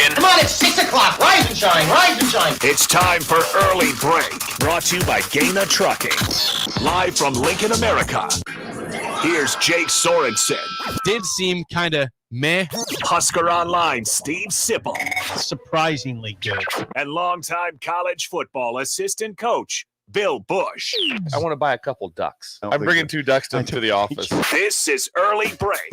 trucking. Come on, it's 6 o'clock. Rise and shine, rise and shine. It's time for Early Break, brought to you by Gaina Trucking. Live from Lincoln, America. Here's Jake Sorensen. Did seem kind of meh. Husker Online, Steve Sipple. Surprisingly good. And longtime college football assistant coach, Bill Busch. I want to buy a couple ducks. I'm bringing 2 ducks to the office. This is Early Break.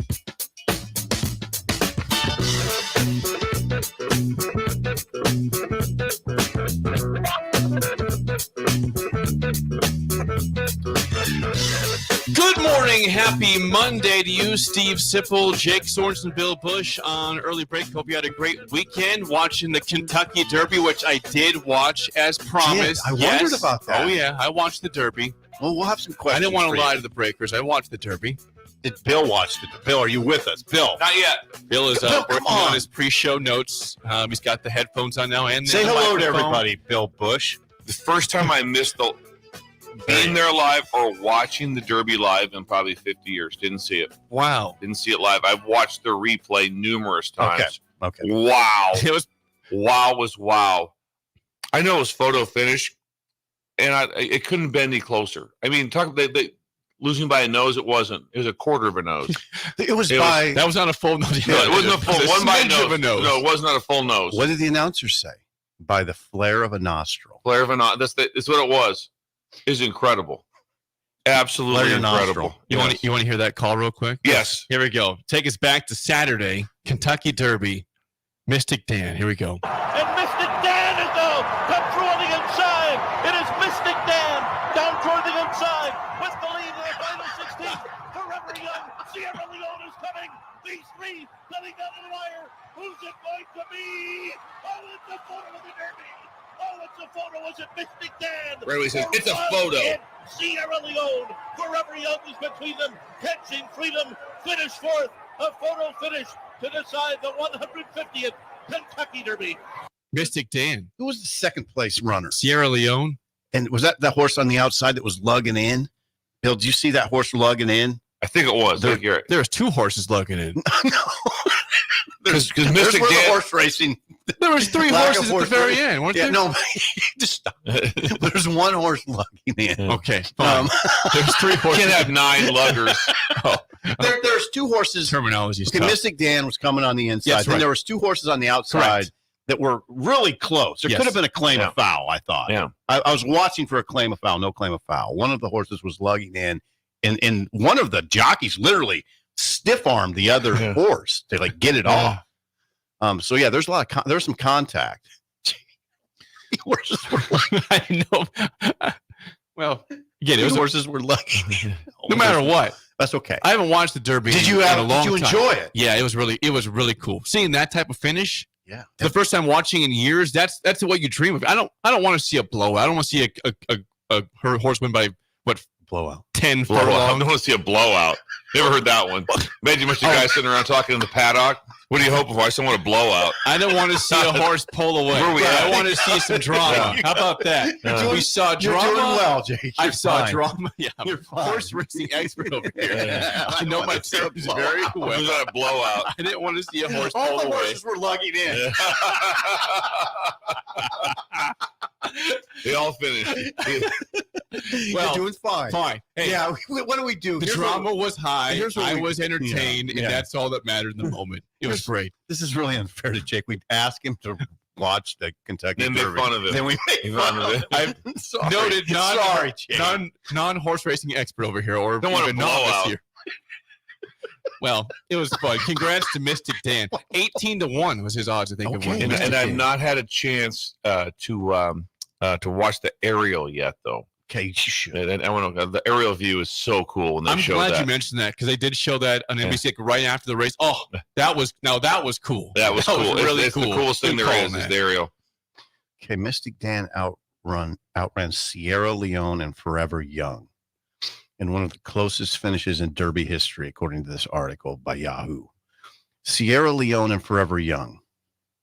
Good morning. Happy Monday to you, Steve Sipple, Jake Sorensen, Bill Busch on Early Break. Hope you had a great weekend watching the Kentucky Derby, which I did watch as promised. I wondered about that. Oh, yeah. I watched the Derby. Well, we'll have some questions. I didn't want to lie to the breakers. I watched the Derby. Did Bill watch it? Bill, are you with us? Bill. Not yet. Bill is working on his pre-show notes. He's got the headphones on now. And Say the hello to microphone. everybody, Bill Busch. The first time I missed being there live or watching the Derby live in probably 50 years. Didn't see it. Wow. Didn't see it live. I've watched the replay numerous times. Okay. Wow. It was Wow. I know it was photo finish, and it couldn't have been any closer. I mean, they losing by a nose, it wasn't. It was a quarter of a nose. That was not a full nose. No, it wasn't a full one by smidge of a nose. No, it was not a full nose. What did the announcer say? By the flare of a nostril. Flare of a nostril. That's what it was. It's incredible. Absolutely Flare your incredible. nostril. You want to hear that call real quick? Yes. Here we go. Take us back to Saturday, Kentucky Derby. Mystic Dan. Here we go. And Mystic Dan is now come through on the inside. It is Mystic Dan down toward the inside with the lead in the final 16. Forever Young, Sierra Leone is coming. These three coming down to the wire. Who's it going to be? Oh, it's a photo of the Derby. Oh, it's a photo. Was it Mystic Dan? Brady says, it's a photo. Sierra Leone. Forever Young is between them. Catching freedom. Finish fourth. A photo finish to decide the 150th Kentucky Derby. Mystic Dan. Who was the second place runner? Sierra Leone. And was that the horse on the outside that was lugging in? Bill, did you see that horse lugging in? I think it was. There was 2 horses lugging in. No. Because Mystic the Dan. horse racing. There was 3 horses at the very end, weren't there? No, just stop. There's 1 horse lugging in. Okay, fine. There's 3 horses. Can't have 9 luggers. There's 2 horses. Terminology is Okay, tough. Mystic Dan was coming on the inside. Yes, Then right. there was 2 horses on the outside Correct. that were really close. There Yes. could have been a claim Yeah. of foul, I thought. Yeah. I was watching for a claim of foul, no claim of foul. One of the horses was lugging in, and one of the jockeys literally stiff-armed the other horse to get it off. So yeah, there's there's some contact. Horses were I know. Well, again, horses were lugging. no matter what. That's okay. I haven't watched the Derby Did in you a long time. enjoy it? Yeah, it was really cool. Seeing that type of finish. Yeah. The first time watching in years, that's what you dream of. I don't want to see a blowout. I don't want to see her horse win by Blowout. 10 Blowout. I furlongs. don't want to see a blowout. Never heard that one. Imagine a bunch of guys sitting around talking in the paddock. What are you hoping for? I just want a blowout. I don't want to see a horse pull away. Where we I at? want to see some drama. How about that? We saw drama. You're doing well, Jake. I You're saw fine. drama. Yeah, I'm You're a fine. horse racing expert over here. I know my terms blowout. very We well. got a blowout. I didn't want to see a horse All pull the away. horses were lugging in. They all finished. Well, You're doing fine. Fine. Hey, Yeah. What do we do? the Here's drama what- was high. here's what I we- was entertained, Yeah. and that's all that mattered in the moment. It was great. This is really unfair to Jake. We'd ask him to watch the Kentucky Then make Derby. fun of it. Then we make fun of it. I've Sorry. noted Sorry, Jake. non-horse racing expert over here, or Don't want a even novice blowout. here. Well, it was fun. Congrats to Mystic Dan. 18-1 was his odds, I think. Okay. Of winning. And I've not had a chance to watch the aerial yet, though. Okay, you should. And I want to. The aerial view is so cool when they I'm show glad that. you mentioned that because they did show that on NBC like, right after the race. Oh, that was cool. That was cool. really It's cool. the coolest thing Good there call, is man. the aerial. Okay, Mystic Dan outran Sierra Leone and Forever Young in one of the closest finishes in Derby history, according to this article by Yahoo. Sierra Leone and Forever Young.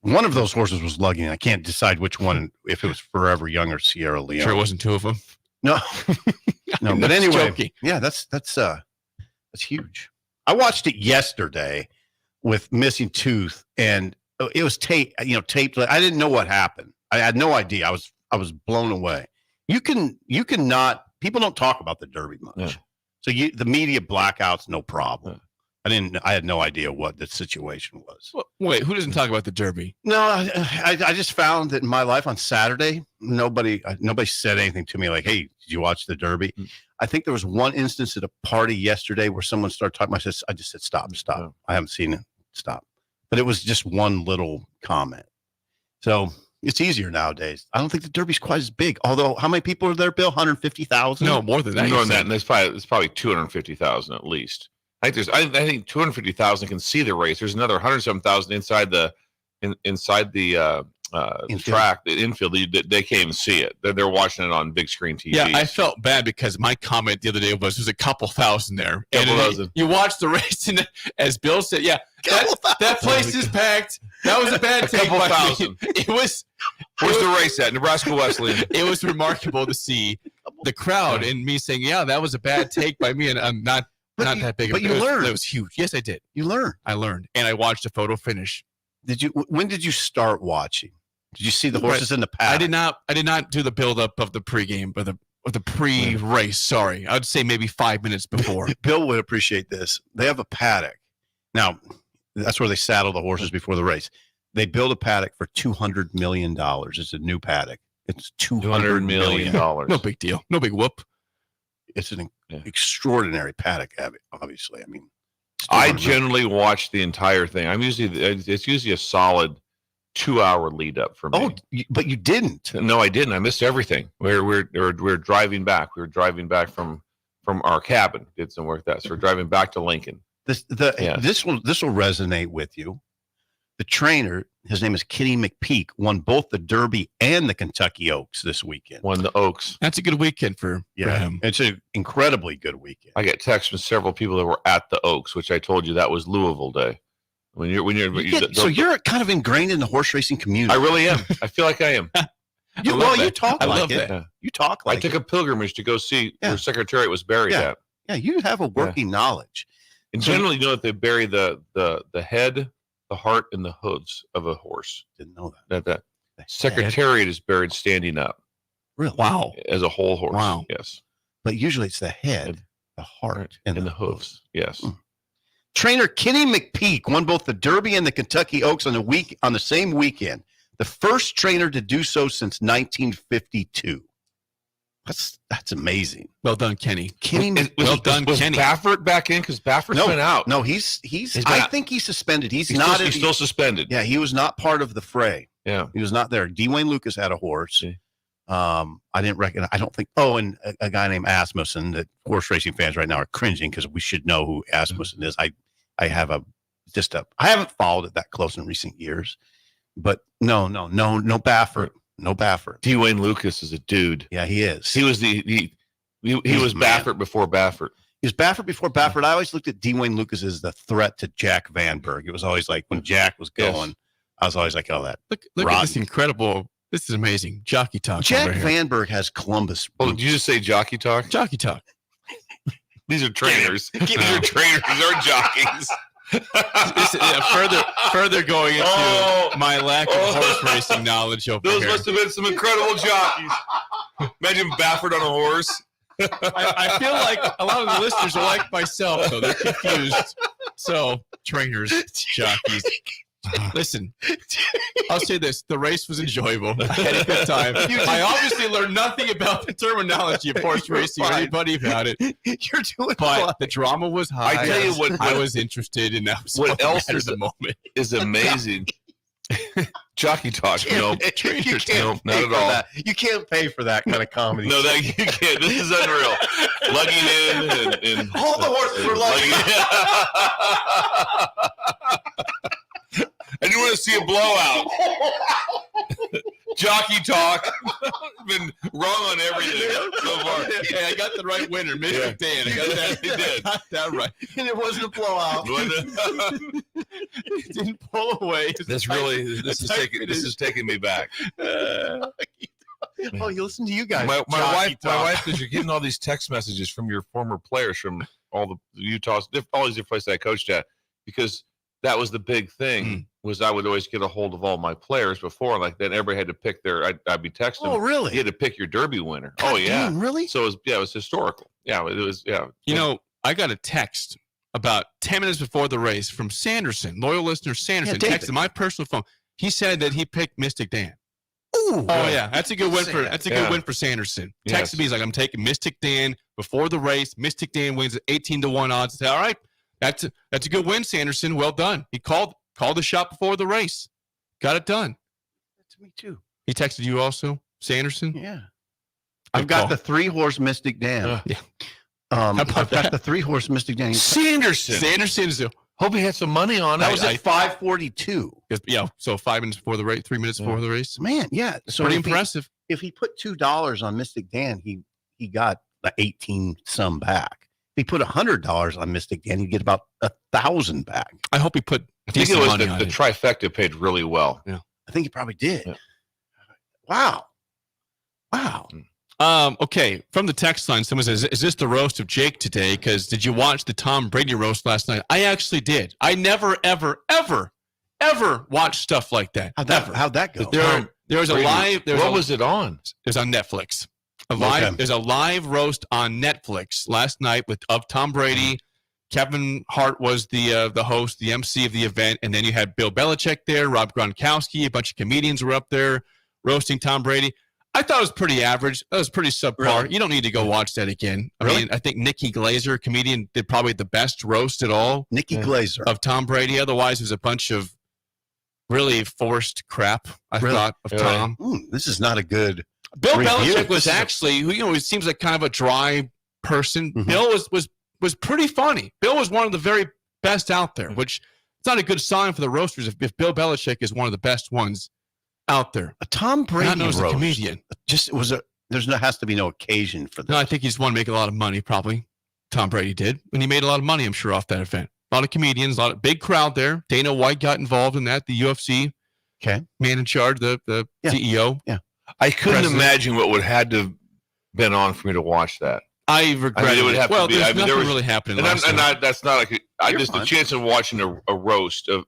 One of those horses was lugging. I can't decide which one, if it was Forever Young or Sierra Leone. Sure, it wasn't 2 of them. No, no. But That's anyway, jokey. yeah, that's huge. I watched it yesterday with Missing Tooth, and it was taped. Taped. I didn't know what happened. I had no idea. I was blown away. You can not. People don't talk about the Derby much. Yeah. So the media blackouts, no problem. I had no idea what the situation was. Well, wait, who doesn't talk about the Derby? No, I just found that in my life on Saturday, nobody said anything to me like, "Hey, did you watch the Derby?" I think there was one instance at a party yesterday where someone started talking. I just said, "Stop. Oh. I haven't seen it. Stop." But it was just one little comment. So it's easier nowadays. I don't think the Derby's quite as big. Although, how many people are there, Bill? 150,000? No, more than that. More than that, and it's probably 250,000 at least. I think 250,000 can see the race. There's another 107,000 inside the track, the infield. They can't even see it. They're watching it on big screen TV. Yeah, I felt bad because my comment the other day was there's a couple thousand there. Couple thousand. You watch the race, and as Bill said, that place is packed. That was a bad take. Couple thousand. It was. Where's the race at? Nebraska Wesleyan. It was remarkable to see the crowd and me saying, "Yeah, that was a bad take by me," and I'm not that big. But you learned. It was huge. Yes, I did. You learned. I learned, and I watched the photo finish. When did you start watching? Did you see the horses in the paddock? I did not do the build-up of the pregame, or the pre-race. Sorry, I'd say maybe 5 minutes before. Bill would appreciate this. They have a paddock. Now, that's where they saddle the horses before the race. They build a paddock for $200 million. It's a new paddock. It's $200 million. No big deal. No big whoop. It's an extraordinary paddock, obviously. I mean, I generally watch the entire thing. It's usually a solid 2-hour lead up for me. Oh, but you didn't. No, I didn't. I missed everything. We're driving back. We were driving back from our cabin. Did some work that. So we're driving back to Lincoln. This will resonate with you. The trainer, his name is Kenny McPeak, won both the Derby and the Kentucky Oaks this weekend. Won the Oaks. That's a good weekend for him. It's an incredibly good weekend. I get texts from several people that were at the Oaks, which I told you that was Louisville Day. So you're kind of ingrained in the horse racing community. I really am. I feel like I am. You talk I like love it. that. You talk like I took a pilgrimage to go see where Secretariat was buried at. Yeah, you have a working knowledge. And generally, you know that they bury the head, the heart, and the hooves of a horse. Didn't know that. That Secretariat is buried standing up. Really? Wow. As a whole horse. Wow. Yes. But usually it's the head, the heart, and the hooves. Yes. Trainer Kenny McPeak won both the Derby and the Kentucky Oaks on the same weekend. The first trainer to do so since 1952. That's amazing. Well done, Kenny. Was Kenny. Baffert back in? Because Baffert's been out. No, he's I think he's suspended. He's still suspended. Yeah, he was not part of the fray. Yeah. He was not there. Dwayne Lucas had a horse. I didn't recognize. I don't think. Oh, and a guy named Asmussen. That horse racing fans right now are cringing because we should know who Asmussen is. I haven't followed it that close in recent years, but no Baffert. No Baffert. Dwayne Lucas is a dude. Yeah, he is. He was he was Baffert before Baffert. He was Baffert before Baffert. I always looked at Dwayne Lucas as the threat to Jack Vanberg. It was always like when Jack was going, I was always like, oh, that. Look at this incredible. This is amazing. Jockey talk. Jack Vanberg has Columbus. Oh, did you just say jockey talk? Jockey talk. These are trainers. These are trainers. These are jockeys. Further going into my lack of horse racing knowledge over Those here. must have been some incredible jockeys. Imagine Baffert on a horse. I feel like a lot of the listeners are like myself, so they're confused. So, trainers, jockeys. Listen, I'll say this. The race was enjoyable. I had a good time. I obviously learned nothing about the terminology of horse racing or anybody about it. You're doing But the drama was high. I tell you what I was interested in that. What else is the moment is amazing. Jockey talk, you can't not at all. That. You can't pay for that kind of comedy. No, you can't. This is unreal. Lugging in and all the horses were lugging in. I didn't want to see a blowout. Jockey talk. Been wrong on everything so far. Hey, I got the right winner, Mr. Dan. I got that right. And it wasn't a blowout. It didn't pull away. This is taking me back. Oh, you listen to you guys. My wife, because you're getting all these text messages from your former players from all the Utahs, all these different places I coached at, because that was the big thing. Was I would always get a hold of all my players before, like then everybody had to pick their. I'd be texting. Oh, really? You had to pick your Derby winner. God oh yeah, damn, really? So it was historical. Yeah, it was. Yeah, You know, I got a text about 10 minutes before the race from Sanderson, loyal listener Sanderson, texted my personal phone. He said that he picked Mystic Dan. Ooh, Oh yeah, that's a good win for good win for Sanderson. Yes. Texted me, he's like, I'm taking Mystic Dan before the race. Mystic Dan wins at 18-1 odds. I said, all right, that's a good win, Sanderson. Well done. He called the shot before the race. Got it done. That's me too. He texted you also, Sanderson? Yeah. I've got the 3-horse Mystic Dan. Yeah. I've got the 3-horse Mystic Dan. Sanderson's Hope he had some money on it. That was at 5:42. yeah, so 5 minutes before the race, 3 minutes before the race. Man, yeah. So Pretty impressive. If he put $2 on Mystic Dan, he got the 18 some back. If he put $100 on Mystic Dan, he'd get about 1,000 back. I hope he put I think it decent was money the on it. trifecta paid really well. Yeah. I think he probably did. Yeah. Wow. Okay, from the text line, someone says, is this the roast of Jake today? Because did you watch the Tom Brady roast last night? I actually did. I never, ever, ever, ever watch stuff like that. How'd that go? There was a live. What was it on? It was on Netflix. There's a live roast on Netflix last night of Tom Brady. Kevin Hart was the host, the MC of the event, and then you had Bill Belichick there, Rob Gronkowski, a bunch of comedians were up there roasting Tom Brady. I thought it was pretty average. That was pretty subpar. Really? You don't need to go watch that again. I mean, I think Nikki Glazer, comedian, did probably the best roast at all. Nikki Glazer of Tom Brady. Otherwise, it was a bunch of really forced crap. I thought of Tom. This is not a good. Bill review. Belichick was actually, he seems like kind of a dry person. Mm-hmm. Bill was pretty funny. Bill was one of the very best out there, which it's not a good sign for the roasters if Bill Belichick is one of the best ones out there. A Tom Brady not known as a roast. comedian. Has to be no occasion for this. No, I think he just wanted to make a lot of money. Probably Tom Brady did, and he made a lot of money. I'm sure off that event. A lot of comedians, a lot of big crowd there. Dana White got involved in that. The UFC man in charge, the CEO. Yeah, I couldn't imagine what would had to have been on for me to watch that. I regret it would have to be. There's I mean, nothing there was really happening. That's not like the chance of watching a roast of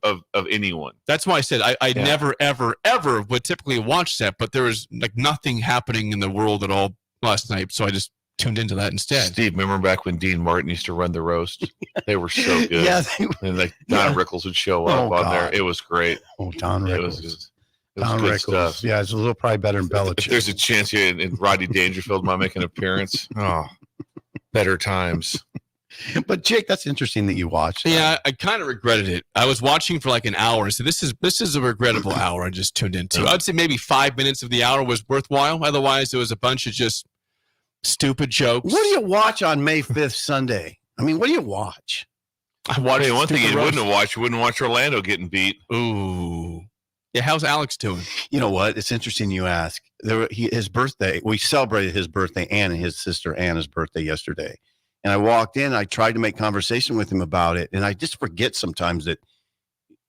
anyone. That's why I said I never ever ever would typically watch that, but there was like nothing happening in the world at all last night, so I just tuned into that instead. Steve, remember back when Dean Martin used to run the roast? They were so good. Yeah, and like Don Rickles would show up on there. It was great. Oh, Don Rickles. It was Don good Rickles. stuff. Yeah, it's a little probably better than Belichick. If there's a chance here and Rodney Dangerfield might make an appearance, better times. But Jake, that's interesting that you watched that. Yeah, I kind of regretted it. I was watching for like an hour, so this is a regrettable hour I just tuned into. I'd say maybe 5 minutes of the hour was worthwhile. Otherwise, it was a bunch of just stupid jokes. What do you watch on May 5th Sunday? I mean, what do you watch? I watched one thing you roast. wouldn't have watched. You wouldn't watch Orlando getting beat. Ooh. Yeah, how's Alex doing? You know what? It's interesting you ask. His birthday, we celebrated his birthday and his sister Anna's birthday yesterday. And I walked in, I tried to make conversation with him about it. And I just forget sometimes that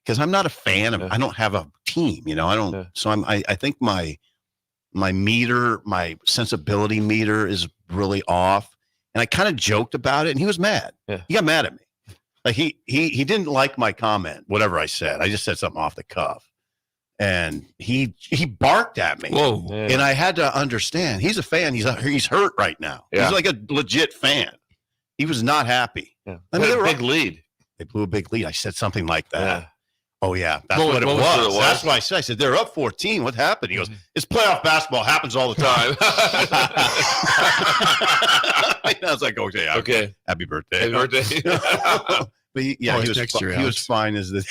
because I'm not a fan of, I don't have a team, I don't. So I think my meter, my sensibility meter is really off. And I kind of joked about it and he was mad. Yeah. He got mad at me. Like he didn't like my comment, whatever I said. I just said something off the cuff. And he barked at me. Whoa! Yeah. And I had to understand. He's a fan. He's hurt right now. Yeah. He's like a legit fan. He was not happy. Yeah. I mean, they were a big lead. They blew a big lead. I said something like that. Yeah. Oh yeah, that's What what it was was. it was? That's what I said. I said they're up 14. What happened? He goes, "It's playoff basketball. Happens all the time." I was like, "Okay, Okay. happy birthday." Happy birthday. But he was next year, he was Alex. fine as the.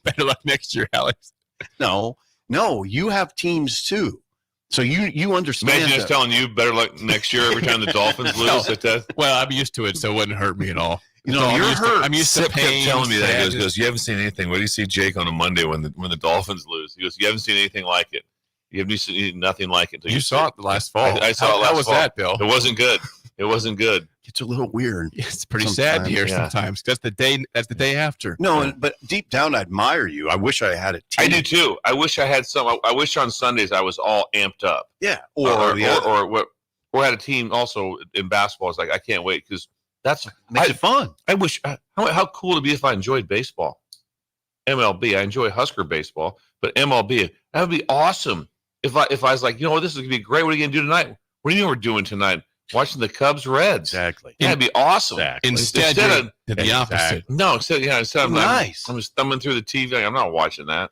Better luck next year, Alex. No, you have teams too. So you understand. Imagine just telling you better luck next year every time the Dolphins lose. Well, I'm used to it, so it wouldn't hurt me at all. You're hurt. I'm used to Sip kept pain. telling me that. He sadness. goes, you haven't seen anything. What do you see Jake on a Monday when the Dolphins lose? He goes, you haven't seen anything like it. You haven't seen nothing like it. You saw it last fall. I saw it last How was fall. that, Bill? It wasn't good. It wasn't good. It's a little weird. It's pretty sad to hear yeah. sometimes. That's the day after. No, but deep down, I admire you. I wish I had a team. I do too. I wish I had some. I wish on Sundays I was all amped up. Yeah, or had a team also in basketball. It's like I can't wait because that's makes it fun. I wish how cool it'd be if I enjoyed baseball. MLB. I enjoy Husker baseball, but MLB, that would be awesome. If I was like, this is going to be great. What are you going to do tonight? What do you know we're doing tonight? Watching the Cubs Reds. Exactly. Yeah, it'd be awesome. Exactly. Instead of the opposite. No, instead I'm Nice. I'm just thumbing through the TV. I'm not watching that.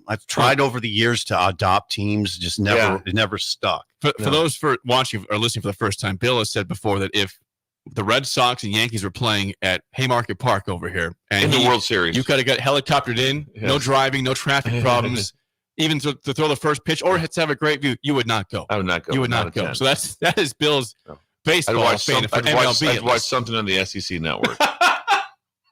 I've tried over the years to adopt teams, just never stuck. For those watching or listening for the first time, Bill has said before that if the Red Sox and Yankees were playing at Haymarket Park over here, and in the World Series, you could have got helicoptered in, no driving, no traffic problems, even to throw the first pitch or to have a great view, you would not go. I would not go. You would not go. So that is Bill's baseball fan for MLB. I'd watch something on the SEC network.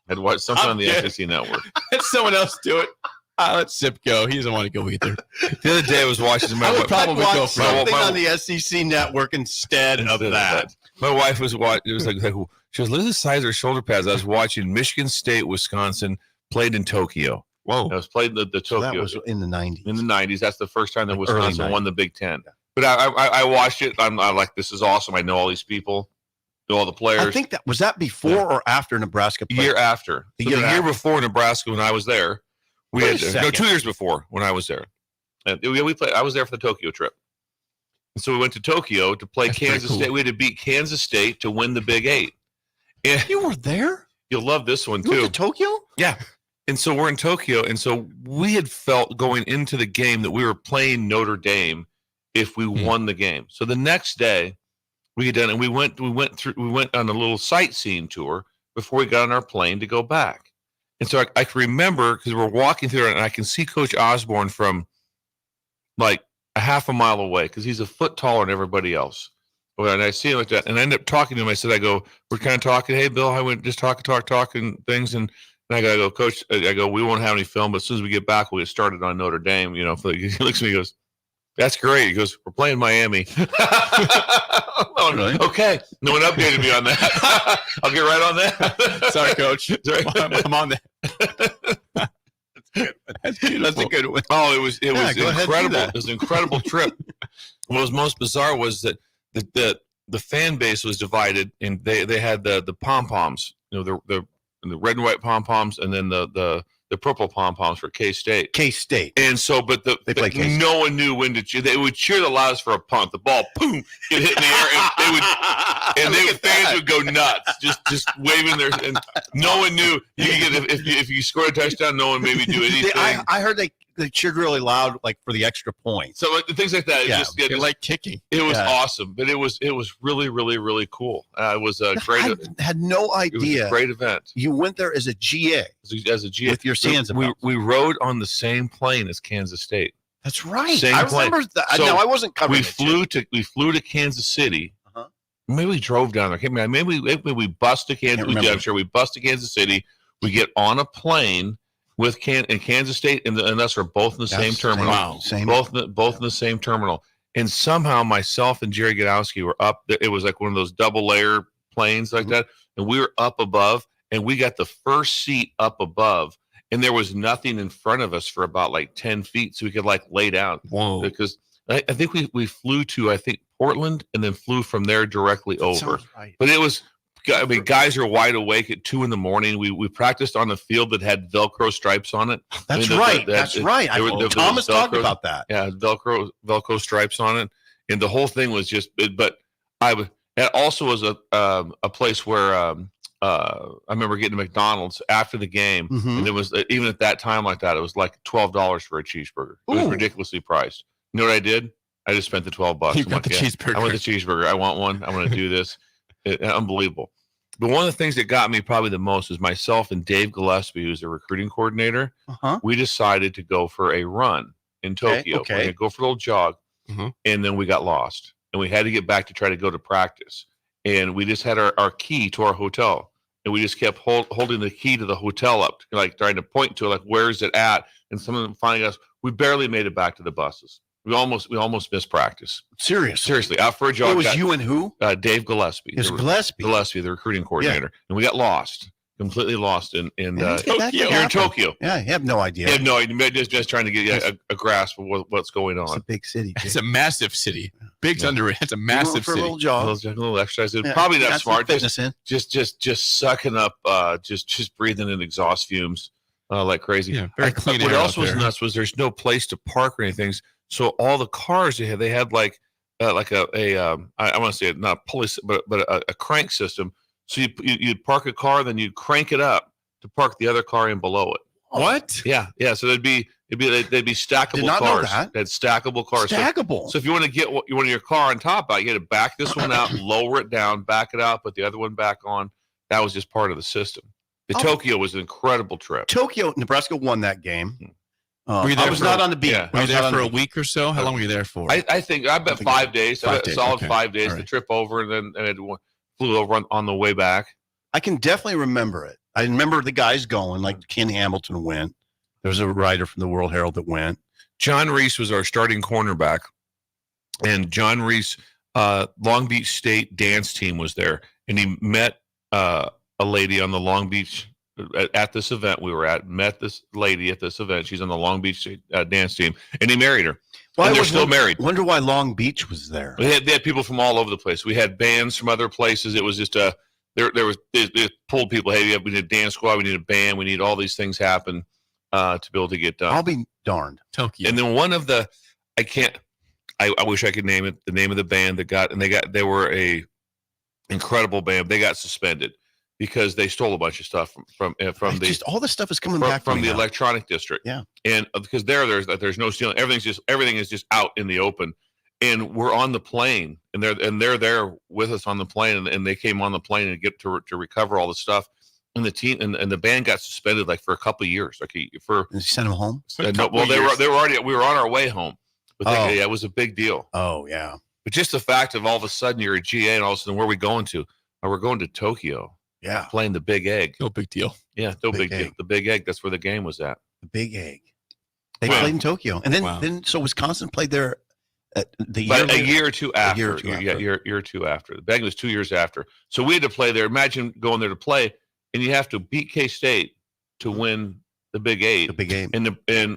I'd watch something on the SEC network. Let someone else do it. Let Sip go. He doesn't want to go either. The other day I was watching I would probably go for something on the SEC network instead of that. My wife was watching. It was like she goes, look at the size of her shoulder pads. I was watching Michigan State, Wisconsin played in Tokyo. Whoa! I was playing the Tokyo. So that was in the 90s. In the 90s, that's the first time that Like Wisconsin won the Big Ten. But I watched it. I'm like, this is awesome. I know all these people, know all the players. I think that was before or after Nebraska played? Year after. The So year the year after. before Nebraska when I was there. We Wait had a 2 years before when I was there. And we played. I was there for the Tokyo trip. And so we went to Tokyo to play Kansas State. We had to beat Kansas State to win the Big 8. And You were there? you'll love this one You went too. to Tokyo? Yeah. And so we're in Tokyo, and so we had felt going into the game that we were playing Notre Dame if we won the game. So the next day we had done, and we went on a little sightseeing tour before we got on our plane to go back. And so I can remember because we're walking through it, and I can see Coach Osborne from like a half a mile away because he's a foot taller than everybody else. And I see him like that, and I end up talking to him. I said, we're kind of talking. Hey, Bill, I went just talking things, and I go, Coach, we won't have any film, but as soon as we get back, we'll get started on Notre Dame. He looks at me, he goes, that's great. He goes, we're playing Miami. Oh, really? Okay. No one updated me on that. I'll get right on that. Sorry, Coach. I'm on that. That's a good one. Oh, it was go ahead, do incredible. that. It was an incredible trip. What was most bizarre was that the fan base was divided, and they had the pom poms, the red and white pom poms, and then the purple pom poms for K-State. K-State. And so, but no one knew when to cheer. They would cheer the loudest for a punt. The ball, boom, get hit in the air, and fans would go nuts, just waving their. And no one knew you could get if you scored a touchdown, no one maybe do anything. I heard they cheered really loud, like for the extra point. So like, things like that. Yeah, It like kicking. It was awesome, but it was really, really, really cool. It was a great. I had no idea. It was a great event. You went there as a GA. As a GA with your Sansa. We rode on the same plane as Kansas State. That's right. Same I plane. remember that. So no, I wasn't covering. We flew to Kansas City. Uh-huh. Maybe we drove down there. Maybe we bussed to Kansas. I'm sure we bussed to Kansas City. We get on a plane with Kansas State and us are both in the same terminal. Wow. Both in the same terminal. And somehow myself and Jerry Godowski were up. It was like one of those double layer planes like that. And we were up above, and we got the first seat up above. And there was nothing in front of us for about like 10 feet. So we could like lay down. Whoa. Because I think we flew to, Portland, and then flew from there directly over. Right. But it was, guys are wide awake at 2 a.m. We practiced on a field that had Velcro stripes on it. That's right. That's right. Thomas talked about that. Yeah, Velcro stripes on it, and the whole thing was just. But it also was a place where I remember getting to McDonald's after the game, and it was even at that time like that, it was like $12 for a cheeseburger. It was ridiculously priced. You know what I did? I just spent the $12. You got the cheeseburger. I want the cheeseburger. I want one. I want to do this. Unbelievable. But one of the things that got me probably the most was myself and Dave Gillespie, who's the recruiting coordinator. We decided to go for a run in Tokyo. Okay. We're going to go for a little jog. And then we got lost. And we had to get back to try to go to practice. And we just had our key to our hotel. And we just kept holding the key to the hotel up, like trying to point to it, like, where is it at? And some of them finding us. We barely made it back to the buses. We almost missed practice. Seriously, out for a jog. It was you and who? Dave Gillespie. It was Gillespie. Gillespie, the recruiting coordinator. And we got lost, completely lost in Tokyo. You're in Tokyo. Yeah, you have no idea. You have no idea. Just trying to get a grasp of what's going on. It's a big city. It's a massive city. Big's under it. It's a massive for city. A little jog. A little exercise. Probably not smart. Fitness in. Just sucking up, just breathing in exhaust fumes. like crazy. Yeah, very clean What air else out was there. nuts was there's no place to park or anything. So all the cars they had like I want to say it, not a pulley, but a crank system. So you'd park a car, then you'd crank it up to park the other car in below it. What? Yeah. So they'd be stackable Did not know cars. that. They had stackable cars. Stackable. So if you want to get you want your car on top out, you had to back this one out, lower it down, back it out, put the other one back on. That was just part of the system. The Tokyo was an incredible trip. Tokyo, Nebraska won that game. Were you there I was for not on the beat. yeah. Were you there for a week or so? How long were you there for? I bet 5 days. 5 days, Solid okay. 5 days. All The right. trip over, and then it flew over on the way back. I can definitely remember it. I remember the guys going, like Ken Hamilton went. There was a writer from the World Herald that went. John Reese was our starting cornerback, and John Reese, Long Beach State dance team was there, and he met a lady on the Long Beach at this event we were at. Met this lady at this event. She's on the Long Beach State dance team, and he married her. And they're still married. Wonder why Long Beach was there. They had people from all over the place. We had bands from other places. It was just they pulled people. Hey, we need a dance squad. We need a band. We need all these things happen to be able to get done. I'll be darned. Tokyo. And then one of the, I wish I could name it, the name of the band they were a incredible band. They got suspended because they stole a bunch of stuff from the All this stuff is coming back from to me the now. electronic district. Yeah. And because there's no stealing. Everything is just out in the open. And we're on the plane, and they're there with us on the plane, and they came on the plane and get to recover all the stuff. And the team and the band got suspended like for a couple of years. Like for Did you send them home? we were on our way home. But it was a big deal. Oh, yeah. But just the fact of all of a sudden you're a GA, and all of a sudden where are we going to? Oh, we're going to Tokyo, Yeah. playing the Big Egg. No big deal. Yeah, no Big big deal. Egg. The Big Egg. That's where the game was at. The Big Egg. They Wow. played in Tokyo. And Wow. so Wisconsin played there the year But a later. year or two after. year or two after. Year or two after. The Big was 2 years after. So we had to play there. Imagine going there to play, and you have to beat K-State to win the Big Eight. The Big Game.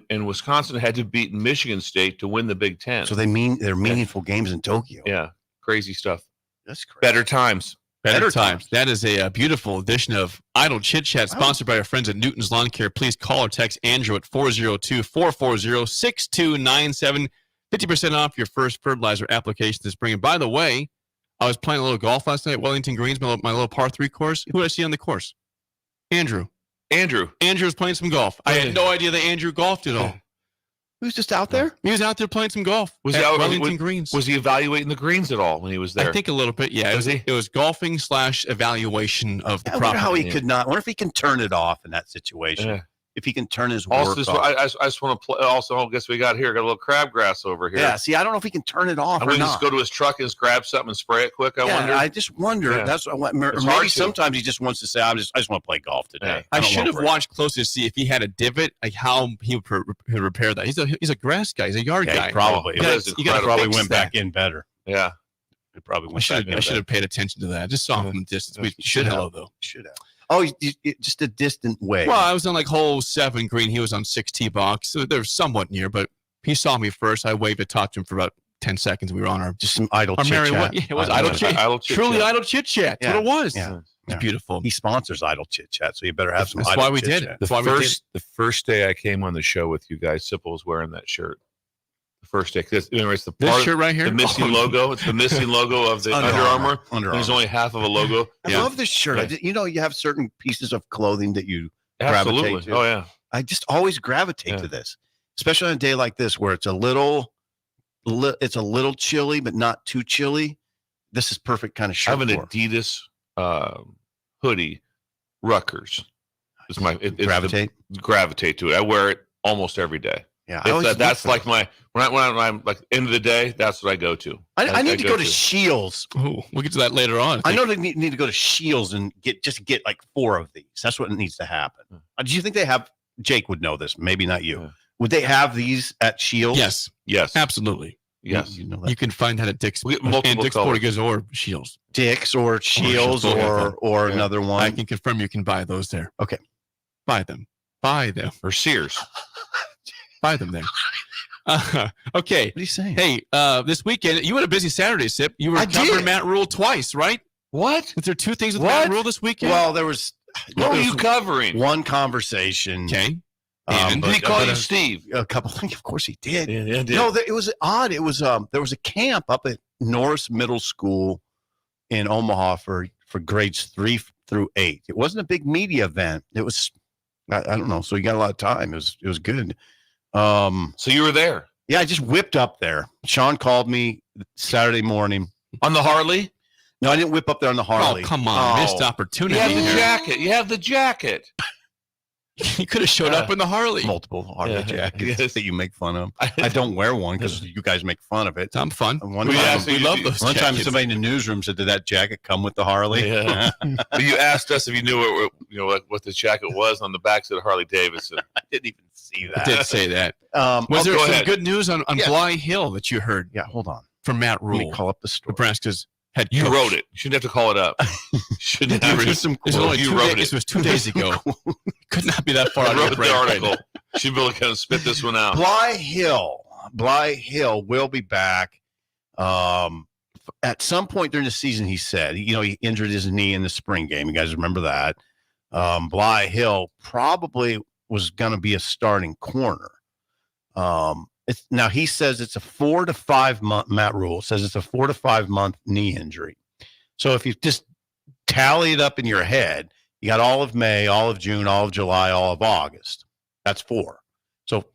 And Wisconsin had to beat Michigan State to win the Big Ten. So they're meaningful games in Tokyo. yeah, crazy stuff. That's crazy. Better times. Better times. That is a beautiful edition of Idle Chit Chat, sponsored by our friends at Newton's Lawn Care. Please call or text Andrew at 402-440-6297. 50% off your first fertilizer application this spring. And by the way, I was playing a little golf last night at Wellington Greens, my little par 3 course. Who did I see on the course? Andrew. Andrew was playing some golf. I had no idea that Andrew golfed at all. Who's just out there? He was out there playing some golf Was at he out- Wellington Greens. Was he evaluating the greens at all when he was there? I think a little bit, yeah. Was he? It was golfing / evaluation of the I wonder property. how he could not. I wonder if he can turn it off in that situation. Yeah. If he can turn his Also, work just, off. I just want to play. Also, I guess we got a little crabgrass over here. Yeah, see, I don't know if he can turn it off I'm or going to not. just go to his truck and just grab something and spray it quick. I wonder. I just wonder. Yeah. That's what I want. Or It's maybe hard to. sometimes he just wants to say, I just want to play golf today. Yeah. I don't should want have to break. watched closer to see if he had a divot, like how he would repair that. He's a grass guy. He's a yard Yeah, guy. he probably. You That gotta- is you gotta incredible. Probably fix went that. back in better. Yeah. He probably I went should back in have better. paid attention to that. I just saw him from a distance. We You should should hello have. though. Should have. Oh, just a distant way. Well, I was on like hole 7 green. He was on 6 tee box. So they're somewhat near, but he saw me first. I waved and talked to him for about 10 seconds. We were on our just some idle our chit merry way. chat. Yeah, it was idle chit. Idle chit Truly chat. idle chit chat. Yeah. That's what it was. Yeah. It's beautiful. He sponsors idle chit chat, so you better have some. That's idle why we chit did chat. it. That's why we did. The first day I came on the show with you guys, Sipple was wearing that shirt. The first day, because it's the This part shirt right here. the missing logo. It's the missing logo of the Under Under Armour. Armour. Under There's Armour. only half of a logo. I Yeah. love this shirt. Yeah. You have certain pieces of clothing that you Absolutely. gravitate to. Oh yeah. I just always gravitate Yeah. to this, especially on a day like this where it's a little chilly, but not too chilly. This is perfect kind of I shirt. have an for. Adidas hoodie, Rutgers. It's Gravitate. gravitate to it. I wear it almost every day. Yeah, I always That's look like for my when I'm like end of the day. That's what I go to. I need to go to Shields. Oh, we'll get to that later on. I know they need to go to Shields and get like 4 of these. That's what needs to happen. Do you think they have? Jake would know this. Maybe not you. Yeah. Would they have these at Shields? Yes, Yes. absolutely. Yes. You know that. You can find that at Dick's, We get multiple and Dick's colors. Sporting Goods or Shields. Dick's or Shields Shields, or Yeah. another I one. can confirm you can buy those there. Okay. Buy them. Buy them. Or Sears. Buy them there. Okay. What are you saying? Hey, this weekend, you had a busy Saturday, Sip. You were I covering did. Matt Rule twice, right? What? Is there 2 things with What? Matt Rule this weekend? Well, there was What were you covering? one conversation. Okay. Did he call you Steve? A couple. Of course he did. Yeah, did. No, it was odd. It was there was a camp up at Norris Middle School in Omaha for grades 3 through 8. It wasn't a big media event. It was I don't know. So you got a lot of time. It was good. So you were there? Yeah, I just whipped up there. Sean called me Saturday morning On the Harley? No, I didn't whip up there on the Harley. Oh, come on. Missed opportunity. You have the here. jacket. You have the jacket. You could have showed up in the Harley. Multiple Harley jackets Yes. that you make fun of. I don't wear one because you guys make fun of it. I'm fun. One We time, asked We you- love those one time jackets. somebody in the newsroom said, did that jacket come with the Harley? Yeah. But you asked us if you knew what the jacket was on the backs of the Harley Davidson. I didn't even see I that. did say that. Was Was there go some ahead. good news on Yeah. Bly Hill that you heard Yeah, hold on. from Matt Let me Rule, call up the story. Nebraska's head You coach? wrote it. You shouldn't have to call it up. Shouldn't have There's to. some This was only You 2 wrote days. it. This was 2 days ago. Could not be that far I out wrote of the break right article. now. Should be able to kind of spit this one out. Bly Hill will be back. At some point during the season, he said, he injured his knee in the spring game. You guys remember that? Bly Hill probably was going to be a starting corner. Now he says it's a 4 to 5 month. Matt Rule says it's a 4 to 5 month knee injury. So if you just tally it up in your head, you got all of May, all of June, all of July, all of August. That's 4. So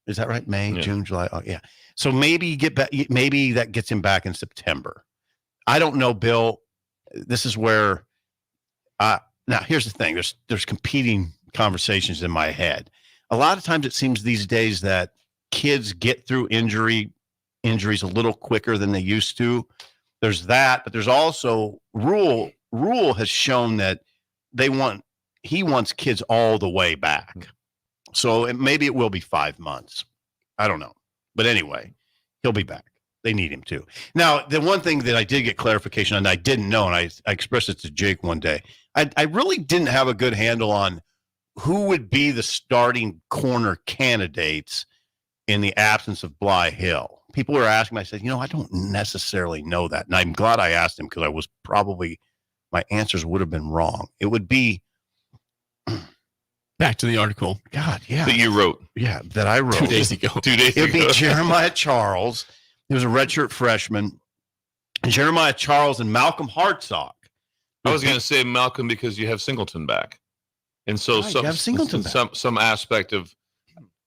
is that right? May, Yeah. June, July. Oh, yeah. So maybe you get back. Maybe that gets him back in September. I don't know, Bill. This is where. Now here's the thing. There's competing conversations in my head. A lot of times it seems these days that kids get through injuries a little quicker than they used to. There's that, but there's also Rule has shown that he wants kids all the way back. So maybe it will be 5 months. I don't know. But anyway, he'll be back. They need him to. Now, the one thing that I did get clarification on, I didn't know, and I expressed it to Jake one day. I really didn't have a good handle on who would be the starting corner candidates in the absence of Bly Hill. People were asking me, I said, I don't necessarily know that. And I'm glad I asked him because my answers would have been wrong. It would be, Back to the article. God, yeah. That you wrote Yeah, that I wrote. 2 days ago. 2 days It would be ago. Jeremiah Charles. He was a redshirt freshman. Jeremiah Charles and Malcolm Hartzog. I was going to say Malcolm because you have Singleton back, and so Right, you have Singleton back. some aspect of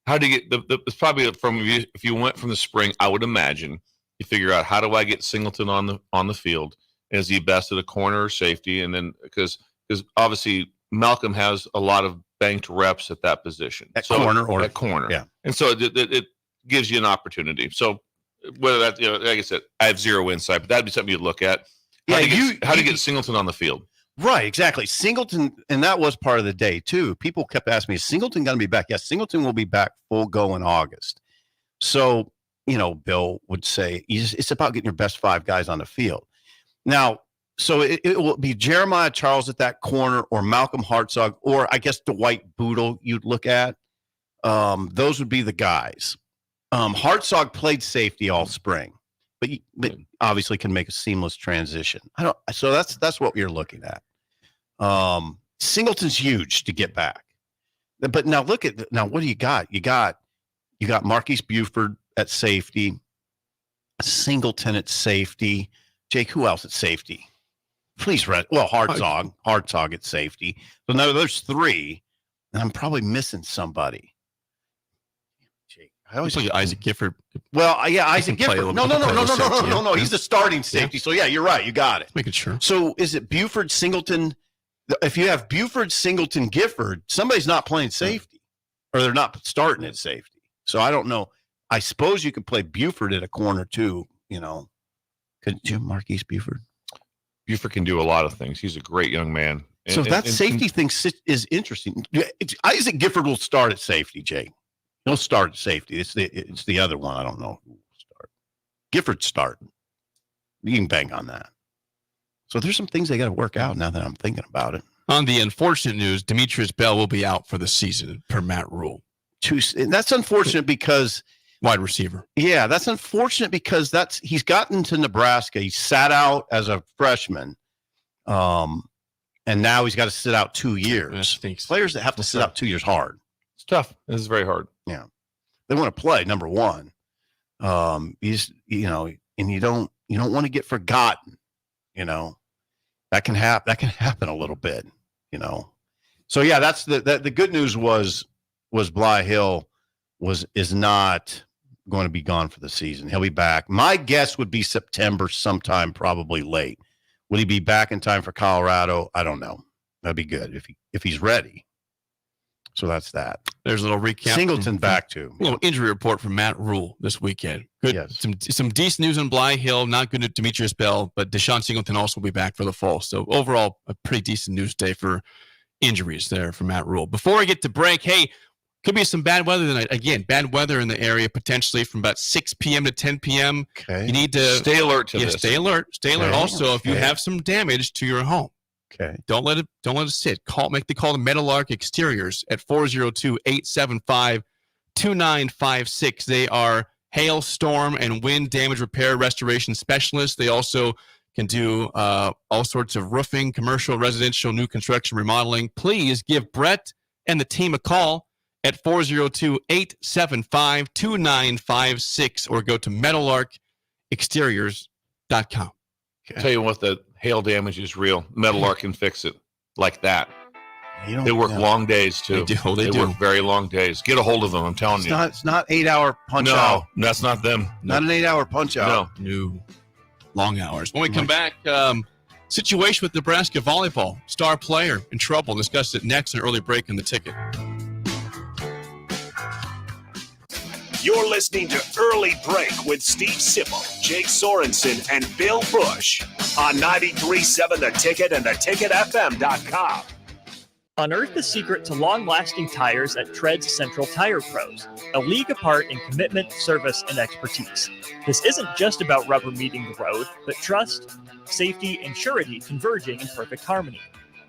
how do you get it's probably if you went from the spring, I would imagine you figure out how do I get Singleton on the field? Is he best at a corner or safety? And then because obviously Malcolm has a lot of banked reps at that position, At corner. yeah, and so it gives you an opportunity. So whether that like I said, I have zero insight, but that'd be something you'd look at. How do you get Singleton on the field? Right, exactly. Singleton, and that was part of the day too. People kept asking me, is Singleton going to be back? Yes, Singleton will be back full go in August. So, Bill would say, it's about getting your best 5 guys on the field. Now, so it will be Jeremiah Charles at that corner or Malcolm Hartzog, or I guess Dwight Boodle you'd look at. Those would be the guys. Hartzog played safety all spring, but obviously can make a seamless transition. So that's what you're looking at. Singleton's huge to get back. But now what do you got? You got Marquise Buford at safety, Singleton at safety. Jake, who else at safety? Please read. Well, Hartzog at safety. So now there's 3, and I'm probably missing somebody. Jake, I always Like Isaac Gifford. Well, yeah, Isaac play a Gifford. little bit. No. He's the starting safety. So yeah, you're right. You got it. Making sure. So is it Buford, Singleton? If you have Buford, Singleton, Gifford, somebody's not playing safety, or they're not starting at safety. So I don't know. I suppose you could play Buford at a corner too. Could you, Marquise Buford? Buford can do a lot of things. He's a great young man. So that safety thing is interesting. Isaac Gifford will start at safety, Jay. He'll start at safety. It's the other one. I don't know who will start. Gifford's starting. You can bang on that. So there's some things they got to work out now that I'm thinking about it. On the unfortunate news, Demetrius Bell will be out for the season per Matt Rule. And that's unfortunate because Wide receiver. Yeah, that's unfortunate because he's gotten to Nebraska. He sat out as a freshman, and now he's got to sit out 2 years. Thanks. Players that have to sit out 2 years hard. It's tough. This is very hard. Yeah. They want to play, number one. He's, and you don't want to get forgotten, that can happen a little bit, So yeah, that's the good news was Bly Hill is not going to be gone for the season. He'll be back. My guess would be September sometime, probably late. Would he be back in time for Colorado? I don't know. That'd be good if he's ready. So that's that. There's a little recap. Singleton back to a little injury report from Matt Rule this weekend. Good. Yes. Some decent news on Bly Hill. Not good to Demetrius Bell, but Deshaun Singleton also will be back for the fall. So overall, a pretty decent news day for injuries there for Matt Rule. Before I get to break, hey, could be some bad weather tonight. Again, bad weather in the area potentially from about 6 p.m. to 10 p.m. Okay. You need to stay alert to this. Stay alert. Stay alert. Okay. Also, if you have some damage to your home. Okay. Don't let it sit. Make the call to Meadowlark Exteriors at 402-875-2956. They are hail, storm, and wind damage repair restoration specialists. They also can do all sorts of roofing, commercial, residential, new construction, remodeling. Please give Brett and the team a call at 402-875-2956 or go to meadowlarkexteriors.com. Okay. Tell you what, the hail damage is real. Meadowlark can fix it like that. They work long days too. They do. Work very long days. Get a hold of them. I'm telling you. It's not 8-hour punch out. No, that's not them. Not an 8-hour punch out. No. Long hours. When we come back, situation with Nebraska volleyball. Star player in trouble. Discuss it next. An early break in the ticket. You're listening to Early Break with Steve Sipple, Jake Sorensen, and Bill Busch on 93.7 The Ticket and theticketfm.com. Unearth the secret to long-lasting tires at Tread's Central Tire Pros, a league apart in commitment, service, and expertise. This isn't just about rubber meeting the road, but trust, safety, and surety converging in perfect harmony.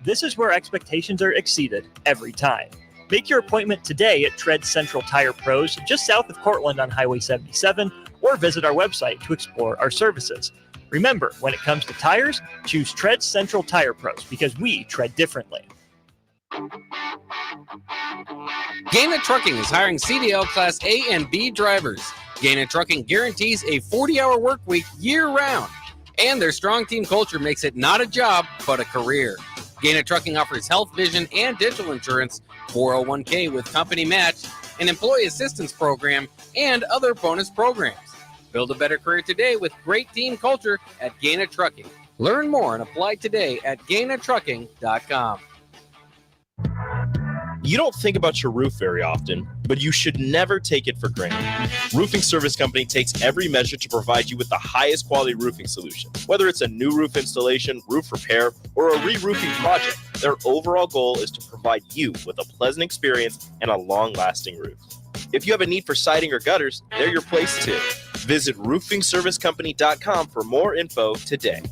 This is where expectations are exceeded every time. Make your appointment today at Tread Central Tire Pros, just south of Cortland on Highway 77, or visit our website to explore our services. Remember, when it comes to tires, choose Tread Central Tire Pros because we tread differently. Gaina Trucking is hiring CDL Class A and B drivers. Gaina Trucking guarantees a 40-hour work week year-round, and their strong team culture makes it not a job, but a career. Gaina Trucking offers health, vision, and dental insurance, 401k with company match, an employee assistance program, and other bonus programs. Build a better career today with great team culture at Gaina Trucking. Learn more and apply today at GainaTrucking.com. You don't think about your roof very often, but you should never take it for granted. Roofing Service Company takes every measure to provide you with the highest quality roofing solution. Whether it's a new roof installation, roof repair, or a re-roofing project, their overall goal is to provide you with a pleasant experience and a long-lasting roof. If you have a need for siding or gutters, they're your place too. Visit roofingservicecompany.com for more info today.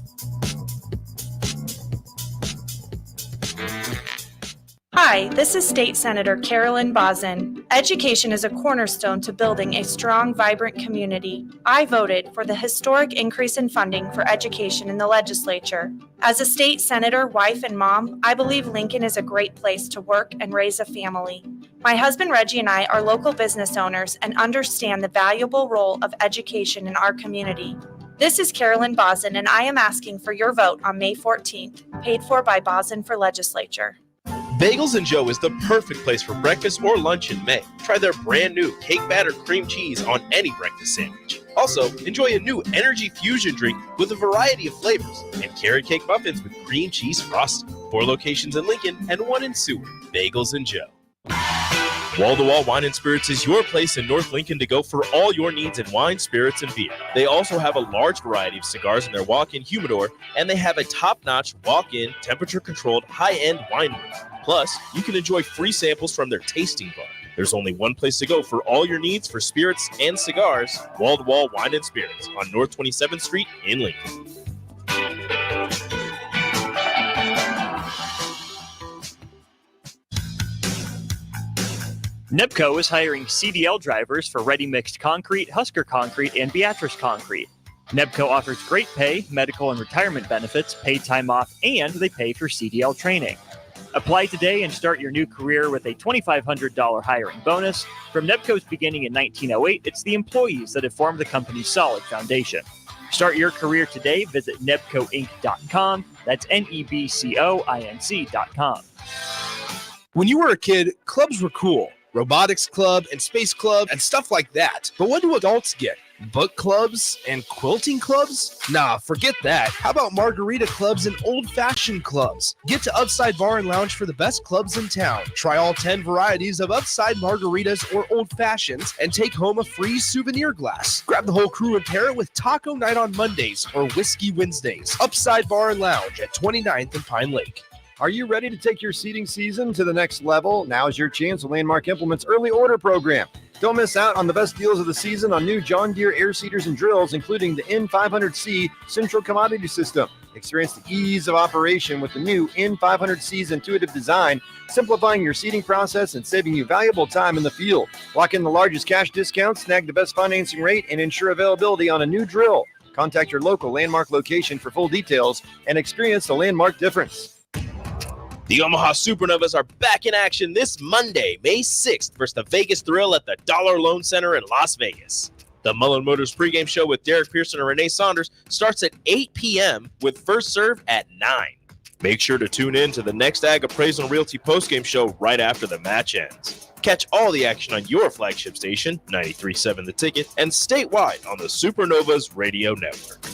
Hi, this is State Senator Carolyn Bozin. Education is a cornerstone to building a strong, vibrant community. I voted for the historic increase in funding for education in the legislature. As a state senator, wife, and mom, I believe Lincoln is a great place to work and raise a family. My husband Reggie and I are local business owners and understand the valuable role of education in our community. This is Carolyn Bozin, and I am asking for your vote on May 14th, paid for by Bozin for Legislature. Bagels & Joe is the perfect place for breakfast or lunch in May. Try their brand new cake batter cream cheese on any breakfast sandwich. Also, enjoy a new energy fusion drink with a variety of flavors and carrot cake muffins with cream cheese frosting. 4 locations in Lincoln and 1 in Seward. Bagels & Joe. Wall-to-Wall Wine & Spirits is your place in North Lincoln to go for all your needs in wine, spirits, and beer. They also have a large variety of cigars in their walk-in humidor, and they have a top-notch walk-in, temperature-controlled, high-end wine room. Plus, you can enjoy free samples from their tasting bar. There's only one place to go for all your needs for spirits and cigars, Wall-to-Wall Wine & Spirits on North 27th Street in Lincoln. NEPCO is hiring CDL drivers for Ready Mixed Concrete, Husker Concrete, and Beatrice Concrete. NEPCO offers great pay, medical and retirement benefits, paid time off, and they pay for CDL training. Apply today and start your new career with a $2,500 hiring bonus. From Nebco's beginning in 1908, it's the employees that have formed the company's solid foundation. Start your career today. Visit nebcoinc.com. That's NEBCOINC.com. When you were a kid, clubs were cool. Robotics club and space club and stuff like that. But what do adults get? Book clubs and quilting clubs? Nah, forget that. How about margarita clubs and old-fashioned clubs? Get to Upside Bar and Lounge for the best clubs in town. Try all 10 varieties of Upside margaritas or old fashions and take home a free souvenir glass. Grab the whole crew and pair it with taco night on Mondays or whiskey Wednesdays. Upside Bar and Lounge at 29th and Pine Lake. Are you ready to take your seeding season to the next level? Now's your chance with Landmark Implement's early order program. Don't miss out on the best deals of the season on new John Deere air seeders and drills, including the N500C Central Commodity System. Experience the ease of operation with the new N500C's intuitive design, simplifying your seeding process and saving you valuable time in the field. Lock in the largest cash discount, snag the best financing rate, and ensure availability on a new drill. Contact your local Landmark location for full details and experience the Landmark difference. The Omaha Supernovas are back in action this Monday, May 6th, versus the Vegas Thrill at the Dollar Loan Center in Las Vegas. The Mullen Motors pregame show with Derek Pearson and Renee Saunders starts at 8 p.m. with first serve at 9. Make sure to tune in to the Next Ag Appraisal and Realty postgame show right after the match ends. Catch all the action on your flagship station, 93.7 The Ticket, and statewide on the Supernovas Radio Network.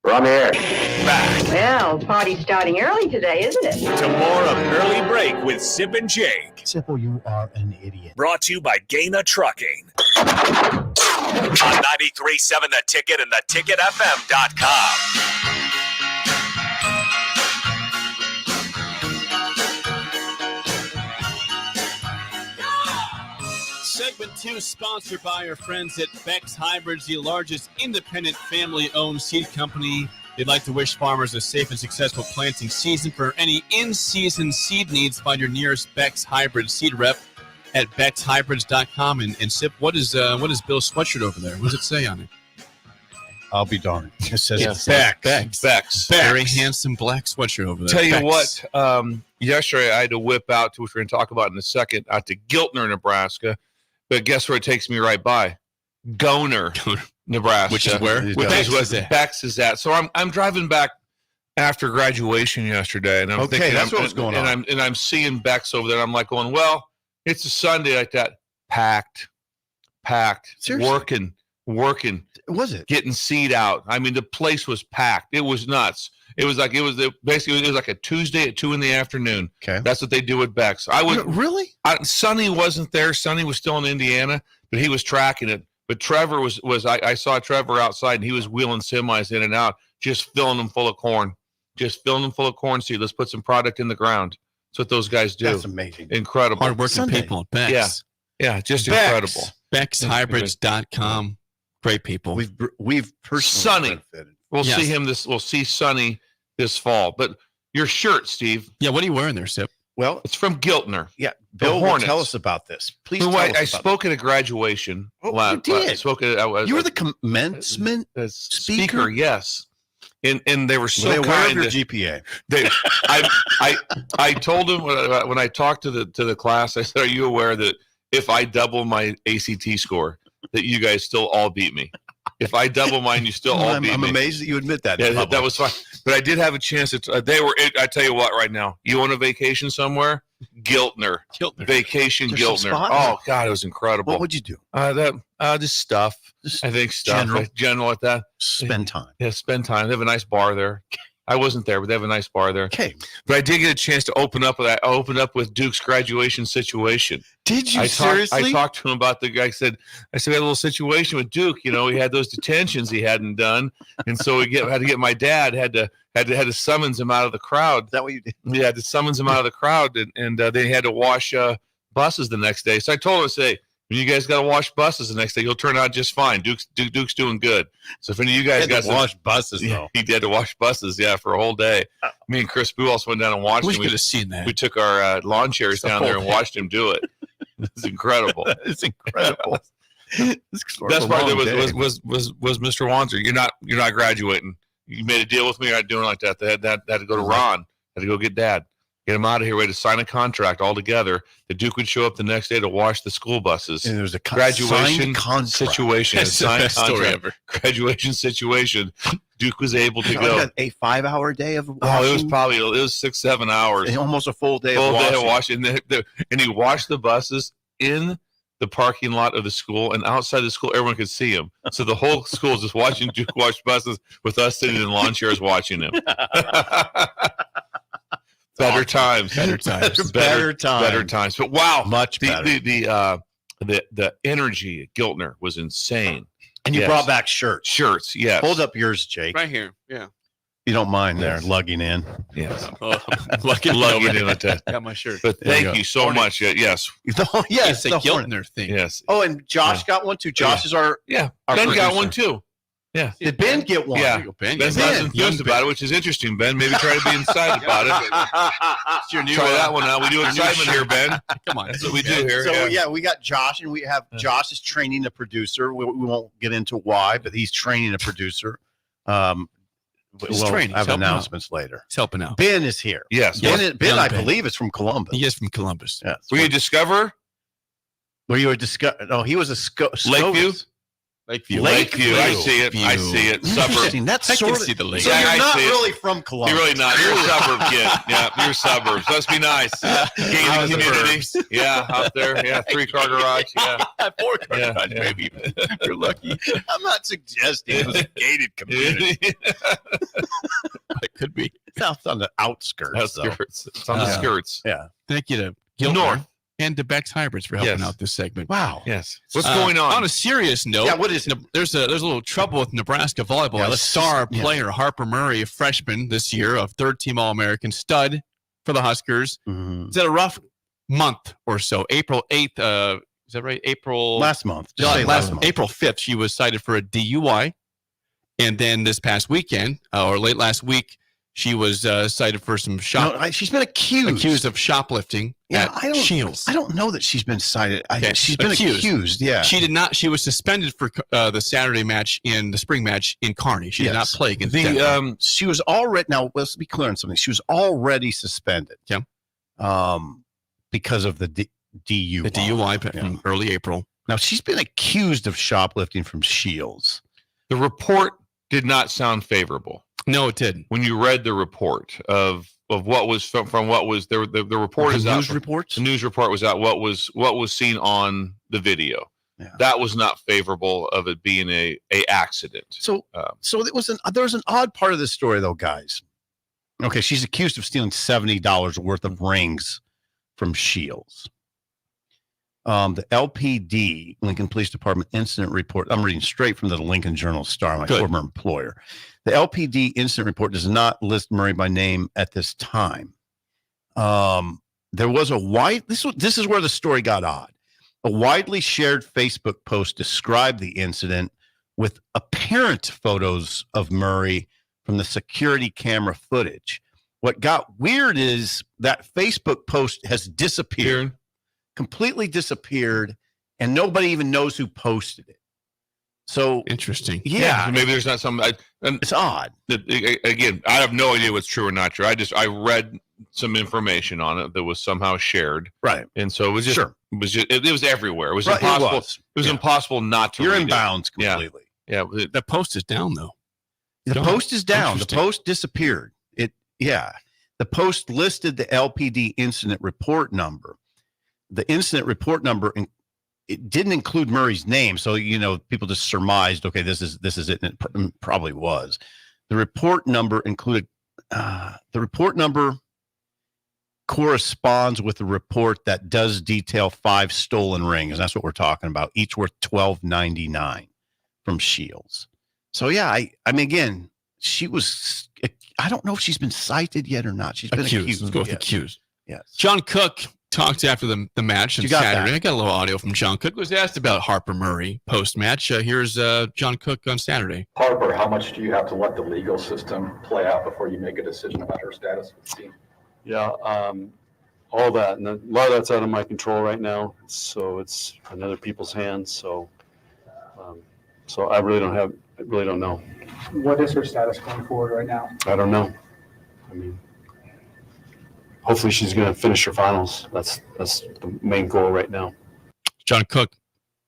We're on the air. Back. Well, party's starting early today, isn't it? To more of Early Break with Sip and Jake. Simple, you are an idiot. Brought to you by Gaina Trucking. On 93.7 The Ticket and theticketfm.com. Segment 2 sponsored by our friends at Beck's Hybrids, the largest independent family-owned seed company. They'd like to wish farmers a safe and successful planting season. For any in-season seed needs, find your nearest Beck's Hybrid seed rep at beckshybrids.com. And Sip, what is Bill's sweatshirt over there? What does it say on it? I'll be darned. It says Beck's. Very handsome black sweatshirt over there. Tell you Beck's. what, yesterday I had to whip out to, which we're going to talk about in a second, out to Giltner, Nebraska. But guess where it takes me right by? Goner, Nebraska. Which is where? Which is where Beck's is at. So I'm driving back after graduation yesterday, and I'm thinking that's what was going on. And I'm seeing Beck's over there. And I'm like going, well, it's a Sunday like that. Packed. Seriously? Working. Was it? Getting seed out. I mean, the place was packed. It was nuts. It was like a Tuesday at 2 p.m. Okay. That's what they do at Beck's. Really? Sonny wasn't there. Sonny was still in Indiana, but he was tracking it. But Trevor was I saw Trevor outside, and he was wheeling semis in and out, just filling them full of corn. Seed. Let's put some product in the ground. That's what those guys do. That's amazing. Incredible. Hardworking people at Beck's. Yeah, just Beck's. incredible. BecksHybrids.com. Great people. We've personally benefited. We'll see Sonny this fall. But your shirt, Steve. Yeah, what are you wearing there, Sip? Well, it's from Giltner. Yeah, Bill will tell us about this. Please tell us I spoke at a graduation. You did. You were the commencement speaker? Yes. And they were so kind. Aware of your GPA. I told them when I talked to the class, I said, "Are you aware that if I double my ACT score, that you guys still all beat me? If I double mine, you still all beat me." I'm amazed that you admit that. Yeah, that was fine. But I did have a chance. I tell you what, right now, you on a vacation somewhere? Giltner. Vacation There's Giltner. Oh God, it was incredible. What would you do? Just stuff. I think stuff. General like that. Spend time. Yeah, spend time. They have a nice bar there. I wasn't there, but they have a nice bar there. Okay. But I did get a chance to open up with that. I opened up with Duke's graduation situation. Did you seriously? I talked to him about the guy. I said we had a little situation with Duke. You know, he had those detentions he hadn't done, and so had to get my dad had to summons him out of the crowd. Is that what you did? Yeah, to summons him out of the crowd, and they had to wash buses the next day. So I told him, say, when you guys got to wash buses the next day, you'll turn out just fine. Duke's doing good. So if any of you guys got to wash buses, though, he had to wash buses, for a whole day. Me and Chris Boo also went down and watched him. We could have seen that. We took our lawn chairs down there and watched him do it. It's incredible. It's incredible. Best part of it was Mr. Wanzer. You're not graduating. You made a deal with me. I'm doing like that. They had to go to Ron. Had to go get Dad. Get him out of here. We had to sign a contract all together. The Duke would show up the next day to wash the school buses. And there was a graduation situation. That's the best story ever. Graduation situation. Duke was able to go. A 5-hour day of washing? Oh, it was 6-7 hours. Almost a full day of washing. And he washed the buses in the parking lot of the school, and outside the school, everyone could see him. So the whole school is just watching Duke wash buses with us sitting in lawn chairs watching him. Better times. Better times. But wow, much better. The energy at Giltner was insane. And you brought back shirts. Shirts, yes. Hold up yours, Jake. Right here. Yeah. You don't mind there lugging in. Yes. Lugging in at that. Got my shirt. But thank you so much. Yes. Yes, the Giltner thing. Yes. Oh, and Josh got one too. Josh is our Ben producer. got one too. Yeah. Did Ben get one? Yeah. Ben's not enthused about it, which is interesting, Ben. Maybe try to be excited about it. It's your new try that one out. We do excitement here, Ben. Come on. That's what we do here. So, we got Josh, and we have Josh is training a producer. We won't get into why, but he's training a producer. We'll have announcements later. He's helping out. Ben is here. Yes. Ben, I believe, is from Columbus. He is from Columbus. Yes. Were you a Discover? Were you a Discover? No, he was a Lakeview. Lakeview. I see it. I see it. Interesting. That's I can sort of see the lake. So you're not really from Columbus. You're really not. You're a suburb kid. Yeah, you're suburbs. Must be nice. Gated community. Yeah, out there. Yeah, 3-car garage. Yeah. 4-car garage, maybe. You're lucky. I'm not suggesting it was a gated community. It could be. It's on the outskirts. It's on the skirts. Yeah. Thank you to Giltner and to Beck's Hybrids for helping out this segment. Wow. Yes. What's going on? On a serious note, what is it? There's a little trouble with Nebraska volleyball. A star player, Harper Murray, a freshman this year, a third-team All-American stud for the Huskers. Mm-hmm. It's had a rough month or so. April 8th, is that right? Last month. April 5th, she was cited for a DUI. And then this past weekend, or late last week, she was cited for some she's been accused of shoplifting at Shields. I don't know that she's been cited. She's been accused. Yeah, she did not. She was suspended for the Saturday match the spring match in Kearney. She did not play against Denver. She was already. Now let's be clear on something. She was already suspended. Yeah. Because of the DUI. The DUI from early April. Now she's been accused of shoplifting from Shields. The report did not sound favorable. No, it didn't. When you read the report of what was from what was there, the report is out. The news report was out. What was seen on the video. Yeah. That was not favorable of it being a accident. So it was there was an odd part of this story though, guys. Okay, she's accused of stealing $70 worth of rings from Shields. The LPD, Lincoln Police Department incident report. I'm reading straight from the Lincoln Journal-Star, my former employer. The LPD incident report does not list Murray by name at this time. There was this is where the story got odd. A widely shared Facebook post described the incident with apparent photos of Murray from the security camera footage. What got weird is that Facebook post has disappeared. Completely disappeared, and nobody even knows who posted it. So interesting. Yeah, maybe there's not some. It's odd. Again, I have no idea what's true or not true. I read some information on it that was somehow shared, right? And so it was just it was everywhere. It was impossible. It was impossible not to. You're in bounds completely. Yeah. The post is down though. The post is down. The post disappeared. The post listed the LPD incident report number. The incident report number, it didn't include Murray's name, so people just surmised, okay, this is it, and it probably was. The report number included. The report number corresponds with the report that does detail 5 stolen rings. That's what we're talking about. Each worth $12.99 from Shields. So yeah, I mean, again, she was. I don't know if she's been cited yet or not. She's been accused. Let's go with accused. Yes. John Cook talked after the match on Saturday. I got a little audio from John Cook. Was asked about Harper Murray post-match. Here's John Cook on Saturday. Harper, how much do you have to let the legal system play out before you make a decision about her status with the team? Yeah, all that. And a lot of that's out of my control right now. So it's in other people's hands. So I really don't know. What is her status going forward right now? I don't know. I mean, hopefully she's going to finish her finals. That's the main goal right now. John Cook.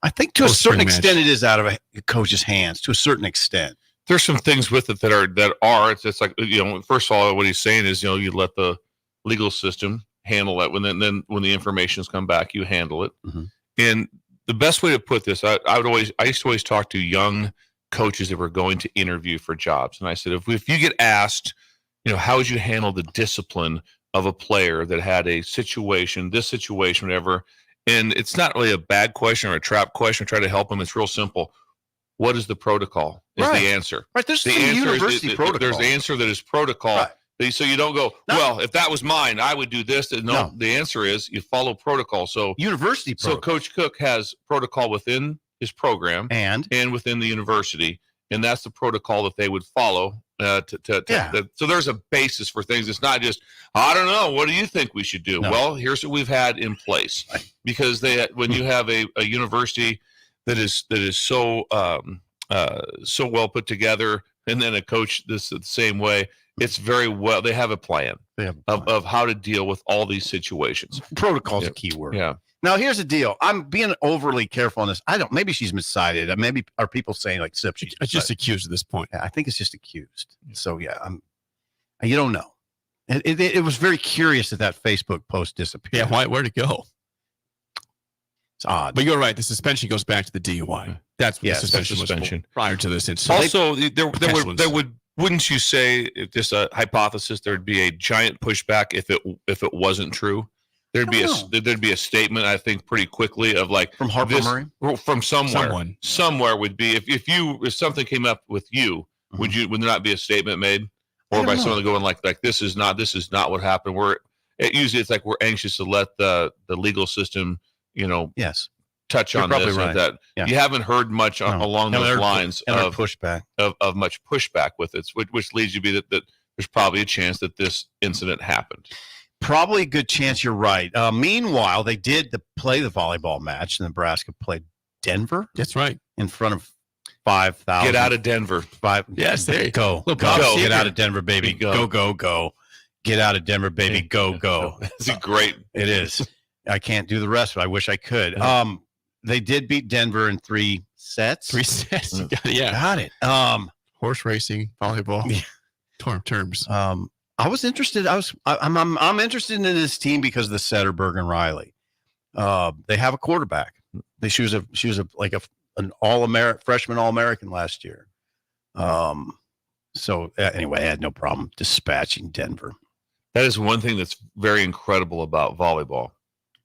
I think to a certain extent it is out of a coach's hands. To a certain extent, there's some things with it that are. It's like, you know, first of all, what he's saying is, you know, you let the legal system handle it. Then when the information's come back, you handle it. Mm-hmm. And the best way to put this, I used to always talk to young coaches that were going to interview for jobs, and I said, if you get asked, you know, how would you handle the discipline of a player that had a situation, whatever, and it's not really a bad question or a trap question. Try to help them. It's real simple. What is the protocol? Is right. the answer. Right. There's the some university protocol. There's the answer that is protocol. Right. So you don't go, well, if that was mine, I would do this. No, the answer is you follow protocol. So university protocol. So Coach Cook has protocol within his program and within the university, and that's the protocol that they would follow. So there's a basis for things. It's not just, I don't know, what do you think we should do? No. Well, here's what we've had in place. Because when you have a university that is so well put together, and then a coach the same way, it's very well. They have a plan, of how to deal with all these situations. Protocol is a key word. Yeah. Now here's the deal. I'm being overly careful on this. Maybe she's miscited. Maybe are people saying like Sip? She's just accused at this point. Yeah, I think it's just accused. So yeah, you don't know. It was very curious that Facebook post disappeared. Yeah, where'd it go? It's odd. But you're right. The suspension goes back to the DUI. That's what the suspension was prior to this incident. Also, there would wouldn't you say, if just a hypothesis, there'd be a giant pushback if it wasn't true? There'd be a statement, I think, pretty quickly of like from Harper Murray, from somewhere would be if something came up with you, would there not be a statement made, or by someone going like this is not what happened? Usually it's like we're anxious to let the legal system, touch on this right. and that. Yeah. You haven't heard much along those lines of pushback of much pushback with it, which leads you to be that there's probably a chance that this incident happened. Probably a good chance you're right. Meanwhile, they did play the volleyball match. Nebraska played Denver. That's right. In front of 5,000. Get out of Denver. Yes, there you go. Get out of Denver, baby. Go. Get out of Denver, baby. Go. It's great. It is. I can't do the rest, but I wish I could. They did beat Denver in 3 sets. 3 sets. Yeah. Got it. Horse racing, volleyball. Terms. I was interested. I'm interested in this team because of the setter, Bergen Riley. They have a quarterback. She was an freshman All-American last year. So anyway, I had no problem dispatching Denver. That is one thing that's very incredible about volleyball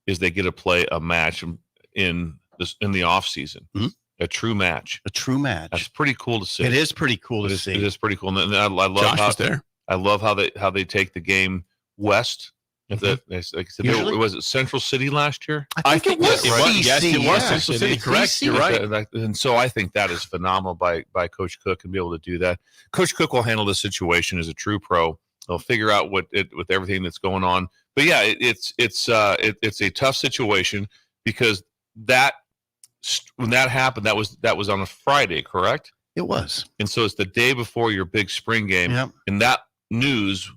is they get to play a match in the off season. Mm-hmm. A true match. That's pretty cool to see. It is pretty cool to see. It is pretty cool. And I love Josh was there. I love how they take the game west. Mm-hmm. Was it Central City last year? I think it was. Yes, it was Central City. Correct. You're right. And so I think that is phenomenal by Coach Cook and be able to do that. Coach Cook will handle the situation as a true pro. He'll figure out with everything that's going on. But yeah, it's a tough situation because when that happened, that was on a Friday, correct? It was. And so it's the day before your big spring game. Yep. And that news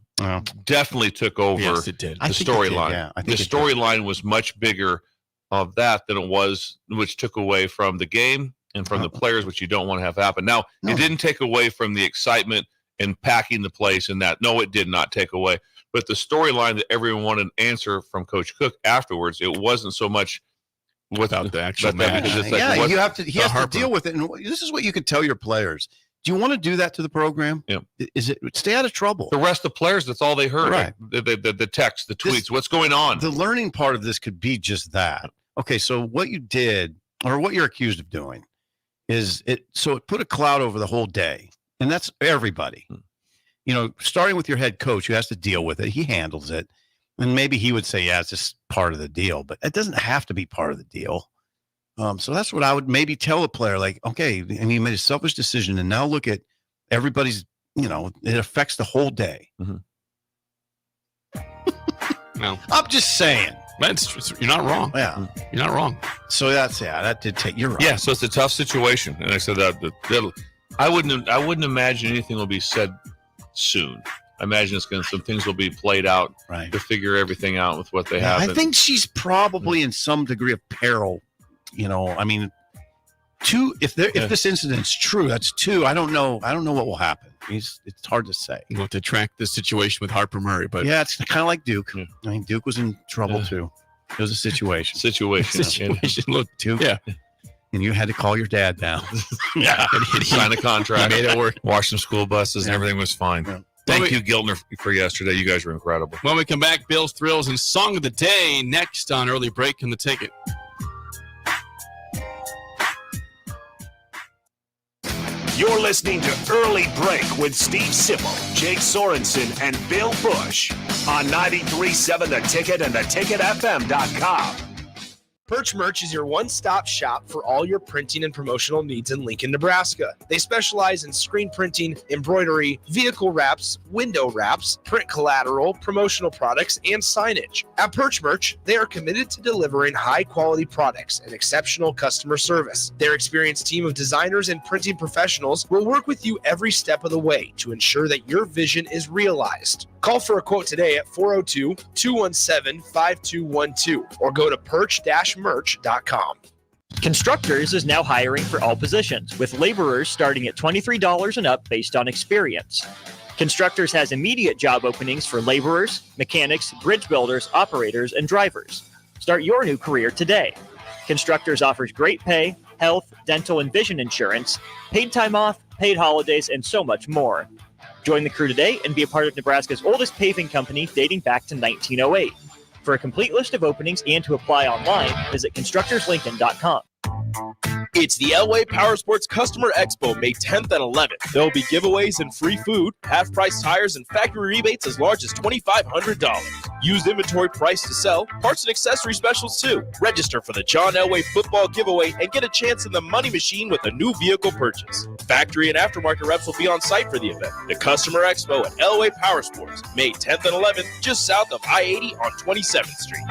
definitely took over yes, it did. the storyline. Yeah, the storyline was much bigger of that than it was, which took away from the game and from the players, which you don't want to have happen. Now, it didn't take away from the excitement and packing the place and that. No, it did not take away. But the storyline that everyone wanted an answer from Coach Cook afterwards, it wasn't so much without the actual match. You have to. He has to deal with it. And this is what you could tell your players. Do you want to do that to the program? Yeah. Is it stay out of trouble? The rest of the players, that's all they heard. Right. The text, the tweets, what's going on? The learning part of this could be just that. Okay, so what you did, or what you're accused of doing, is it put a cloud over the whole day. And that's everybody. Starting with your head coach who has to deal with it. He handles it. And maybe he would say, yeah, it's just part of the deal, but it doesn't have to be part of the deal. So that's what I would maybe tell a player, like, okay, and you made a selfish decision, and now look at everybody's, it affects the whole day. Mm-hmm. No. I'm just saying. You're not wrong. Yeah. You're not wrong. So that did take, you're right. Yeah, so it's a tough situation. And I said that I wouldn't imagine anything will be said soon. I imagine some things will be played out to figure everything out with what they have. I think she's probably in some degree of peril. I mean, if this incident's true, that's 2. I don't know what will happen. It's hard to say. We'll have to track the situation with Harper Murray, but yeah, it's kind of like Duke. I mean, Duke was in trouble too. It was a situation. Look, Duke. Yeah. And you had to call your dad down. Yeah. And he signed a contract. He made it work. Washed some school buses and everything was fine. Yeah. Thank you, Giltner, for yesterday. You guys were incredible. When we come back, Bill's Thrills and Song of the Day next on Early Break in the Ticket. You're listening to Early Break with Steve Sipple, Jake Sorensen, and Bill Busch on 93.7 The Ticket and theticketfm.com. Perch Merch is your one-stop shop for all your printing and promotional needs in Lincoln, Nebraska. They specialize in screen printing, embroidery, vehicle wraps, window wraps, print collateral, promotional products, and signage. At Perch Merch, they are committed to delivering high-quality products and exceptional customer service. Their experienced team of designers and printing professionals will work with you every step of the way to ensure that your vision is realized. Call for a quote today at 402-217-5212 or go to perch-merch.com. Constructors is now hiring for all positions, with laborers starting at $23 and up based on experience. Constructors has immediate job openings for laborers, mechanics, bridge builders, operators, and drivers. Start your new career today. Constructors offers great pay, health, dental, and vision insurance, paid time off, paid holidays, and so much more. Join the crew today and be a part of Nebraska's oldest paving company dating back to 1908. For a complete list of openings and to apply online, visit constructorslincoln.com. It's the Elway Power Sports Customer Expo, May 10th and 11th. There will be giveaways and free food, half-price tires, and factory rebates as large as $2,500. Used inventory price to sell, parts and accessory specials too. Register for the John Elway football giveaway and get a chance in the money machine with a new vehicle purchase. Factory and aftermarket reps will be on site for the event. The Customer Expo at Elway Power Sports, May 10th and 11th, just south of I-80 on 27th Street.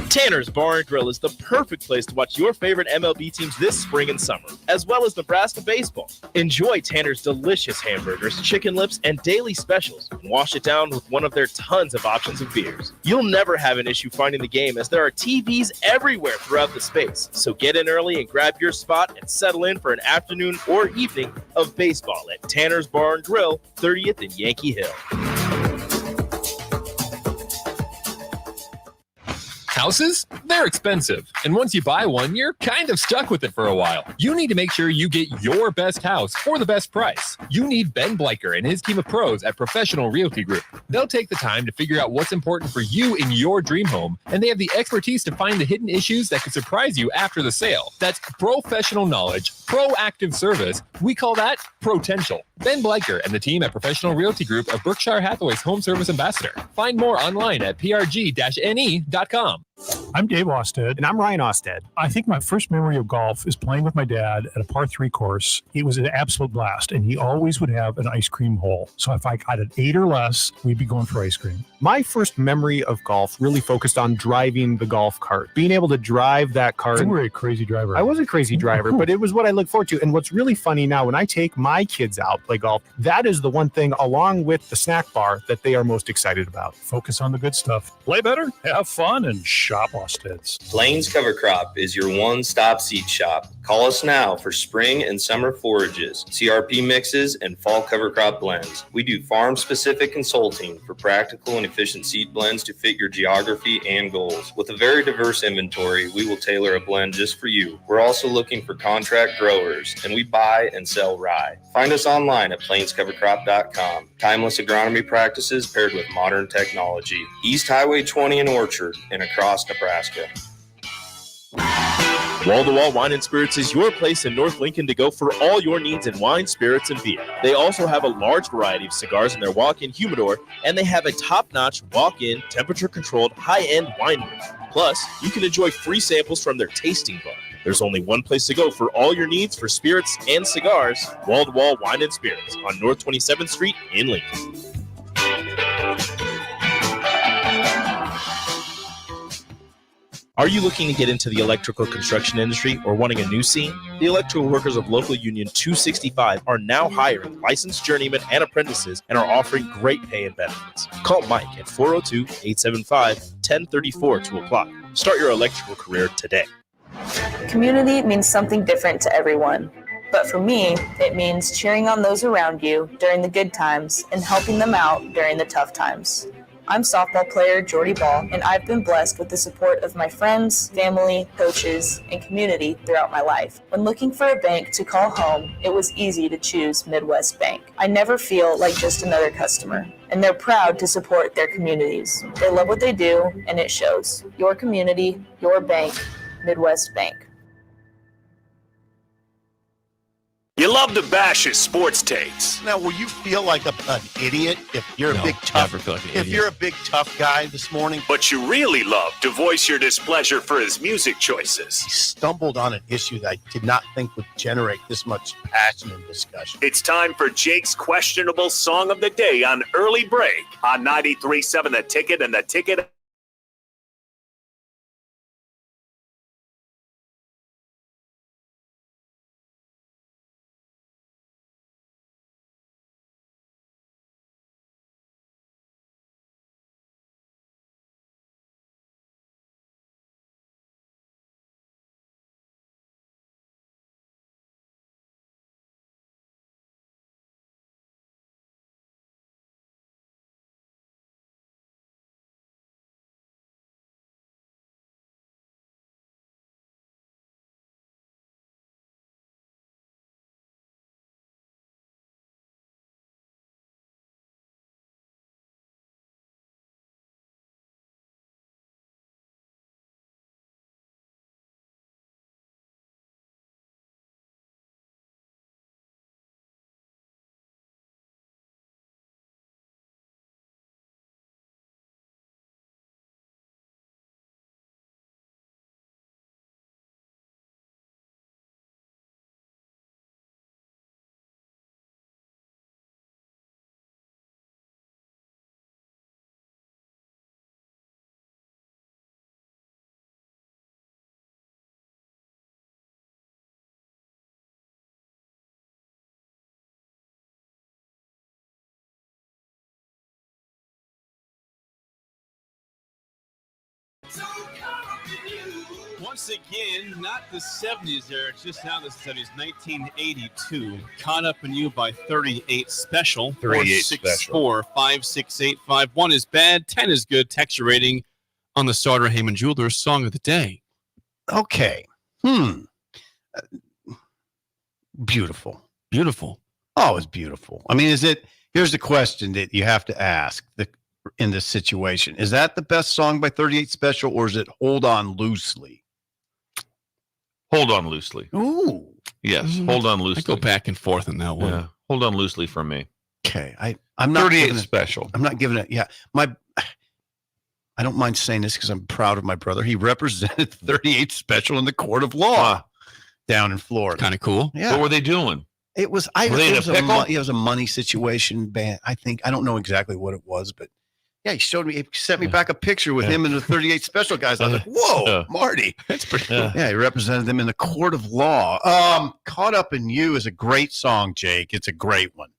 Tanner's Bar and Grill is the perfect place to watch your favorite MLB teams this spring and summer, as well as Nebraska baseball. Enjoy Tanner's delicious hamburgers, chicken lips, and daily specials, and wash it down with one of their tons of options of beers. You'll never have an issue finding the game, as there are TVs everywhere throughout the space. So get in early and grab your spot and settle in for an afternoon or evening of baseball at Tanner's Bar and Grill, 30th and Yankee Hill. Houses? They're expensive. And once you buy one, you're kind of stuck with it for a while. You need to make sure you get your best house for the best price. You need Ben Bleicher and his team of pros at Professional Realty Group. They'll take the time to figure out what's important for you in your dream home, and they have the expertise to find the hidden issues that could surprise you after the sale. That's professional knowledge, proactive service. We call that potential. Ben Bleicher and the team at Professional Realty Group of Berkshire Hathaway's home service ambassador. Find more online at prg-ne.com. I'm Dave Osted. And I'm Ryan Osted. I think my first memory of golf is playing with my dad at a par 3 course. It was an absolute blast, and he always would have an ice cream hole. So if I got an 8 or less, we'd be going for ice cream. My first memory of golf really focused on driving the golf cart, being able to drive that cart. You were a crazy driver. I was a crazy driver, but it was what I look forward to. And what's really funny now, when I take my kids out play golf, that is the one thing, along with the snack bar, that they are most excited about. Focus on the good stuff. Play better, have fun, and shop Osted's. Plains Cover Crop is your one-stop seed shop. Call us now for spring and summer forages, CRP mixes, and fall cover crop blends. We do farm-specific consulting for practical and efficient seed blends to fit your geography and goals. With a very diverse inventory, we will tailor a blend just for you. We're also looking for contract growers, and we buy and sell rye. Find us online at plainscovercrop.com. Timeless agronomy practices paired with modern technology. East Highway 20 in Orchard and across Nebraska. Wall to Wall Wine and Spirits is your place in North Lincoln to go for all your needs in wine, spirits, and beer. They also have a large variety of cigars in their walk-in humidor, and they have a top-notch walk-in, temperature-controlled, high-end wine room. Plus, you can enjoy free samples from their tasting bar. There's only one place to go for all your needs for spirits and cigars. Wall to Wall Wine and Spirits on North 27th Street in Lincoln. Are you looking to get into the electrical construction industry or wanting a new scene? The electrical workers of Local Union 265 are now hiring licensed journeymen and apprentices and are offering great pay and benefits. Call Mike at 402-875-1034 to apply. Start your electrical career today. Community means something different to everyone. But for me, it means cheering on those around you during the good times and helping them out during the tough times. I'm softball player Jordy Ball, and I've been blessed with the support of my friends, family, coaches, and community throughout my life. When looking for a bank to call home, it was easy to choose Midwest Bank. I never feel like just another customer, and they're proud to support their communities. They love what they do, and it shows. Your community, your bank, Midwest Bank. You love to bash his sports takes. Now, will you feel like an idiot if you're a big tough? If you're a big tough guy this morning, but you really love to voice your displeasure for his music choices. He stumbled on an issue that I did not think would generate this much passion and discussion. It's time for Jake's questionable song of the day on Early Break on 93.7 The Ticket and the Ticket. Once again, not the 70s era, just now the 70s, 1982. Caught Up in You by 38 Special. 38 Special. 464-568-5. 1 is bad, 10 is good. Texture rating on the Sauter Heyman Jewelers Song of the Day. Okay. Beautiful. Beautiful. Oh, it's beautiful. I mean, here's the question that you have to ask in this situation. Is that the best song by 38 Special, or is it Hold On Loosely? Hold On Loosely. Ooh. Yes, Hold On Loosely. I go back and forth on that one. Yeah. Hold On Loosely for me. Okay. I'm not 38 Special. I'm not giving it. Yeah. I don't mind saying this because I'm proud of my brother. He represented 38 Special in the court of law down in Florida. Kind of cool. Yeah. What were they doing? It was it was a money situation band. I don't know exactly what it was, but yeah, he sent me back a picture with him and the 38 Special guys. I was like, whoa, Marty. That's pretty cool. Yeah, he represented them in the court of law. Caught Up in You is a great song, Jake. It's a great one.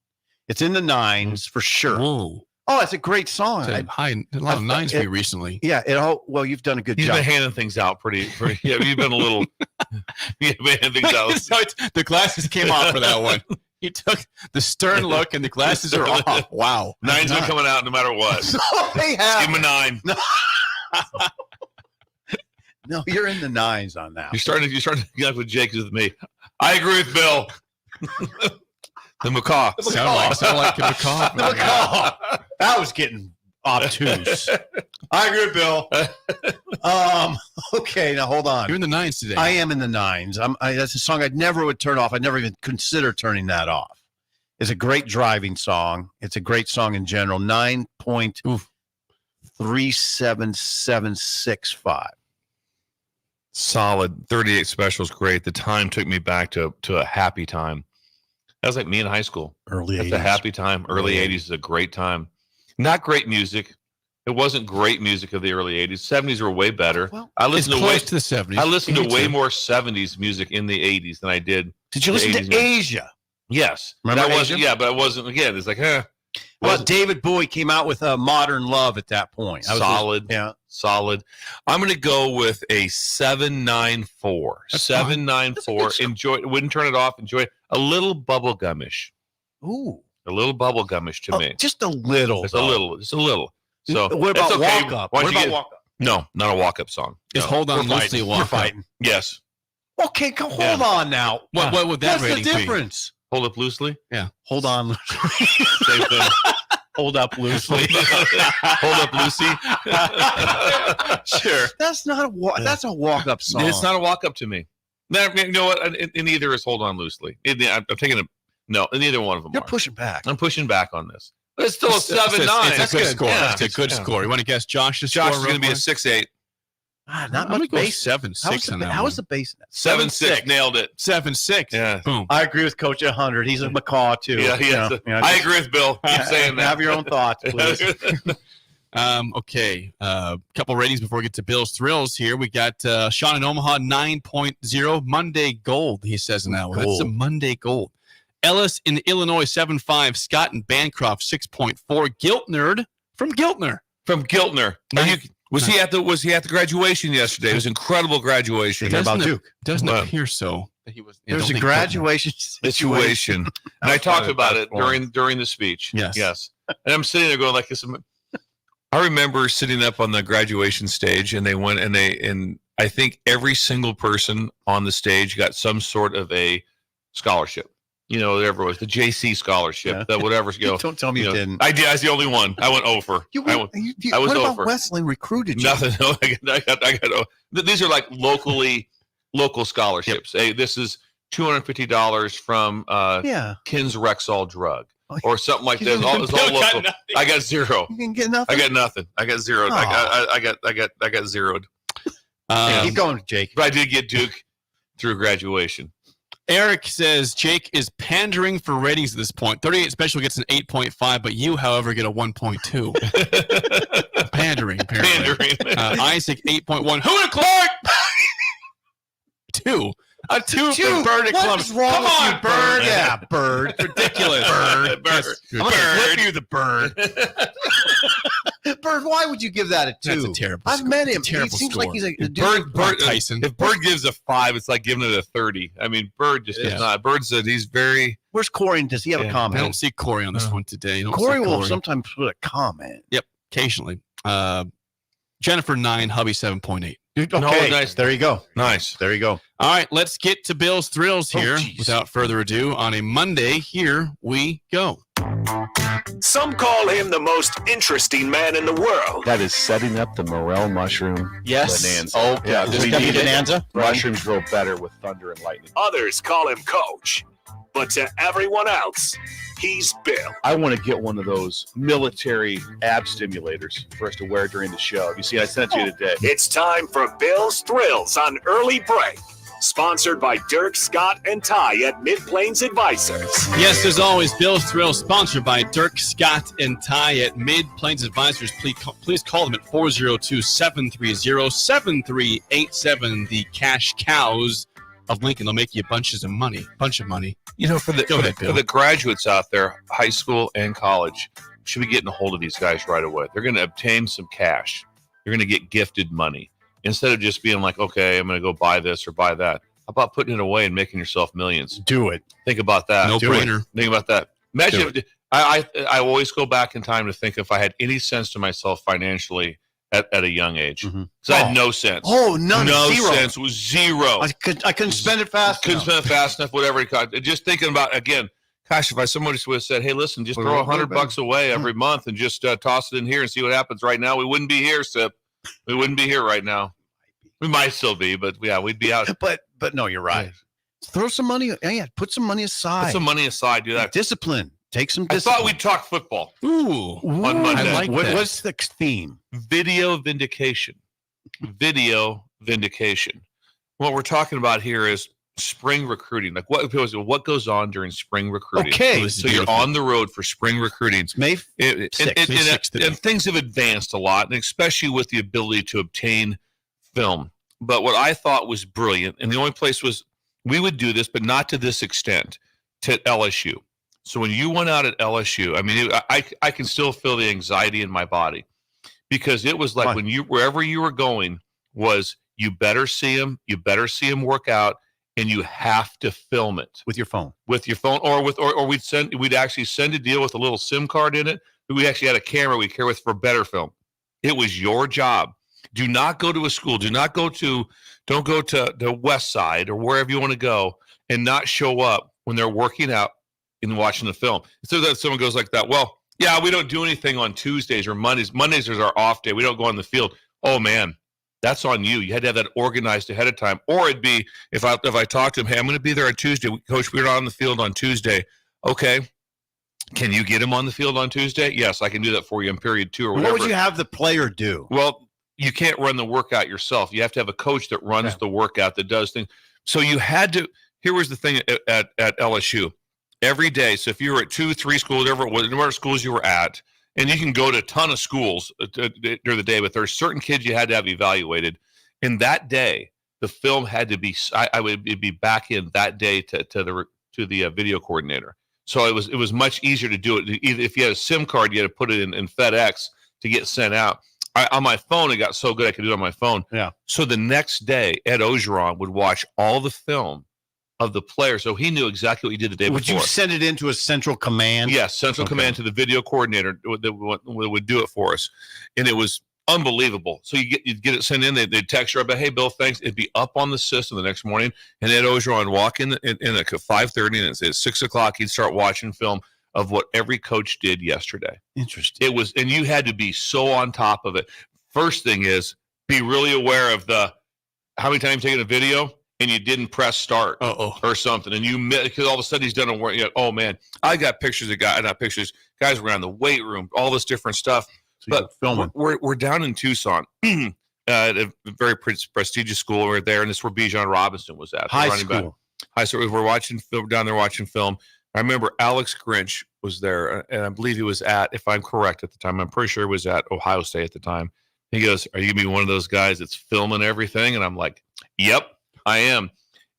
It's in the 9s for sure. Whoa. Oh, it's a great song. A lot of 9s for you recently. Yeah, well, you've done a good job. You've been handing things out pretty yeah, you've been a little you've been handing things out. So the glasses came off for that one. He took the stern look and the glasses are off. Wow. 9's been coming out no matter what. So they have. Give him a 9. No, you're in the 9s on that. You're starting to get up with Jake with me. I agree with Bill. The macaw. Sound like a macaw. The macaw. That was getting obtuse. I agree with Bill. Okay, now hold on. You're in the 9s today. I am in the 9s. That's a song I never would turn off. I'd never even consider turning that off. It's a great driving song. It's a great song in general. 9.37765. Solid. 38 Special is great. The time took me back to a happy time. That was like me in high school. Early 80s. That's a happy time. Early 80s is a great time. Not great music. It It wasn't great music of the early 80s. 70s were way better. Well, I listened it's to close to the 70s. I listened to Me way too. more 70s music in the 80s than I did. Did you listen to Asia? Yes. Remember that wasn't, Asia? yeah, but it wasn't, again, it's like, Well, David Bowie came out with Modern Love at that point. Solid. Yeah. Solid. I'm going to go with a 794. That's 794. Enjoy. Wouldn't turn it off. Enjoy it. A little bubblegumish. Ooh. A little bubblegumish to me. Just a little. Just a little. Just a little. So what about it's okay. Walk Up? Why don't What you about get- Walk Up? No, not a walk-up song. Just No. hold on We're loosely. fighting. Walk We're up. fighting. Yes. Okay, hold on now. What would that What's the rating be? difference? Hold up loosely. Yeah. Hold on. Same thing. Hold up loosely. Hold up, Lucy. Sure. That's not that's a walk up song. It's not a walk-up to me. No, you know what? And neither is hold on loosely. I'm taking a no. Neither one of them. You're are. pushing back. I'm pushing back on this. But it's still a 7-9. It's a good score. Yeah. It's a good score. You want to guess Josh's Josh score? is going to be a 6-8. Not I'm much gonna go bass. 7-6 on that How one. is the bass? 7-6. Nailed it. 7-6. Yeah. Boom. I agree with Coach 100. He's a macaw too. Yeah, I agree with Bill. Keep saying that. Have your own thoughts, please. Okay. Couple ratings before we get to Bill's Thrills here. We got Sean in Omaha 9.0. Monday Gold, he says in that one. That's a Monday Gold. Ellis in Illinois 7.5. Scott in Bancroft 6.4. Guilt Nerd from Giltner. From Giltner. Was he at the graduation yesterday? It was incredible graduation. Doesn't appear so. He was. There's a graduation situation, and I talked about it during the speech. Yes. And I'm sitting there going like this. I remember sitting up on the graduation stage, and they went and I think every single person on the stage got some sort of a scholarship. You know, whatever it was, the JC scholarship, that whatever. You know, Don't tell me you didn't. I did. I was the only one. I went over. I was what about over. Wesley recruited you? Nothing. No, I got. These are like local scholarships. Hey, this is $250 from Kins Rexall Drug or something like that. It's all local. I got zero. You didn't get nothing. I got nothing. I got zeroed. I got zeroed. Keep going, Jake. But I did get Duke through graduation. Eric says Jake is pandering for ratings at this point. 38 Special gets an 8.5, but you, however, get a 1.2. Pandering, apparently. Isaac 8.1. Who to Clark? 2. A 2 for Bird at Columbus. What's wrong Come with on, you, Bird? Yeah, Bird. Ridiculous. Bird. I'm going to flip you the Bird. Bird, why would you give that a 2? That's a terrible I've met him. Terrible He seems score. like he's a dude. Bird Tyson. If Bird gives a 5, it's like giving it a 30. I mean, Bird just does not. Bird said he's very. Where's Corey? Does he have a I comment? don't see Corey on this one today. You don't Corey see will sometimes put a comment. Yep, occasionally. Jennifer 9, hubby 7.8. Okay, nice. There you go. Nice. There you go. All right, let's get to Bill's Thrills here. geez. Without further ado, on a Monday, here we go. Some call him the most interesting man in the world. That is setting up the morel mushroom bonanza. Oh, yeah. this We is need it. bonanza? Mushrooms grow better with thunder and lightning. Others call him Coach. But to everyone else, he's Bill. I want to get one of those military ab stimulators for us to wear during the show. You see, I sent it to you today. It's time for Bill's Thrills on Early Break. Sponsored by Dirk, Scott, and Ty at Mid-Plains Advisors. Yes, as always, Bill's Thrills, sponsored by Dirk, Scott, and Ty at Mid-Plains Advisors. Please call them at 402-730-7387. The cash cows of Lincoln. They'll make you bunch of money. You know, for the graduates out there, high school and college, should be getting a hold of these guys right away. They're going to obtain some cash. You're going to get gifted money. Instead of just being like, okay, I'm going to go buy this or buy that. How about putting it away and making yourself millions? Do it. Think about that. No brainer. Think about that. Imagine if, I always go back in time to think if I had any sense to myself financially at a young age. Because I had no sense. Oh, none. No Zero. sense. It was zero. I couldn't spend it fast Couldn't spend it fast enough, whatever it cost. Just thinking about, again, gosh, if somebody would have said, hey, listen, just throw $100 away every month and just toss it in here and see what happens right now, we wouldn't be here, Sip. We wouldn't be here right now. We might still be, but yeah, we'd be out. But no, you're right. Throw some money. Yeah, put some money aside. Put some money aside. Do that. Discipline. Take some I discipline. thought we'd talk football. Ooh. On Monday. I like that. What's the theme? Video vindication. Video vindication. What we're talking about here is spring recruiting. Like what goes on during spring recruiting? Okay. So you're on the road for spring recruiting. It's May 6th. And things have advanced a lot, and especially with the ability to obtain film. But what I thought was brilliant, and the only place was we would do this, but not to this extent, to LSU. So when you went out at LSU, I mean, I can still feel the anxiety in my body because it was like wherever you were going was you better see him work out, and you have to film it with your phone, or we'd actually send a deal with a little SIM card in it. We actually had a camera we carry with for better film. It was your job. Do not go to a school. Don't go to the West Side or wherever you want to go and not show up when they're working out and watching the film. So that someone goes like that, well, yeah, we don't do anything on Tuesdays or Mondays. Mondays is our off day. We don't go on the field. Oh man, that's on you. You had to have that organized ahead of time. Or it'd be if I talked to him, hey, I'm going to be there on Tuesday. Coach, we're not on the field on Tuesday. Okay. Can you get him on the field on Tuesday? Yes, I can do that for you in period 2 or whatever. What would you have the player do? Well, you can't run the workout yourself. You have to have a coach that runs the workout, that does things. So you had to. Here was the thing at LSU. Every day, so if you were at 2, 3 schools, whatever schools you were at, and you can go to a ton of schools during the day, but there's certain kids you had to have evaluated. And that day, the film had to be. I would be back in that day to the video coordinator. So it was much easier to do it. Either if you had a SIM card, you had to put it in FedEx to get sent out. On my phone, it got so good I could do it on my phone. Yeah. So the next day, Ed Ogeron would watch all the film of the player, so he knew exactly what he did the day before. Would you send it into a central command? Yes, central command to the video coordinator that would do it for us, and it was unbelievable. So you'd get it sent in. They'd text you, hey, Bill, thanks. It'd be up on the system the next morning, and Ed Ogeron would walk in at 5:30, and at 6 o'clock he'd start watching film of what every coach did yesterday. Interesting. It was, and you had to be so on top of it. First thing is be really aware of how many times you've taken a video and you didn't press start or something, and because all of a sudden he's done a work. Oh man, I got pictures of guys were around the weight room, all this different stuff. So but filming. We're down in Tucson, at a very prestigious school. We're there, and this is where Bijan Robinson was at. High school. We're watching film down there, watching film. I remember Alex Grinch was there, and I believe he was at, if I'm correct at the time, I'm pretty sure he was at Ohio State at the time. He goes, "Are you gonna be one of those guys that's filming everything?" And I'm like, "Yep, I am."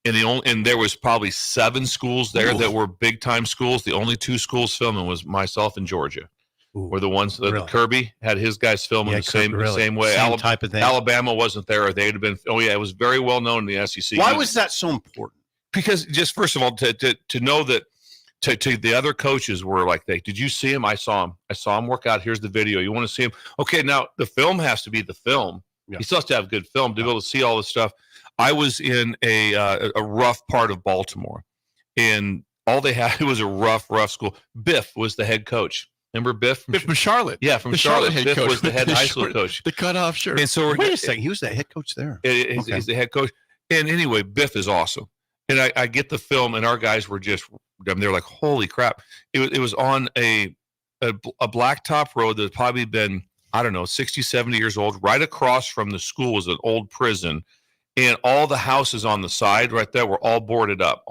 And there was probably 7 schools there that were big time schools. The only 2 schools filming was myself and Georgia. Were the ones that really? Kirby had his guys filming the same way. Same type of thing. Alabama wasn't there, or they'd have been. Oh yeah, it was very well known in the SEC. Why was that so important? Because just first of all, to know that. To the other coaches were like, did you see him? I saw him work out. Here's the video. You want to see him? Okay, now the film has to be the film. Yeah. He still has to have good film to be able to see all this stuff. I was in a rough part of Baltimore, and all they had was a rough school. Biff was the head coach. Remember Biff? Biff from Charlotte. Yeah, from Charlotte. Biff was the head high school coach. The cutoff shirt. And so wait a second, he was the head coach there. He's the head coach. And anyway, Biff is awesome. And I get the film, and our guys were just, they're like, holy crap. It was on a blacktop road that had probably been, I don't know, 60, 70 years old. Right across from the school was an old prison. And all the houses on the side right there were all boarded up,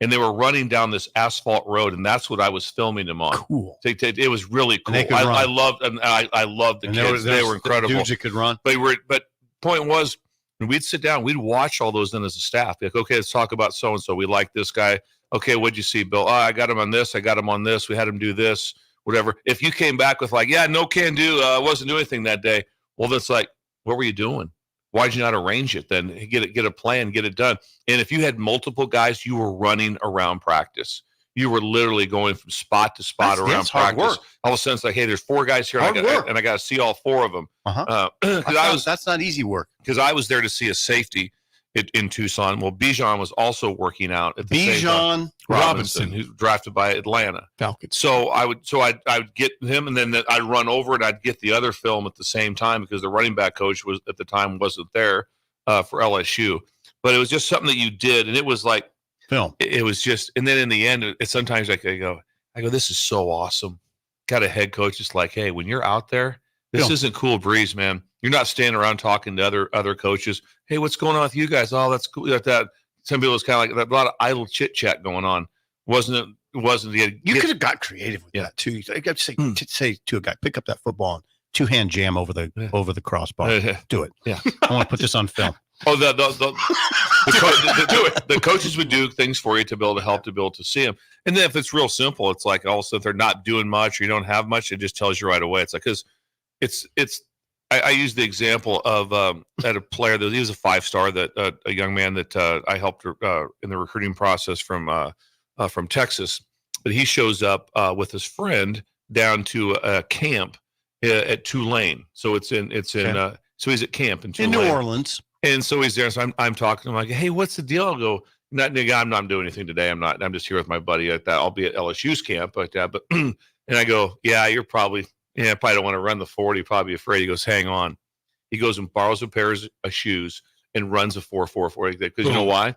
and they were running down this asphalt road, and that's what I was filming them on. Cool. It was really cool. I loved the kids. They were incredible. Dudes that could run. But point was, when we'd sit down, we'd watch all those then as a staff. Like, okay, let's talk about so-and-so. We like this guy. Okay, what'd you see, Bill? Oh, I got him on this. I got him on this. We had him do this, whatever. If you came back with like, yeah, no can do, wasn't doing anything that day. Well, that's like, what were you doing? Why did you not arrange it then? Get a plan, get it done. And if you had multiple guys, you were running around practice. You were literally going from spot to spot around practice. Work. All of a sudden, it's like, hey, there's 4 guys here, and I got to see all 4 of them. That's not easy work. Because I was there to see a safety in Tucson. Well, Bijan was also working out at the same time. Robinson, who's drafted by Atlanta Falcons. So I'd get him, and then I'd run over and I'd get the other film at the same time because the running back coach was at the time wasn't there for LSU. But it was just something that you did, and it was like film. It was just, and then in the end, sometimes I go, this is so awesome. Got a head coach just like, hey, when you're out there, this isn't cool breeze, man. You're not standing around talking to other coaches. Hey, what's going on with you guys? Oh, that's cool. Like that. some people was kind of like a lot of idle chit chat going on. Wasn't it? You could have got creative with that too. I got to say to a guy, pick up that football and two-hand jam over the crossbar. Do it. Yeah. I want to put this on film. Oh, the coaches would do things for you to be able to see them. And then if it's real simple, it's like also if they're not doing much or you don't have much, it just tells you right away. It's like, because I use the example of at a player that he was a 5-star, that a young man that I helped in the recruiting process from Texas, but he shows up with his friend down to a camp at Tulane. So so he's at camp in Tulane. In New Orleans. And so he's there. So I'm talking to him like, hey, what's the deal? I'll go, I'm not doing anything today. I'm just here with my buddy at that. I'll be at LSU's camp like that. But and I go, yeah, you're probably don't want to run the 40. You're probably afraid. He goes, hang on. He goes and borrows a pair of shoes and runs a 4.44 because you know why?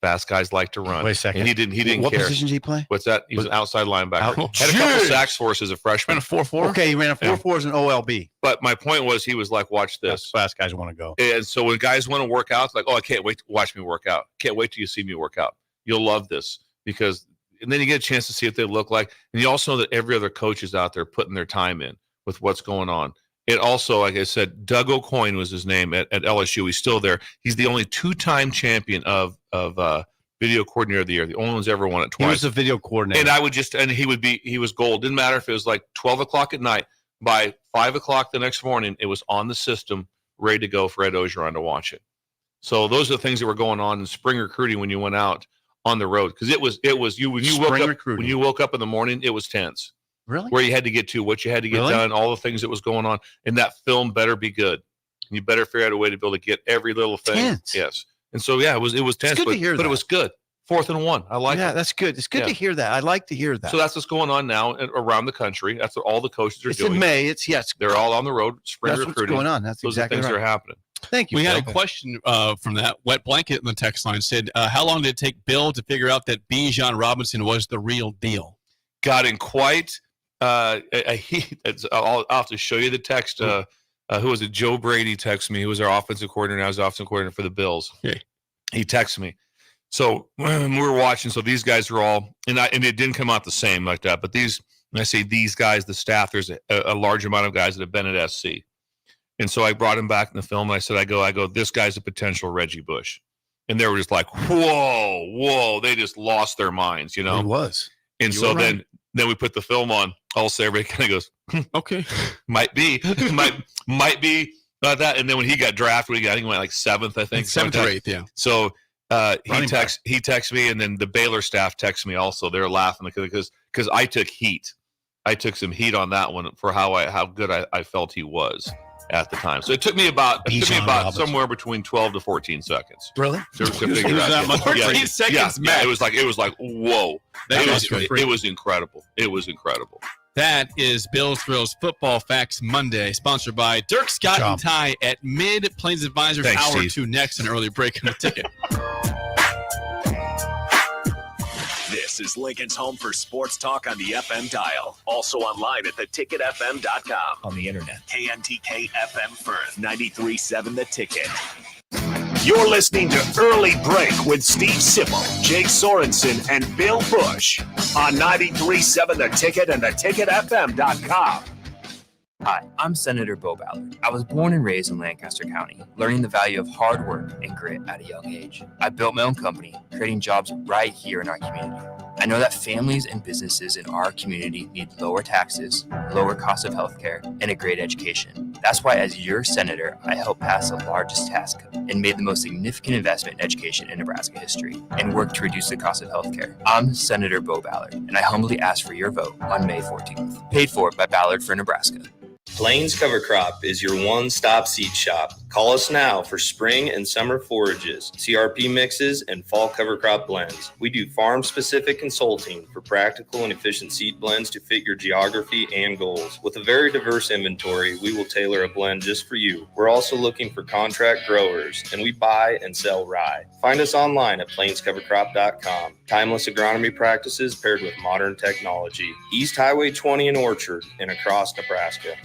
Fast guys like to run. Wait a second. And he didn't what care. What position did he play? What's that? He was an outside linebacker. Had a couple sacks for us as a freshman. Ran a 4.4. Okay, he ran a 4.4 as an OLB. But my point was, he was like, watch this. Fast guys want to go. And so when guys want to work out, it's like, oh, I can't wait to watch me work out. Can't wait till you see me work out. You'll love this and then you get a chance to see what they look like. And you also know that every other coach is out there putting their time in with what's going on. It also, like I said, Doug O'Coin was his name at LSU. He's still there. He's the only 2-time champion of video coordinator of the year. The only one's ever won it twice. He was a video coordinator. And he was gold. Didn't matter if it was like 12 o'clock at night. By 5 o'clock the next morning, it was on the system, ready to go for Ed Ogeron to watch it. So those are the things that were going on in spring recruiting when you went out on the road. Because when you woke up in the morning, it was tense. Really? Where you had to get to, what you had to get done, all the things that was going on. And that film better be good. And you better figure out a way to be able to get every little thing. Tense. Yes. And so, yeah, it was tense, to hear but that. It was good. 4th and 1. I like it. Yeah, that's good. It's good to hear that. I like to hear that. So that's what's going on now around the country. That's what all the coaches are doing. It's in May. They're all on the road, spring that's recruiting. What's going on. That's those exactly things right. are happening. Thank you. We had a question from that wet blanket in the text line. Said, how long did it take Bill to figure out that Bijan Robinson was the real deal? Got in quite a heat. I'll have to show you the text. Who was it? Joe Brady texted me. He was our offensive coordinator. I was offensive coordinator for the Bills. Okay. He texted me. So when we were watching, so these guys are all, and it didn't come out the same like that. But when I say these guys, the staff, there's a large amount of guys that have been at SC. And so I brought him back in the film, and I said, I go, this guy's a potential Reggie Bush. And they were just like, whoa. They just lost their minds, you know? He was. And so then we put the film on. Also, everybody kind of goes, okay. might be that. And then when he got drafted, I think he went like 7th, I think. 7th or 8th, yeah. So he texts me, and then the Baylor staff texts me also. They're laughing because I took heat. I took some heat on that one for how good I felt he was at the time. So it took me about somewhere between 12 to 14 seconds. Really? To figure out. 14 seconds, yeah, it was like whoa. It was incredible. It was incredible. That is Bill's Thrills Football Facts Monday, sponsored by Dirk, Scott, and Ty at Mid Plains Advisors. Thanks, Hour Steve. 2 next, an early break on the ticket. This is Lincoln's home for sports talk on the FM dial. Also online at theticketfm.com. On the internet. KNTK FM Firth, 93.7 The Ticket. You're listening to Early Break with Steve Sipple, Jake Sorensen, and Bill Busch on 93.7 The Ticket and theticketfm.com. Hi, I'm Senator Bo Ballard. I was born and raised in Lancaster County, learning the value of hard work and grit at a young age. I built my own company, creating jobs right here in our community. I know that families and businesses in our community need lower taxes, lower cost of healthcare, and a great education. That's why as your senator, I helped pass the largest tax cut and made the most significant investment in education in Nebraska history and worked to reduce the cost of healthcare. I'm Senator Bo Ballard, and I humbly ask for your vote on May 14th. Paid for by Ballard for Nebraska. Plains Cover Crop is your one-stop seed shop. Call us now for spring and summer forages, CRP mixes, and fall cover crop blends. We do farm-specific consulting for practical and efficient seed blends to fit your geography and goals. With a very diverse inventory, we will tailor a blend just for you. We're also looking for contract growers, and we buy and sell rye. Find us online at plainscovercrop.com. Timeless agronomy practices paired with modern technology. East Highway 20 in Orchard and across Nebraska.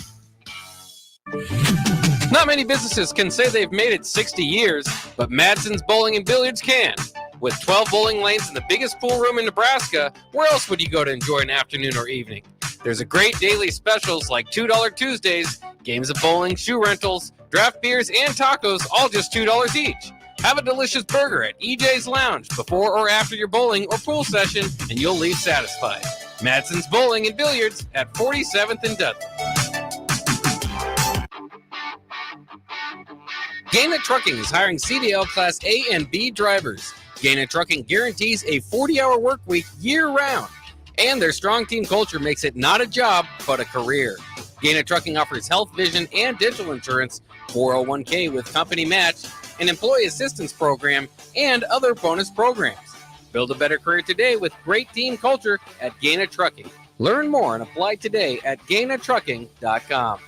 Not many businesses can say they've made it 60 years, but Madsen's Bowling and Billiards can. With 12 bowling lanes and the biggest pool room in Nebraska, where else would you go to enjoy an afternoon or evening? There's a great daily specials like $2 Tuesdays, games of bowling, shoe rentals, draft beers, and tacos, all just $2 each. Have a delicious burger at EJ's Lounge before or after your bowling or pool session, and you'll leave satisfied. Madsen's Bowling and Billiards at 47th and Dudley. Gaina Trucking is hiring CDL Class A and B drivers. Gaina Trucking guarantees a 40-hour work week year-round, and their strong team culture makes it not a job, but a career. Gaina Trucking offers health, vision, and dental insurance, 401k with company match, an employee assistance program, and other bonus programs. Build a better career today with great team culture at Gaina Trucking. Learn more and apply today at GainaTrucking.com.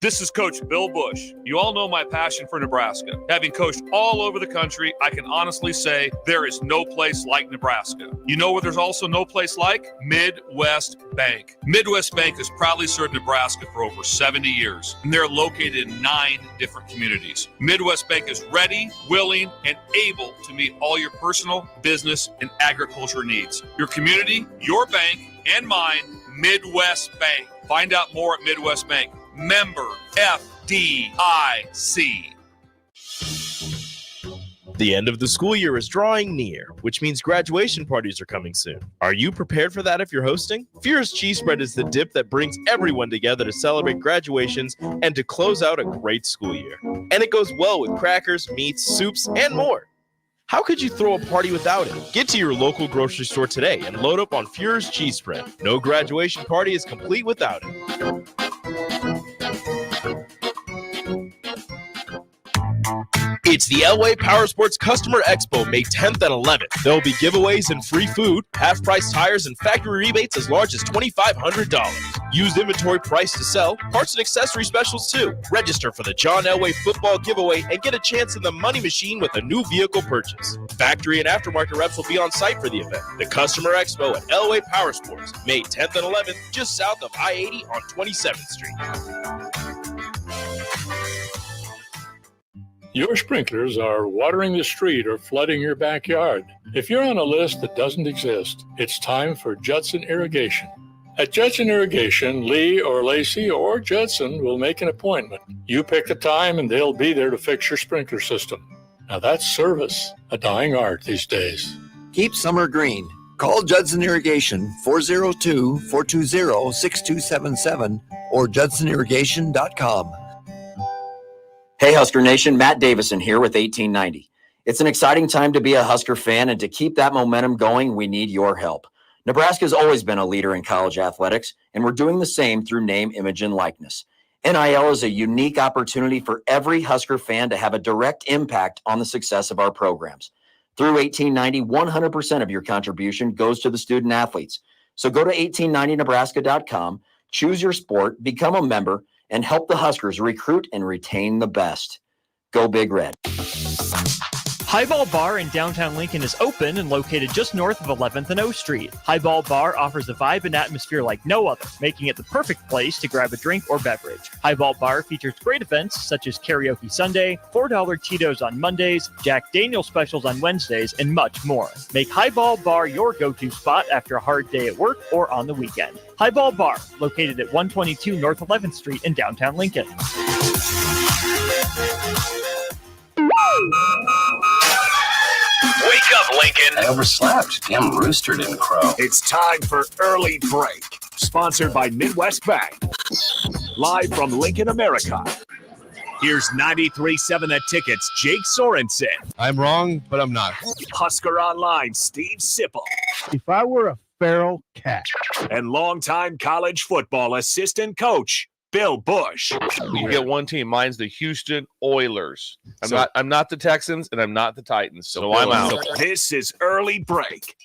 This is Coach Bill Busch. You all know my passion for Nebraska. Having coached all over the country, I can honestly say there is no place like Nebraska. You know where there's also no place like? Midwest Bank. Midwest Bank has proudly served Nebraska for over 70 years, and they're located in 9 different communities. Midwest Bank is ready, willing, and able to meet all your personal, business, and agriculture needs. Your community, your bank, and mine, Midwest Bank. Find out more at Midwest Bank. Member FDIC. The end of the school year is drawing near, which means graduation parties are coming soon. Are you prepared for that if you're hosting? Fierce Cheese Spread is the dip that brings everyone together to celebrate graduations and to close out a great school year. And it goes well with crackers, meats, soups, and more. How could you throw a party without it? Get to your local grocery store today and load up on Fierce Cheese Spread. No graduation party is complete without it. It's the Elway Power Sports Customer Expo, May 10th and 11th. There will be giveaways and free food, half-price tires, and factory rebates as large as $2,500. Used inventory price to sell, parts and accessory specials too. Register for the John Elway football giveaway and get a chance in the money machine with a new vehicle purchase. Factory and aftermarket reps will be on site for the event. The Customer Expo at Elway Power Sports, May 10th and 11th, just south of I-80 on 27th Street. Your sprinklers are watering the street or flooding your backyard. If you're on a list that doesn't exist, it's time for Judson Irrigation. At Judson Irrigation, Lee or Lacey or Judson will make an appointment. You pick the time and they'll be there to fix your sprinkler system. Now that's service, a dying art these days. Keep summer green. Call Judson Irrigation 402-420-6277 or judsonirrigation.com. Hey, Husker Nation, Matt Davison here with 1890. It's an exciting time to be a Husker fan, and to keep that momentum going, we need your help. Nebraska has always been a leader in college athletics, and we're doing the same through name, image, and likeness. NIL is a unique opportunity for every Husker fan to have a direct impact on the success of our programs. Through 1890, 100% of your contribution goes to the student athletes. So go to 1890nebraska.com, choose your sport, become a member, and help the Huskers recruit and retain the best. Go Big Red. Highball Bar in downtown Lincoln is open and located just north of 11th and O Street. Highball Bar offers a vibe and atmosphere like no other, making it the perfect place to grab a drink or beverage. Highball Bar features great events such as Karaoke Sunday, $4 Tito's on Mondays, Jack Daniel's specials on Wednesdays, and much more. Make Highball Bar your go-to spot after a hard day at work or on the weekend. Highball Bar, located at 122 North 11th Street in downtown Lincoln. Wake up, Lincoln. I overslept. Damn rooster didn't crow. It's time for Early Break, sponsored by Midwest Bank. Live from Lincoln, America. Here's 93.7 The Ticket's Jake Sorensen. I'm wrong, but I'm not. Husker Online, Steve Sipple. If I were a feral cat. And longtime college football assistant coach, Bill Busch. You get one team. Mine's the Houston Oilers. I'm not the Texans and I'm not the Titans. So I'm out. This is Early Break.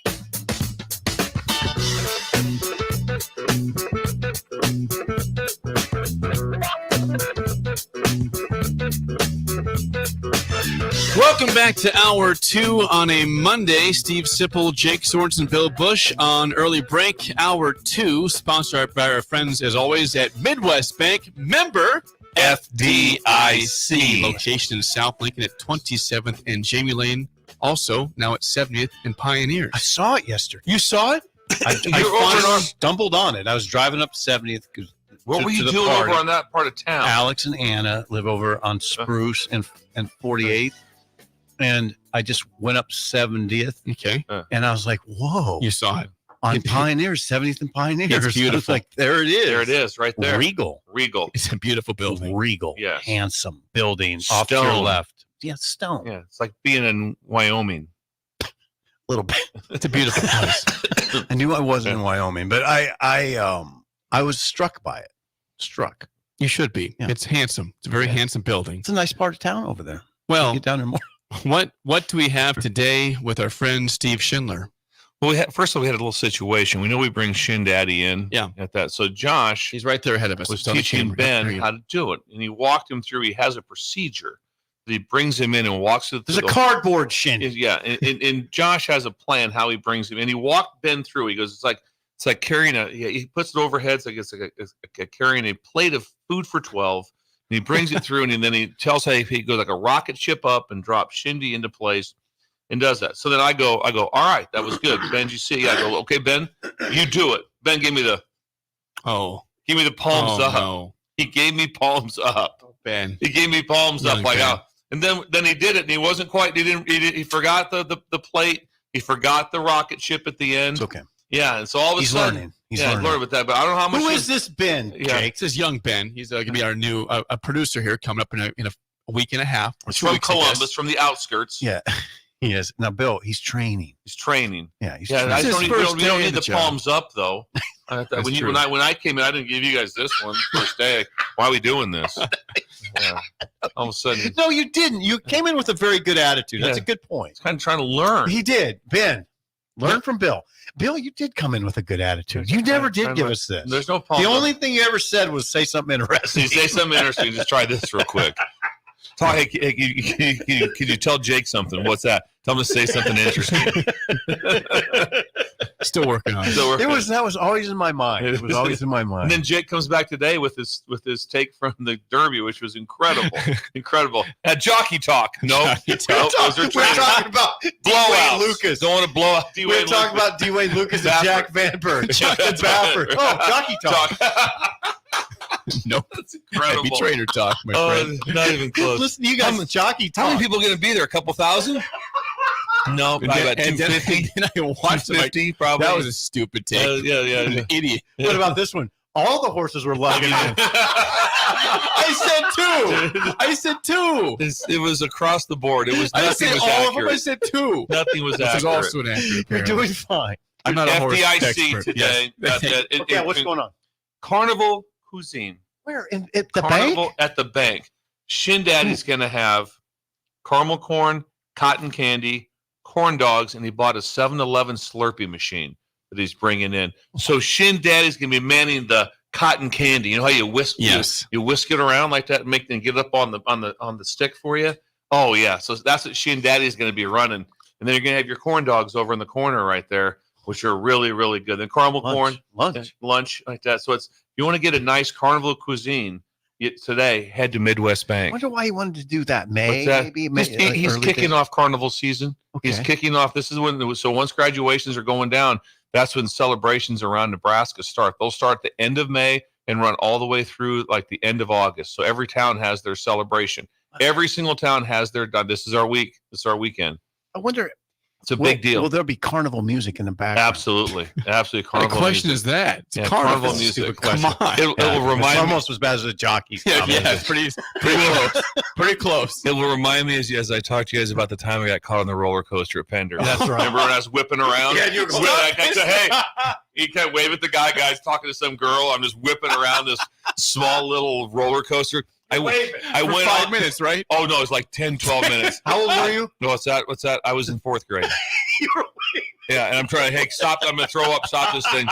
Welcome back to Hour 2 on a Monday. Steve Sipple, Jake Sorensen, Bill Busch on Early Break. Hour 2, sponsored by our friends, as always, at Midwest Bank. Member FDIC. Location in South Lincoln at 27th and Jamie Lane. Also, now it's 70th and Pioneers. I saw it yesterday. You saw it? I finally stumbled on it. I was driving up 70th. What were you doing over on that part of town? Alex and Anna live over on Spruce and 48th. And I just went up 70th. Okay. And I was like, whoa. You saw it. On Pioneers, 70th and Pioneers. It's beautiful. I was like, there it is. There it is, right there. Regal. It's a beautiful building. Regal. Yes. Handsome building off to your Stone. left. Yeah, stone. Yeah, it's like being in Wyoming. A little bit. It's a beautiful place. I knew I wasn't in Wyoming, but I was struck by it. Struck. You should be. Yeah. It's handsome. It's a very handsome building. It's a nice part of town over there. Well, get down there more. What do we have today with our friend Steve Schindler? Well, first of all, we had a little situation. We know we bring Shin Daddy in at that. So Josh, he's right there ahead of us. Was teaching Ben how to do it. And he walked him through. He has a procedure. He brings him in and walks through. There's a cardboard Shin. Yeah. And Josh has a plan how he brings him in. He walked Ben through. He goes, it's like carrying he puts it overhead. It's like carrying a plate of food for 12. And he brings it through. And then he tells how he goes like a rocket ship up and drops Shindy into place. And does that. So then I go, all right, that was good. Ben, you see? I go, okay, Ben, you do it. Ben, give me the palms up. No. He gave me palms up. Ben. He gave me palms up like out. And then he did it, and he wasn't quite. He forgot the plate. He forgot the rocket ship at the end. It's okay. Yeah, and so all of a sudden, learning. He's learning with that. But I don't know how much. Who is this Ben? Yeah. Jake, this is young Ben. He's going to be our new a producer here coming up in a week and a half. He's from Columbus, from the outskirts. Yeah. He is. Now, Bill, he's training. Yeah, he's training. We don't need the palms up, though. When I came in, I didn't give you guys this one first day. Why are we doing this? Yeah. All of a sudden. No, you didn't. You came in with a very good attitude. That's a good point. Kind of trying to learn. He did. Ben, learn from Bill. Bill, you did come in with a good attitude. You never did give us this. There's no palms The up. only thing you ever said was say something interesting. You say something interesting. Just try this real quick. Hey, can you tell Jake something? What's that? Tell him to say something interesting. Still working on it. That was always in my mind. It was always in my mind. And then Jake comes back today with his take from the Derby, which was incredible. Incredible. Jockey talk. No. We're talking about blowouts. Lucas. Don't want to blow out D-Wayne We're talking about D-Wayne Lucas and Jack Vanberg. Chuck Baffert. Oh, jockey talk. No, that's incredible. Heavy trainer talk, my friend. Not even close. Listen, you guys, jockey talk. How many people are going to be there? A couple thousand? No, probably about 250. And I watched 250, probably. That was a stupid take. Yeah. An idiot. What about this one? All the horses were lugging in. I said two. It was across the board. It was I nothing said was all accurate. of them. I said two. Nothing was This accurate. is also an accurate. You're doing fine. I'm not a horse FDIC expert. today. Yes. Okay, what's going on? Carnival cuisine. Where? At the Carnival bank? at the bank. Shin Daddy's going to have caramel corn, cotton candy, corn dogs, and he bought a 7-Eleven Slurpee machine that he's bringing in. So Shin Daddy's going to be manning the cotton candy. You know how you whisk? Yes. You whisk it around like that and make them get it up on the stick for you. Oh yeah. So that's what Shin Daddy's going to be running, and then you're going to have your corn dogs over in the corner right there, which are really, really good. And caramel corn lunch like that. So if you want to get a nice carnival cuisine today, head to Midwest Bank. I wonder why he wanted to do that. Maybe he's kicking off carnival season. Okay. He's kicking off. This is when once graduations are going down, that's when celebrations around Nebraska start. They'll start at the end of May and run all the way through like the end of August. So every town has their celebration. Every single town has their. This is our week. This is our weekend. I wonder. It's a big deal. Will there be carnival music in the background? Absolutely. Carnival What question music. is that? It's carnival That's a music. stupid question. Come on. It will remind it's me. almost as bad as a jockey. Yeah, it's pretty close. Pretty close. It will remind me as I talked to you guys about the time I got caught on the roller coaster at Pender. That's right. Remember when I was whipping around? Yeah, you're going, hey, you can't wave at the guy's talking to some girl. I'm just whipping around this small little roller coaster. I went 5 minutes, right? Oh no, it's like 10, 12 minutes. How old were you? No, what's that? I was in 4th grade. Yeah, and I'm trying to, stop. I'm going to throw up. Stop this thing.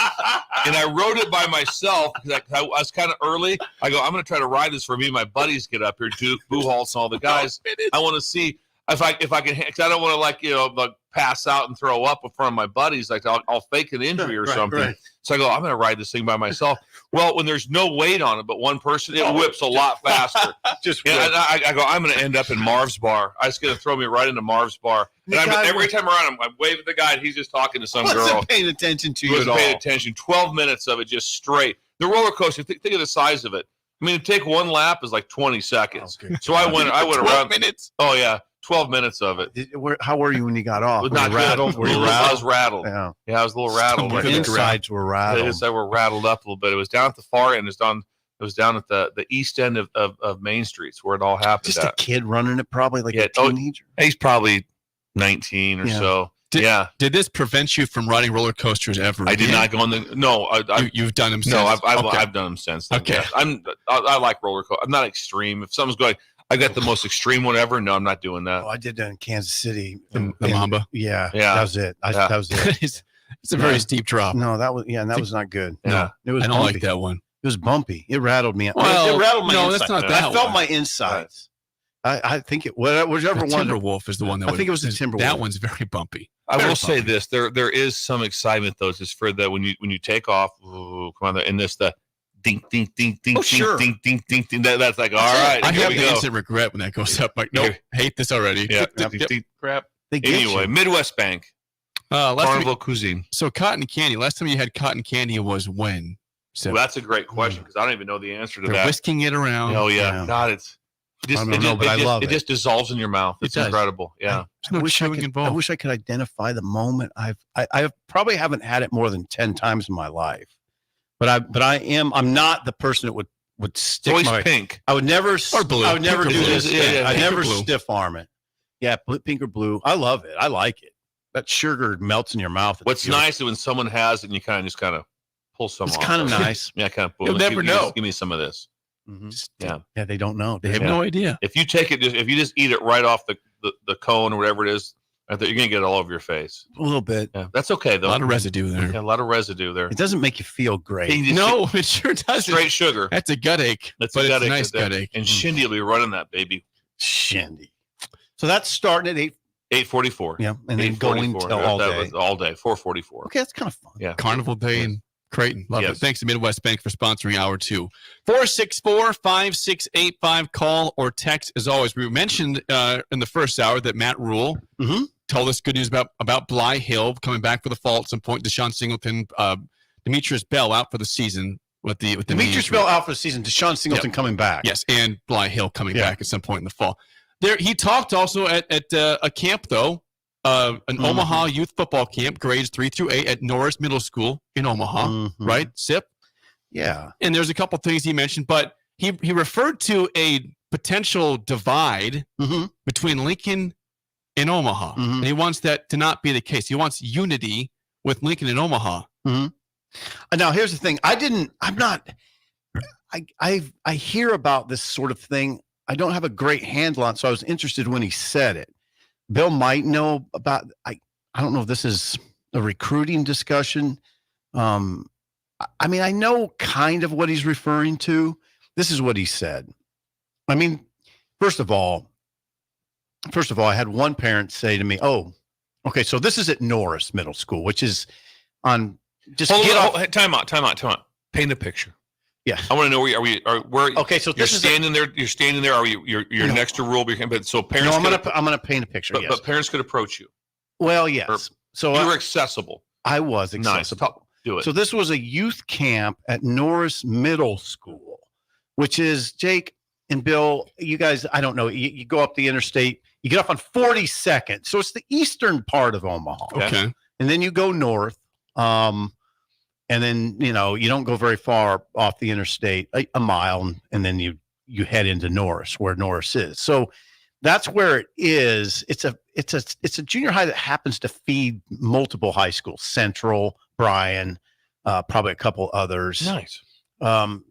And I rode it by myself because I was kind of early. I go, I'm going to try to ride this for me and my buddies get up here, Duke, Buchholz, and all the guys. I want to see if I can, because I don't want to pass out and throw up in front of my buddies. Like I'll fake an injury or something. Right. So I go, I'm going to ride this thing by myself. Well, when there's no weight on it, but one person, it whips a lot faster. I go, I'm going to end up in Marv's bar. I just going to throw me right into Marv's bar. And every time around, I'm waving at the guy, and he's just talking to some girl. Wasn't paying attention to you at all. Paying attention. 12 minutes of it just straight. The roller coaster, think of the size of it. I mean, to take one lap is like 20 seconds. Oh, so I went around. 12 minutes? Oh, yeah. 12 minutes of it. How were you when you got off? Were you rattled? Were you rattled? I was rattled. Yeah, I was a little rattled. The insides were rattled. They were rattled up a little bit. It was down at the far end. It was down at the east end of Main Streets where it all happened. Just a kid running it, probably like a teenager. He's probably 19 or so. Did this prevent you from riding roller coasters ever? I did not go on the. No, you've done them since. No, I've done them since. Then, okay, yes. I like roller coasters. I'm not extreme. If someone's going, I got the most extreme one ever. No, I'm not doing that. Oh, I did that in Kansas City. The Mamba. Yeah, that was it. That was it. It's a very steep drop. No, that was that was not good. Yeah, it was. I don't like that one. It was bumpy. It rattled me. Well, it rattled my no, insides. that's not that. I felt my insides. I think whichever one. Timberwolf is the one that I think it was the Timberwolf. That one's very bumpy. I will say this: there is some excitement though, just for that when you take off. Ooh, come on, and this the ding ding ding ding ding ding ding ding. That's like all right. I have the instant regret when that goes up. Like, nope, hate this already. Yeah, crap. Anyway, Midwest Bank. Carnival cuisine. So cotton candy. Last time you had cotton candy was when? So that's a great question because I don't even know the answer to that. They're whisking it around. Oh yeah, God, it just dissolves in your mouth. It's incredible. Yeah, there's no chewing involved. I wish I could identify the moment. I probably haven't had it more than 10 times in my life, but I'm not the person that would stick. It's always pink. I would never or blue. I would never do this. I never blue. Stiff arm it. Yeah, pink or blue. I love it. I like it. That sugar melts in your mouth. What's nice is when someone has it and you kind of pull some off. It's kind of nice. Yeah, kind of. You'll never know. Give me some of this. Mm-hmm. Yeah, they don't know. They have no idea. If you take it, if you just eat it right off the cone or whatever it is, I think you're gonna get it all over your face. A little bit. Yeah, that's okay though. A lot of residue there. Yeah, a lot of residue there. It doesn't make you feel great. No, it sure doesn't. Straight sugar. That's a gut ache. That's but a gut it's ache. A nice gut ache. And Shindy will be running that baby. Shindy. So that's starting at 8:44. Yeah, and then going till all day. All day. 4:44. Okay, that's kind of fun. Yeah. Carnival Day in Creighton. Love it. Thanks to Midwest Bank for sponsoring Hour 2. 464-5685. Call or text as always. We mentioned in the first hour that Matt Rule told us good news about Bly Hill coming back for the fall at some point. Deshaun Singleton, Demetrius Bell out for the season. With Demetrius Bell out for the season. Deshaun Singleton coming back. Yes, and Bly Hill coming back at some point in the fall. There, he talked also at a camp though, an Omaha youth football camp, grades 3 through 8 at Norris Middle School in Omaha, right? SIP. Yeah. And there's a couple things he mentioned, but he referred to a potential divide between Lincoln and Omaha, and he wants that to not be the case. He wants unity with Lincoln and Omaha. Now, here's the thing. I hear about this sort of thing. I don't have a great handle on, so I was interested when he said it. Bill might know about. I don't know if this is a recruiting discussion. I mean, I know kind of what he's referring to. This is what he said. I mean, first of all, I had one parent say to me, "Oh, okay, so this is at Norris Middle School, which is on just time out. Paint a picture." Yeah, I want to know where. Okay, so you're standing there. You're standing there. Are you're next to Rule? But so parents. No, I'm gonna paint a picture. But parents could approach you. Well, yes. So you were accessible. I was accessible. Nice. Do it. So this was a youth camp at Norris Middle School, which is Jake and Bill. You guys, I don't know. You go up the interstate. You get off on 42nd. So it's the eastern part of Omaha. Okay. And then you go north. And then, you don't go very far off the interstate, a mile, and then you head into Norris, where Norris is. So that's where it is. It's a junior high that happens to feed multiple high schools, Central, Bryan, probably a couple others. Nice.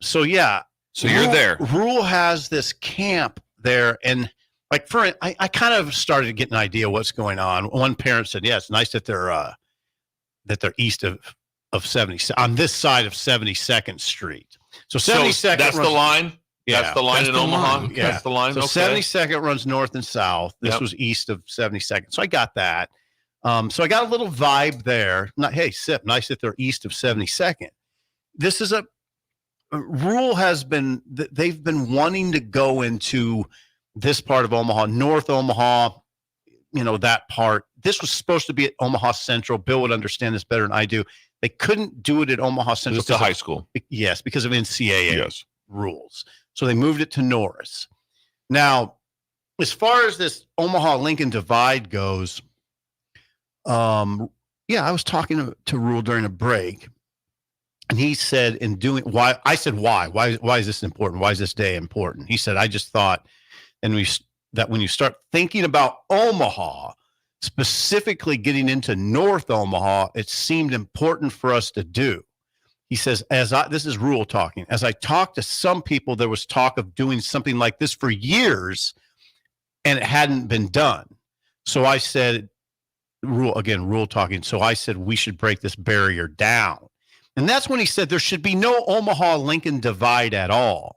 So yeah. So you're there. Rule has this camp there, and like I kind of started to get an idea what's going on. One parent said, "Yeah, it's nice that they're east of 70 on this side of 72nd Street." So 72nd. That's the line. Yeah, that's the line in Omaha. Yeah. That's the line. So 72nd runs north and south. This was east of 72nd. So I got that. So I got a little vibe there. Not, hey, Sip, nice that they're east of 72nd. This is a rule has been, they've been wanting to go into this part of Omaha, North Omaha, that part. This was supposed to be at Omaha Central. Bill would understand this better than I do. They couldn't do it at Omaha Central. It's a high school. Yes, because of NCAA rules. So they moved it to Norris. Now, as far as this Omaha-Lincoln divide goes, I was talking to Rule during a break, and he said why? I said, why? Why is this important? Why is this day important? He said, I just thought, that when you start thinking about Omaha, specifically getting into North Omaha, it seemed important for us to do. He says, this is Rule talking. As I talked to some people, there was talk of doing something like this for years, and it hadn't been done. So I said, Rule talking. So I said, we should break this barrier down. And that's when he said there should be no Omaha-Lincoln divide at all.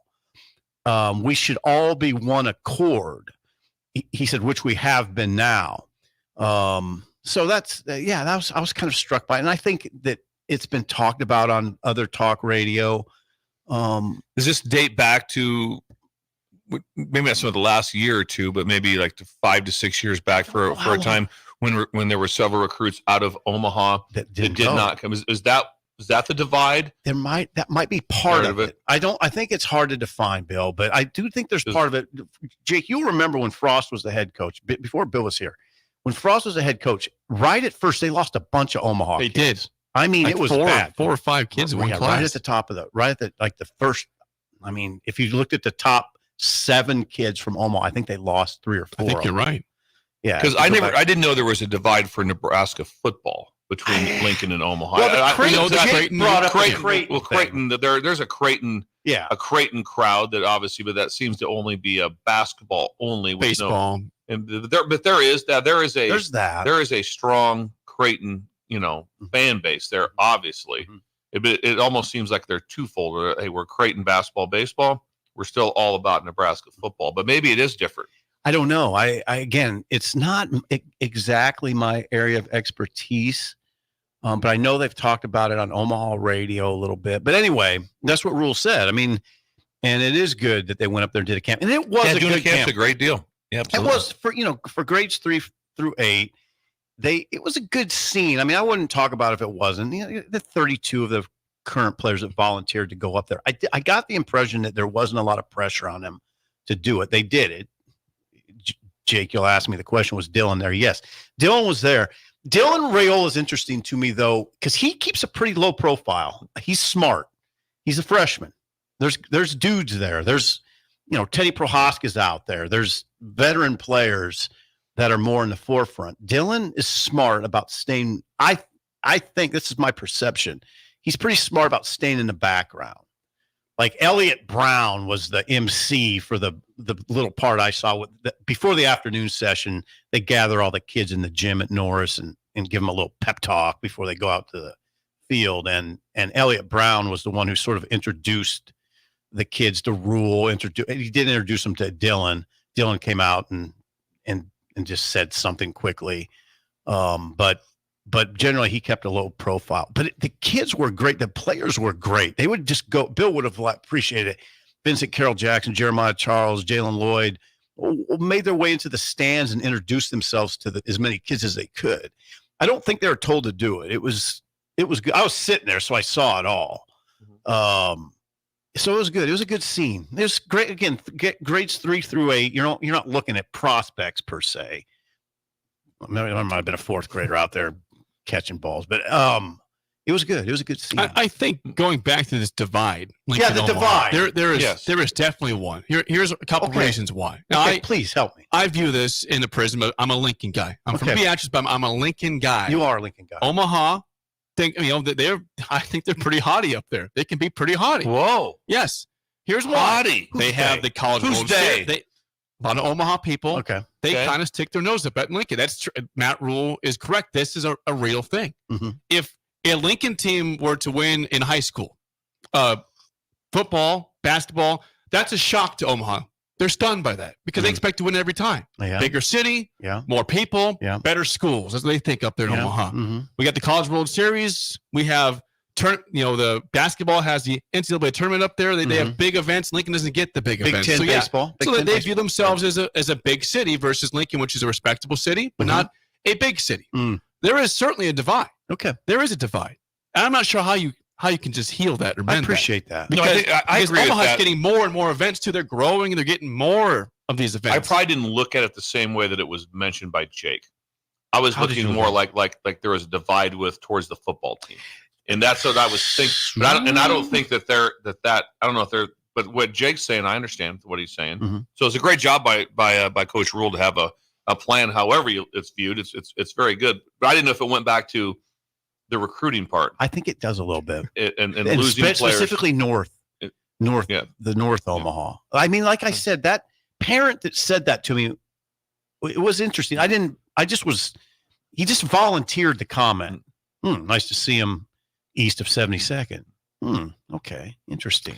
We should all be one accord. He said, which we have been now. So that's, I was kind of struck by it. And I think that it's been talked about on other talk radio. Does this date back to maybe not some of the last year or two, but maybe like 5 to 6 years back for a time when there were several recruits out of Omaha that did not come? Is that the divide? That might be part of it. I think it's hard to define, Bill, but I do think there's part of it. Jake, you'll remember when Frost was the head coach, before Bill was here. When Frost was the head coach, right at first, they lost a bunch of Omaha kids. Did. I mean, it was bad. 4 or 5 kids in one class. Right at the top of the first. I mean, if you looked at the top 7 kids from Omaha, I think they lost 3 or 4. I think you're right. Yeah, because I didn't know there was a divide for Nebraska football between Lincoln and Omaha. Well, Creighton. There's a Creighton. Yeah, a Creighton crowd that obviously, but that seems to only be a basketball only. Baseball. There is a strong Creighton, fan base there. Obviously, it almost seems like they're twofold. Hey, we're Creighton basketball, baseball. We're still all about Nebraska football, but maybe it is different. I don't know. Again, it's not exactly my area of expertise, but I know they've talked about it on Omaha radio a little bit. But anyway, that's what Rule said. I mean, and it is good that they went up there and did a camp, and it was a good camp. A great deal. Yeah, absolutely. It was for grades 3 through 8. It was a good scene. I mean, I wouldn't talk about it if it wasn't. The 32 of the current players that volunteered to go up there. I got the impression that there wasn't a lot of pressure on them to do it. They did it. Jake, you'll ask me the question, was Dylan there? Yes, Dylan was there. Dylan Rayola is interesting to me, though, because he keeps a pretty low profile. He's smart. He's a freshman. There's dudes there. There's, Teddy Prohaska's out there. There's veteran players that are more in the forefront. Dylan is smart about staying. I think this is my perception. He's pretty smart about staying in the background. Like Elliott Brown was the MC for the little part I saw before the afternoon session. They gather all the kids in the gym at Norris and give them a little pep talk before they go out to the field. And Elliott Brown was the one who sort of introduced the kids to Rule. He did introduce them to Dylan. Dylan came out and just said something quickly. But generally, he kept a low profile. But the kids were great. The players were great. They would just go. Bill would have appreciated it. Vincent Carroll Jackson, Jeremiah Charles, Jalen Lloyd made their way into the stands and introduced themselves to as many kids as they could. I don't think they were told to do it. It was good. I was sitting there, so I saw it all. So it was good. It was a good scene. It was great. Again, grades 3 through 8. You're not looking at prospects per se. There might have been a 4th grader out there catching balls, but it was good. It was a good scene. I think going back to this divide. Lincoln, Omaha, divide. There is definitely one. Here's a couple reasons why. Now, please help me. I view this in the prism of I'm a Lincoln guy. I'm from Beatrice, but I'm a Lincoln guy. You are a Lincoln guy. Omaha, I think they're pretty haughty up there. They can be pretty haughty. Whoa. Yes. Here's why. Haughty. They have the college. Who's they? A lot of Omaha people. Okay. They kind of stick their nose up at Lincoln. That's Matt Rule is correct. This is a real thing. Mm-hmm. If a Lincoln team were to win in high school, football, basketball, that's a shock to Omaha. they're stunned by that because they expect to win every time. Yeah. Bigger city, more people, better schools. That's what they think up there in Omaha. We got the College World Series. We have the basketball has the NCAA tournament up there. They have big events. Lincoln doesn't get the big events. Big Ten baseball. So they view themselves as a big city versus Lincoln, which is a respectable city, but not a big city. There is certainly a divide. Okay. There is a divide. And I'm not sure how you can just heal that or mend I appreciate that. Because, I agree with Omaha's that. getting more and more events too. They're growing and they're getting more of these events. I probably didn't look at it the same way that it was mentioned by Jake. I was How did looking you more look? like there was a divide towards the football team, and that's what I was thinking. But I don't think that I don't know if they're. But what Jake's saying, I understand what he's saying. So it's a great job by Coach Rule to have a plan. However it's viewed, it's very good. But I didn't know if it went back to the recruiting part. I think it does a little bit, and losing players specifically the North Omaha. I mean, like I said, that parent that said that to me, it was interesting. He just volunteered the comment. Nice to see him east of 72nd. Okay, interesting.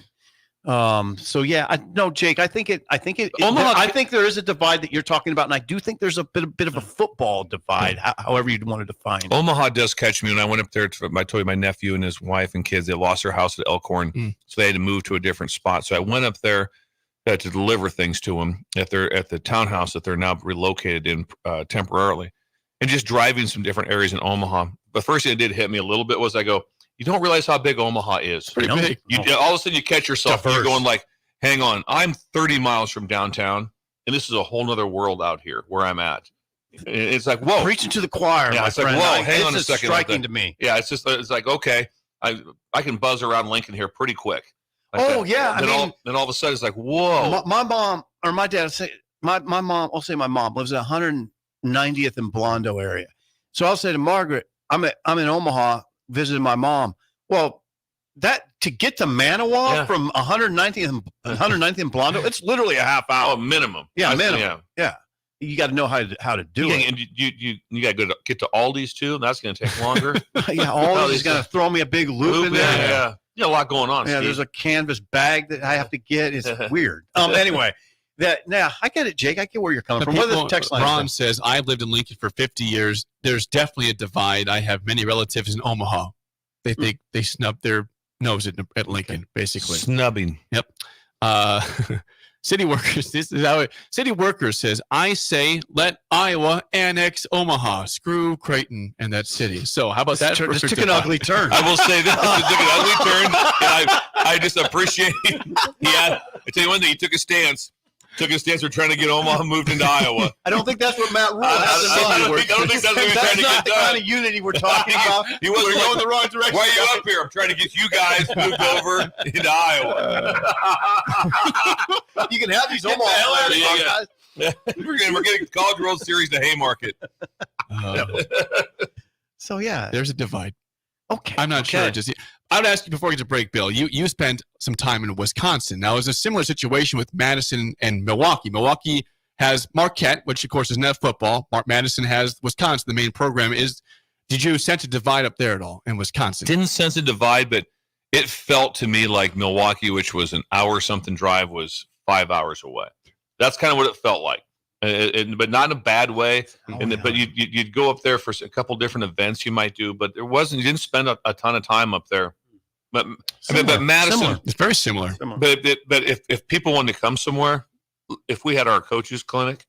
So yeah, Jake, I think there is a divide that you're talking about, and I do think there's a bit of a football divide, however you'd want to define it. Omaha does catch me when I went up there. I told you my nephew and his wife and kids, they lost their house at Elkhorn, so they had to move to a different spot. So I went up there to deliver things to them at the townhouse that they're now relocated in temporarily, and just driving some different areas in Omaha. The first thing that did hit me a little bit was you don't realize how big Omaha is. Pretty big. All of a sudden you catch yourself and you're going like, hang on, I'm 30 miles from downtown, and this is a whole nother world out here where I'm at. It's like, whoa. Preaching to the choir, yeah, my it's friend. like, whoa, hang on a second. Striking to me. Yeah, it's like, okay, I can buzz around Lincoln here pretty quick. Yeah. Then all of a sudden it's like, whoa. My mom or my dad say my mom. I'll say my mom lives at 190th and Blondo area. So I'll say to Margaret, I'm in Omaha visiting my mom. Well, that to get to Manawa from 190th and Blondo, it's literally a half hour. Oh, minimum. Yeah, minimum. Yeah. You got to know how to do it. And you got to get to Aldi's too. That's going to take longer. Yeah, Aldi's going to throw me a big loop in there. Yeah. A lot going on. Yeah, Steve. there's a canvas bag that I have to get. It's weird. Anyway, I get it, Jake. I get where you're coming from. What are the text lines? Ron says, I've lived in Lincoln for 50 years. There's definitely a divide. I have many relatives in Omaha. They snub their nose at Lincoln, basically. Snubbing. Yep. City Workers. This is how City Workers says, I say let Iowa annex Omaha. Screw Creighton and that city. So how about that? This took an ugly turn. I will say this. It took an ugly turn. And I just appreciate I tell you one thing, he took a stance. We're trying to get Omaha moved into Iowa. I don't think that's what Matt Rule has in mind. I don't think that's what we're trying to get the done. kind of unity we're talking about. He wasn't going the wrong direction. Why are you up here? I'm trying to get you guys moved over into Iowa. You can have these Omaha players. Yeah. We're getting College World Series to Haymarket. So yeah, there's a divide. Okay, I'm not sure. I would ask you before we get to break, Bill. You spent some time in Wisconsin. Now, it's a similar situation with Madison and Milwaukee. Milwaukee has Marquette, which of course is net football. Madison has Wisconsin. The main program is. Did you sense a divide up there at all in Wisconsin? Didn't sense a divide, but it felt to me like Milwaukee, which was an hour something drive, was 5 hours away. That's kind of what it felt like. But not in a bad way. But you'd go up there for a couple different events you might do, but you didn't spend a ton of time up there. But Madison, it's very similar. But if people wanted to come somewhere, if we had our coaches clinic,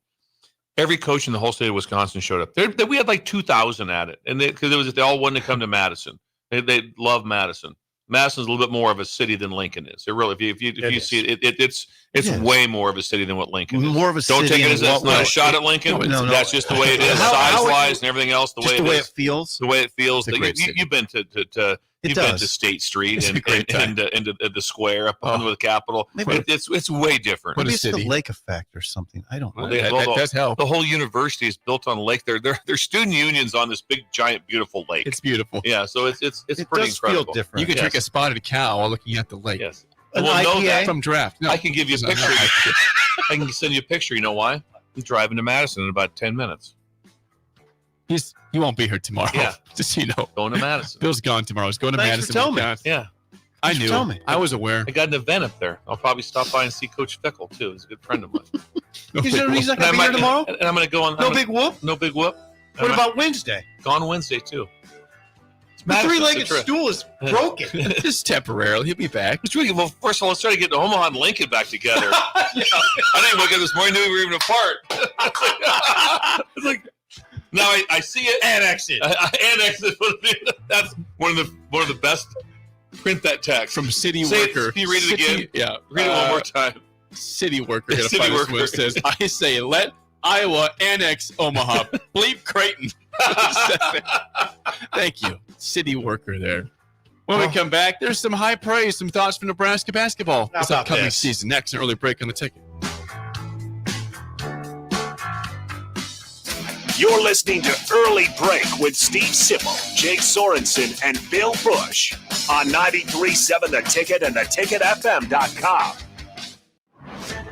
every coach in the whole state of Wisconsin showed up. We had like 2,000 at it, and because they all wanted to come to Madison. They love Madison. Madison's a little bit more of a city than Lincoln is. It really, if you see it, it's way more of a city than what Lincoln is. More of a Don't city. take it as that's not a shot at Lincoln. No. That's just the way it is, size-wise and everything else. The way it feels. The way it feels. You've been to State Street and the square up under the Capitol. It's way different. Maybe it's the lake effect or something. I don't know. That does help. The whole university is built on a lake. Their student unions on this big, giant, beautiful lake. It's beautiful. Yeah, so it's pretty incredible. Feel different. You can drink a spotted cow while looking at the lake. Yes. From draft. No, I can give you a picture. I can send you a picture. You know why? I'm driving to Madison in about 10 minutes. He won't be here tomorrow. Yeah. Just so you know. Going to Madison. Bill's gone tomorrow. He's going to Thanks Madison. for telling me. Yeah. I knew. Tell me. I was aware. I got an event up there. I'll probably stop by and see Coach Fickle too. He's a good friend of mine. He's not going to be here tomorrow? And I'm going to go on. No big whoop? No big whoop. What about Wednesday? Gone Wednesday too. The three-legged stool is broken. Just temporarily. He'll be back. Well, first of all, let's try to get Omaha and Lincoln back together. I didn't wake up this morning, knew we were even apart. It's like, now I see it. Annex it. Annex it. That's one of the best. Print that text From City Say Worker. It, can you read it again? Yeah. Read it one more time. City Worker. City Worker says, I say, let Iowa annex Omaha. Bleep Creighton. Thank you. City Worker there. When we come back, there's some high praise, some thoughts for Nebraska basketball this upcoming season. Next, an early break on the ticket. You're listening to Early Break with Steve Sipple, Jake Sorensen, and Bill Busch on 93.7 The Ticket and theticketfm.com.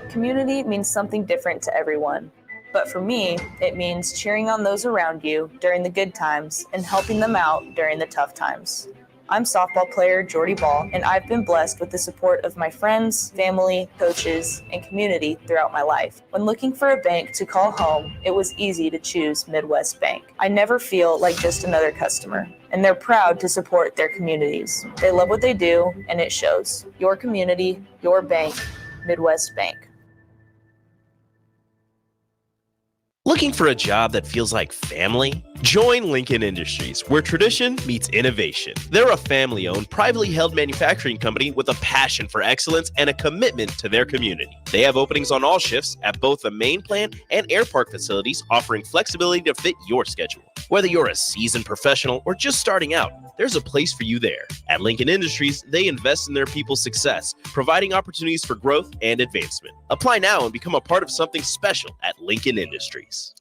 Community means something different to everyone. But for me, it means cheering on those around you during the good times and helping them out during the tough times. I'm softball player Jordy Ball, and I've been blessed with the support of my friends, family, coaches, and community throughout my life. When looking for a bank to call home, it was easy to choose Midwest Bank. I never feel like just another customer, and they're proud to support their communities. They love what they do, and it shows. Your community, your bank, Midwest Bank. Looking for a job that feels like family? Join Lincoln Industries, where tradition meets innovation. They're a family-owned, privately held manufacturing company with a passion for excellence and a commitment to their community. They have openings on all shifts at both the main plant and Air Park facilities, offering flexibility to fit your schedule. Whether you're a seasoned professional or just starting out, there's a place for you there. At Lincoln Industries, they invest in their people's success, providing opportunities for growth and advancement. Apply now and become a part of something special at Lincoln Industries.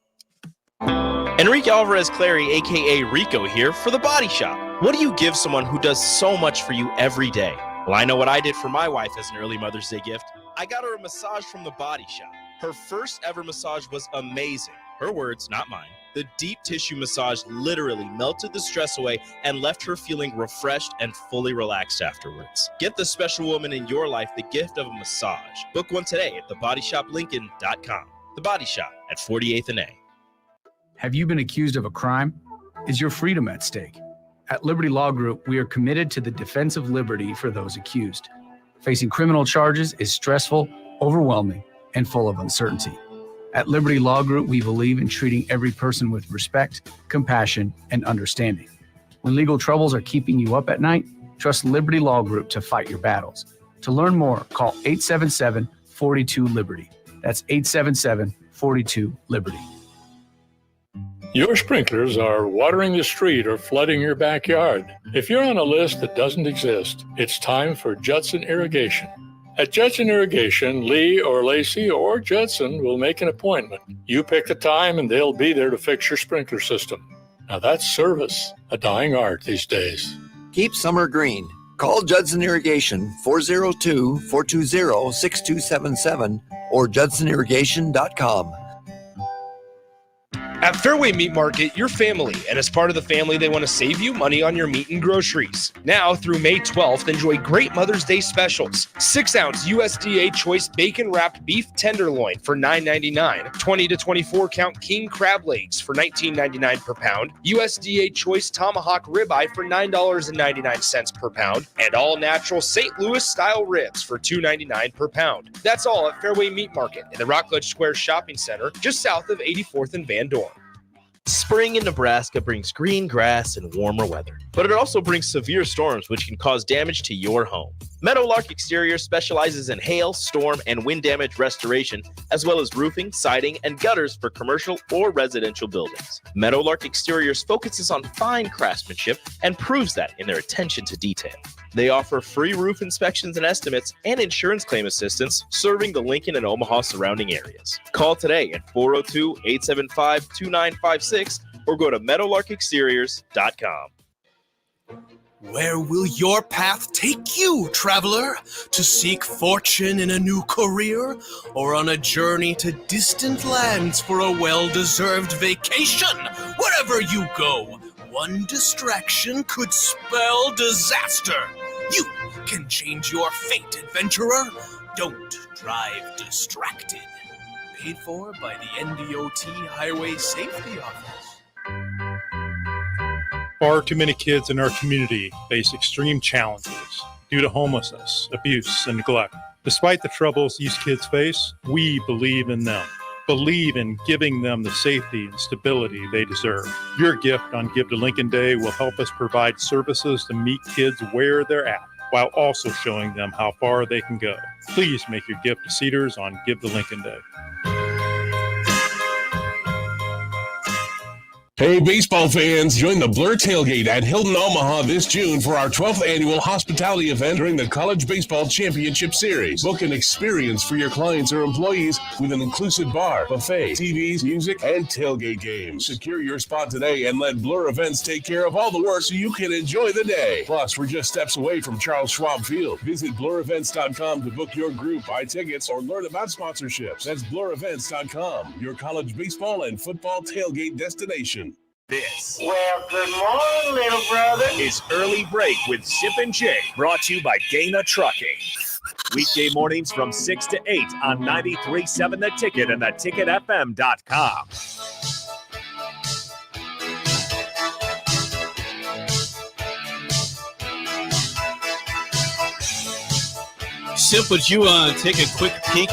Enrique Alvarez Clary, aka Rico, here for The Body Shop. What do you give someone who does so much for you every day? Well, I know what I did for my wife as an early Mother's Day gift. I got her a massage from The Body Shop. Her first ever massage was amazing. Her words, not mine. The deep tissue massage literally melted the stress away and left her feeling refreshed and fully relaxed afterwards. Get the special woman in your life the gift of a massage. Book one today at thebodyshoplincoln.com. The Body Shop at 48th and A. Have you been accused of a crime? Is your freedom at stake? At Liberty Law Group, we are committed to the defense of liberty for those accused. Facing criminal charges is stressful, overwhelming, and full of uncertainty. At Liberty Law Group, we believe in treating every person with respect, compassion, and understanding. When legal troubles are keeping you up at night, trust Liberty Law Group to fight your battles. To learn more, call 877-42-LIBERTY. That's 877-42-LIBERTY. Your sprinklers are watering the street or flooding your backyard. If you're on a list that doesn't exist, it's time for Judson Irrigation. At Judson Irrigation, Lee or Lacey or Judson will make an appointment. You pick the time and they'll be there to fix your sprinkler system. Now that's service, a dying art these days. Keep summer green. Call Judson Irrigation 402-420-6277 or judsonirrigation.com. At Fairway Meat Market, you're family, and as part of the family, they want to save you money on your meat and groceries. Now, through May 12th, enjoy great Mother's Day specials. 6-ounce USDA Choice Bacon-Wrapped Beef Tenderloin for $9.99. 20 to 24 count king crab legs for $19.99 per pound. USDA Choice Tomahawk Ribeye for $9.99 per pound. And all-natural St. Louis-style ribs for $2.99 per pound. That's all at Fairway Meat Market in the Rockledge Square Shopping Center, just south of 84th and Van Dorn. Spring in Nebraska brings green grass and warmer weather, but it also brings severe storms which can cause damage to your home. Meadowlark Exterior specializes in hail, storm, and wind damage restoration, as well as roofing, siding, and gutters for commercial or residential buildings. Meadowlark Exteriors focuses on fine craftsmanship and proves that in their attention to detail. They offer free roof inspections and estimates and insurance claim assistance, serving the Lincoln and Omaha surrounding areas. Call today at 402-875-2956 or go to meadowlarkexteriors.com. Where will your path take you, traveler? To seek fortune in a new career? Or on a journey to distant lands for a well-deserved vacation? Wherever you go, one distraction could spell disaster. You can change your fate, adventurer. Don't drive distracted. Paid for by the NDOT Highway Safety Office. Far too many kids in our community face extreme challenges due to homelessness, abuse, and neglect. Despite the troubles these kids face, we believe in them. Believe in giving them the safety and stability they deserve. Your gift on Give to Lincoln Day will help us provide services to meet kids where they're at, while also showing them how far they can go. Please make your gift to Cedars on Give to Lincoln Day. Hey, baseball fans, join the Blur Tailgate at Hilton, Omaha this June for our 12th annual hospitality event during the College Baseball Championship Series. Book an experience for your clients or employees with an inclusive bar, buffet, TVs, music, and tailgate games. Secure your spot today and let Blur Events take care of all the work so you can enjoy the day. Plus, we're just steps away from Charles Schwab Field. Visit blurevents.com to book your group, buy tickets, or learn about sponsorships. That's blurevents.com, your college baseball and football tailgate destination. This Well, good morning, little brother. is Early Break with Sip and Jake, brought to you by Gaina Trucking. Weekday mornings from 6 to 8 on 93.7 The Ticket and theticketfm.com. Sip, would you take a quick peek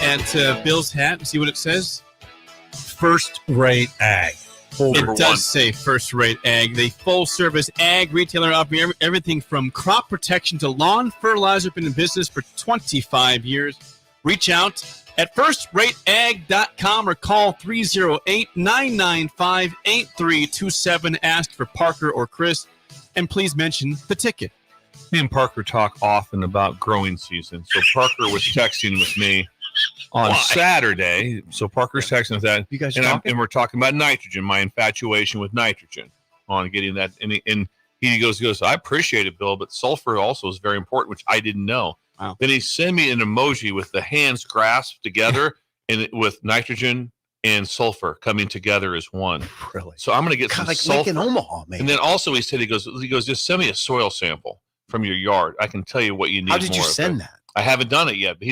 at Bill's hat and see what it says? First Rate Ag. It does say First Rate Ag, the full-service ag retailer offering everything from crop protection to lawn fertilizer. Been in business for 25 years. Reach out at firstrateag.com or call 308-995-8327. Ask for Parker or Chris, and please mention the ticket. Me and Parker talk often about growing season. So Parker was texting with me on Saturday. So Parker's texting with that. You guys and we're talking about nitrogen, my infatuation with nitrogen, on getting that. And he goes, I appreciate it, Bill, but sulfur also is very important, which I didn't know. Wow. Then he sent me an emoji with the hands grasped together and with nitrogen and sulfur coming together as one. Really? So I'm going to get some sulfur. Like in Omaha, maybe. And then also he goes, just send me a soil sample from your yard. I can tell you what you need. How did you more of send it. that? I haven't done it yet, but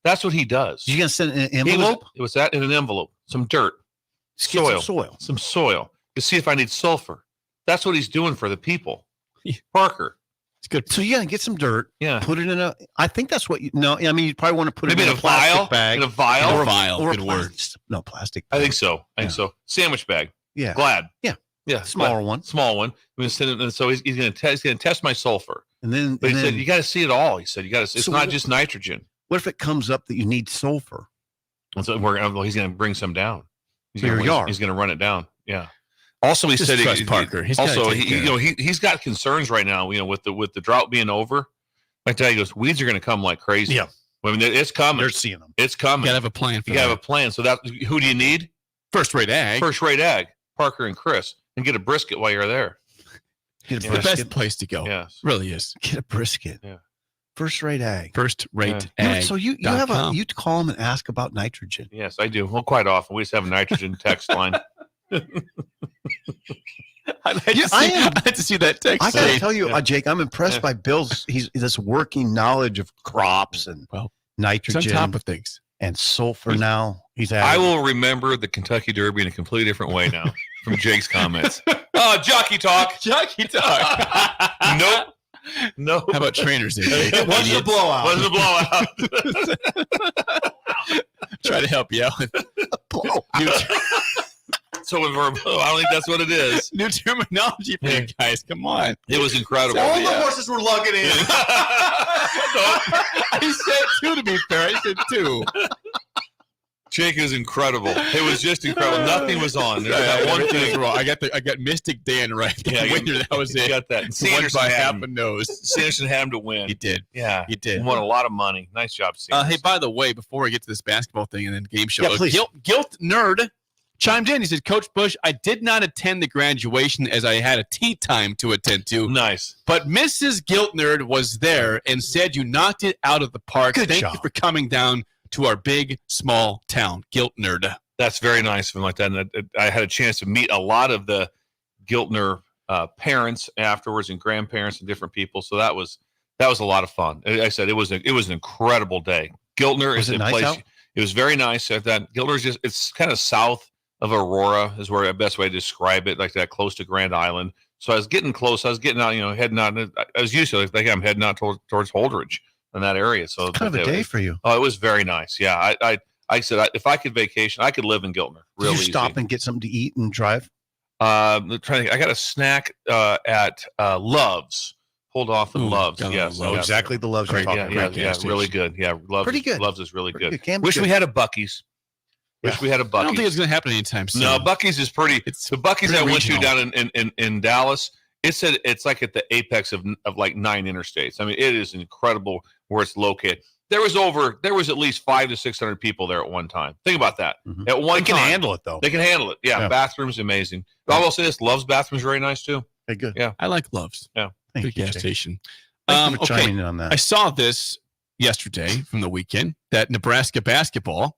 that's what he does. You gonna send an envelope? It was that in an envelope. Some dirt, Some soil to see if I need sulfur. That's what he's doing for the people. Parker. It's good. So you gotta get some dirt. Yeah. Put it in a. I think that's what you. No, I mean you probably want to put Maybe it in a plastic vial bag. In a vial. Or a vial. Or Good word. No plastic. I think so. So. Sandwich bag. Yeah. Glad. Yeah. Yeah. Smaller one. Small one. I'm gonna send it. And so he's gonna test my sulfur. And then. But he said you got to see it all. He said you got to. It's not just nitrogen. What if it comes up that you need sulfur? And so he's going to bring some down. He's For your gonna, yard. He's going to run it down. Yeah. Also, he Just said trust Parker. He's he's got concerns right now. With the drought being over. My dad goes, weeds are going to come like crazy. Yeah. I mean, it's coming. They're seeing them. It's coming. You got to have a plan for You got to have a plan. So who do you need? First Rate Ag. First Rate Ag. Parker and Chris, and get a brisket while you're there. Get a The brisket. best place to go. Yes. Really is. Get a brisket. Yeah. First Rate Ag. First Rate You know, Ag. so you call them and ask about nitrogen. Yes, I do. Well, quite often we just have a nitrogen text line. I'd like to see that text. I gotta tell you, Jake, I'm impressed by Bill's. He's this working knowledge of crops and nitrogen. He's on top of things. And sulfur now. I will remember the Kentucky Derby in a completely different way now from Jake's comments. Oh, jockey talk. Jockey talk. Nope. No. How about trainers? It wasn't a blowout. Wasn't a blowout. Try to help you out. So I don't think that's what it is. New terminology for you guys. Come on. It was incredible. All the horses were lugging in. I said two, to be fair. I said two. Jake is incredible. It was just incredible. Nothing was on. There was that one thing wrong. I got Mystic Dan right. Yeah, That was it. Got that. Won Sanderson by had half him. a nose. Sanderson had him to win. He did. Yeah, he did. He won a lot of money. Nice job, Sanderson. Hey, by the way, before we get to this basketball thing and then game show, Yeah, please. Guilt Nerd chimed in. He said, Coach Busch, I did not attend the graduation as I had a tea time to attend to. Nice. But Mrs. Guilt Nerd was there and said you knocked it out of the park. Good Thank job. you for coming down to our big, small town. Guilt Nerd. That's very nice of him like that. And I had a chance to meet a lot of the Giltner parents afterwards and grandparents and different people. So that was That was a lot of fun. I said it was an incredible day. Giltner is a nice place. out? It was very nice. At that Giltner's it's kind of south of Aurora is where the best way to describe it, like that, close to Grand Island. So I was getting close. I was getting out, heading out. I was used to it. Like I'm heading out towards Holdridge in that area. So it's kind of a day for you. Oh, it was very nice. Yeah, I said if I could vacation, I could live in Giltner. Real Did you easy. stop and get something to eat and drive? I got a snack at Love's. Pulled off in Love's. Yes, exactly the Love's you're talking about. Yeah, really good. Yeah, Love's. Pretty good. Love's is really good. Wish we had a Buc-ee's. Wish we had a Buc-ee's. I don't think it's going to happen anytime soon. No, Buc-ee's is pretty. It's the Buc-ee's I went to down in Dallas. It's like at the apex of like 9 interstates. I mean, it is incredible where it's located. There was at least 500 to 600 people there at one time. Think about that. Mm-hmm. At one they can time, handle it though. They can handle it. Yeah. Bathrooms amazing. But I will say this: Love's bathroom's very nice too. Hey, good. Yeah, I like Love's. Yeah, good gas station. Thank you for chiming in on that. I saw this yesterday from the weekend that Nebraska basketball.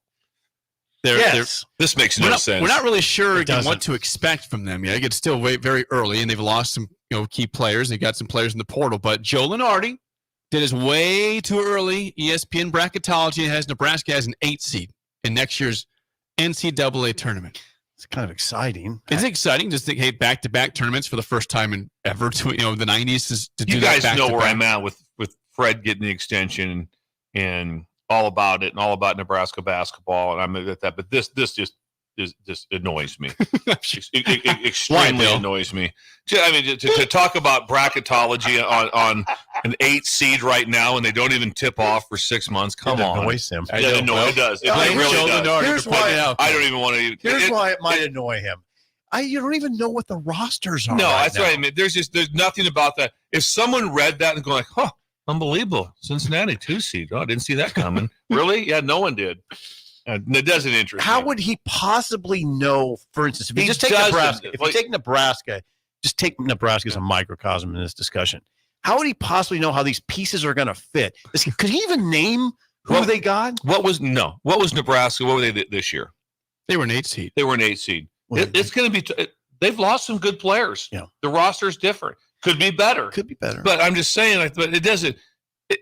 This makes no sense. We're not really sure what to expect from them yet. It's still very early, and they've lost some key players. They got some players in the portal, but Joe Lenardi did his way too early. ESPN bracketology has Nebraska as an 8 seed in next year's NCAA tournament. It's kind of exciting. It's exciting to think, hey, back-to-back tournaments for the first time in ever. The 90s to do you that. You guys know where I'm at with Fred getting the extension and all about it and all about Nebraska basketball, and I'm at that. But this just annoys me. Extremely annoys me. I mean, to talk about bracketology on an 8 seed right now, and they don't even tip off for 6 months. Come on, annoys him. It does. It really does. Here's why I don't even want to. Here's why it might annoy him. You don't even know what the rosters are. No, right that's now. what I mean. There's nothing about that. If someone read that and go like, "Huh, unbelievable, Cincinnati 2 seed. Oh, I didn't see that coming." Really? Yeah, no one did. It doesn't interest How me. would he possibly know, for instance, if you just take Nebraska, just take Nebraska as a microcosm in this discussion. How would he possibly know how these pieces are going to fit? Could he even name who they got? What was Nebraska? What were they this year? They were an 8 seed. They were an 8 seed. It's going to be. They've lost some good players. Yeah. The roster's different. Could be better. But I'm just saying, but it doesn't.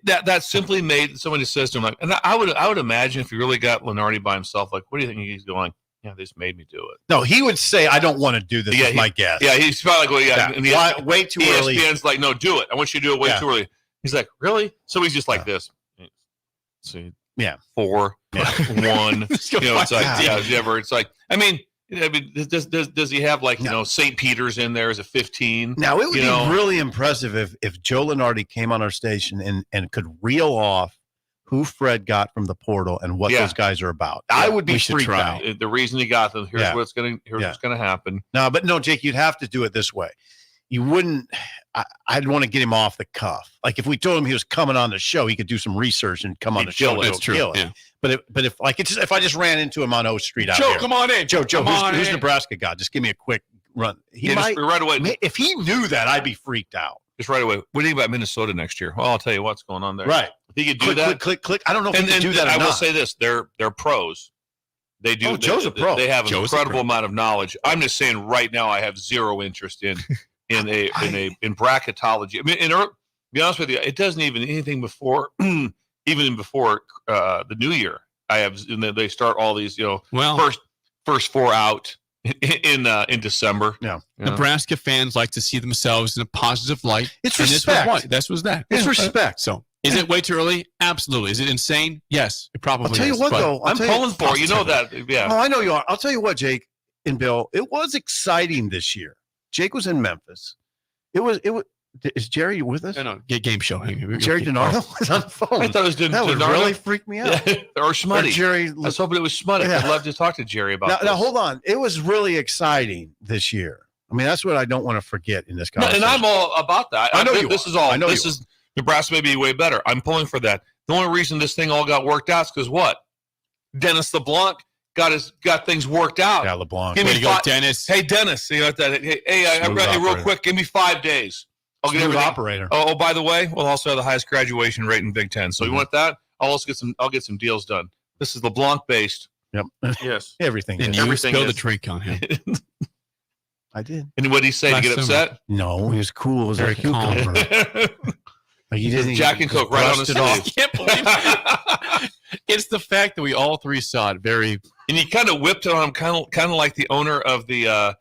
That simply made somebody says to him, like, and I would imagine if you really got Lenardi by himself, like, what do you think he's going? Yeah, they just made me do it. No, he would say, I don't want to do this. Is my guess. Yeah, he's probably like, well, yeah. And way too early. ESPN's like, no, do it. I want you to do it way too early. He's like, really? So he's just like this. See, 4, 1. It's like, never. It's like, I mean, does he have St. Peter's in there as a 15? Now it would be really impressive if Joe Lenardi came on our station and could reel off who Fred got from the portal and what those guys are about. I would be freaked out. The reason he got them. Here's what's going to happen. No, Jake, you'd have to do it this way. You wouldn't. I'd want to get him off the cuff. Like if we told him he was coming on the show, he could do some research and come on the show. That's true. Yeah. But if I just ran into him on O Street out Joe, here, come on in. Joe, who's Nebraska got? Just give me a quick run. He might right away. If he knew that, I'd be freaked out. Just right away. What do you think about Minnesota next year? Well, I'll tell you what's going on there. Right. If he could do that, click. I don't know if he could do that. I will say this: they're pros. They do. Joe's a pro. They have an incredible amount of knowledge. I'm just saying, right now, I have zero interest in bracketology. I mean, to be honest with you, it doesn't even anything before before the new year. They start all these, first 4 out in December. Yeah. Nebraska fans like to see themselves in a positive light. It's respect. This was that. It's respect. So is it way too early? Absolutely. Is it insane? Yes, it probably is. I'll tell you what, though. I'm pulling for it. You know that. Yeah. Oh, I know you are. I'll tell you what, Jake and Bill, it was exciting this year. Jake was in Memphis. It was. Is Jerry with us? No. Game show. Jerry DiNardo was on the phone. I thought it was that would really freak me out. Or Smutty. Or Jerry. I was hoping it was Smutty. I'd love to talk to Jerry about this. Now, hold on. It was really exciting this year. I mean, that's what I don't want to forget in this conversation. And I'm all about that. I know you this are. is all. I know this is Nebraska may be way better. I'm pulling for that. The only reason this thing all got worked out is because what? Dennis LeBlanc got things worked out. Yeah, LeBlanc. Way to go, Dennis. Hey, Dennis. You know that? Hey, real quick. Give me 5 days. I'll get everything. Operator. Oh, by the way, we'll also have the highest graduation rate in Big Ten. So you want that? I'll get some deals done. This is LeBlanc based. Yep. Yes. Everything. And you spilled the drink on him. I did. And what did he say? To get upset? No, he was cool. He was very calm. cucumber. you didn't. Jack and Coke right on his I sleeve. can't believe it. It's the fact that we all three saw it very. And he kind of whipped it on him, kind of like the owner of the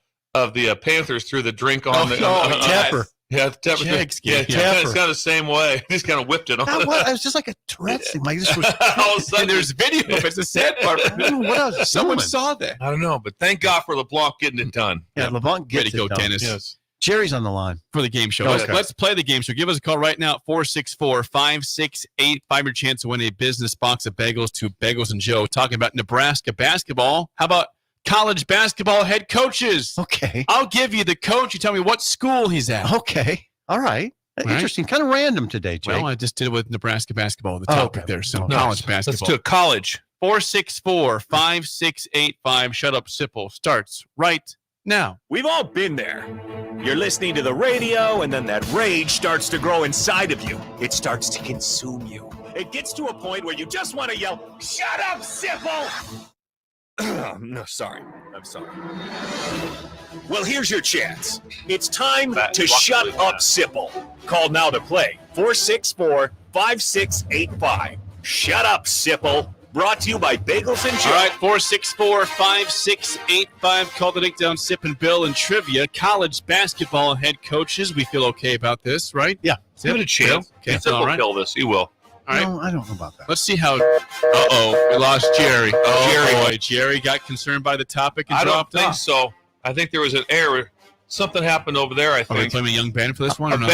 Panthers threw the drink on the Tepper. Yeah, Tepper. Tepper. It's kind of the same way. He just kind of whipped it on. It was just like a Tourette's thing. Like this was. All of a sudden, There's video. It's the sad part. I don't know what I was Someone doing. saw that. I don't know, but thank God for LeBlanc getting it done. Yeah, LeBlanc gets Ready to it go done. tennis. Yes. Jerry's on the line For the game show. Okay. Let's play the game show. Give us a call right now at 464-568-5. Your chance to win a business box of bagels to Bagels and Joe. Talking about Nebraska basketball. How about college basketball head coaches? Okay. I'll give you the coach. You tell me what school he's at. Okay. All right. Interesting. Kind of random today, Jake. Well, I just did it with Nebraska basketball, the topic there. So college basketball. Let's do it. College. 464-5685. Shut up, Sipple. Starts right now. We've all been there. You're listening to the radio, and then that rage starts to grow inside of you. It starts to consume you. It gets to a point where you just want to yell, "Shut up, Sipple!" No, sorry. I'm sorry. Well, here's your chance. It's time to shut up, Sipple. Call now to play. 464-5685. Shut up, Sipple. Brought to you by Bagels and Joe. All right, 464-5685. Call the down Sip and Bill and trivia. College basketball head coaches. We feel okay about this, right? Yeah. Give it a chance. Okay, Sip all will right. kill this. He will. All right. No, I don't know about that. Let's see how. We lost Jerry. Jerry. Jerry got concerned by the topic and I don't dropped think off. so. I think there was an error. Something happened over there, I Are we think. playing a young Ben for this one or not?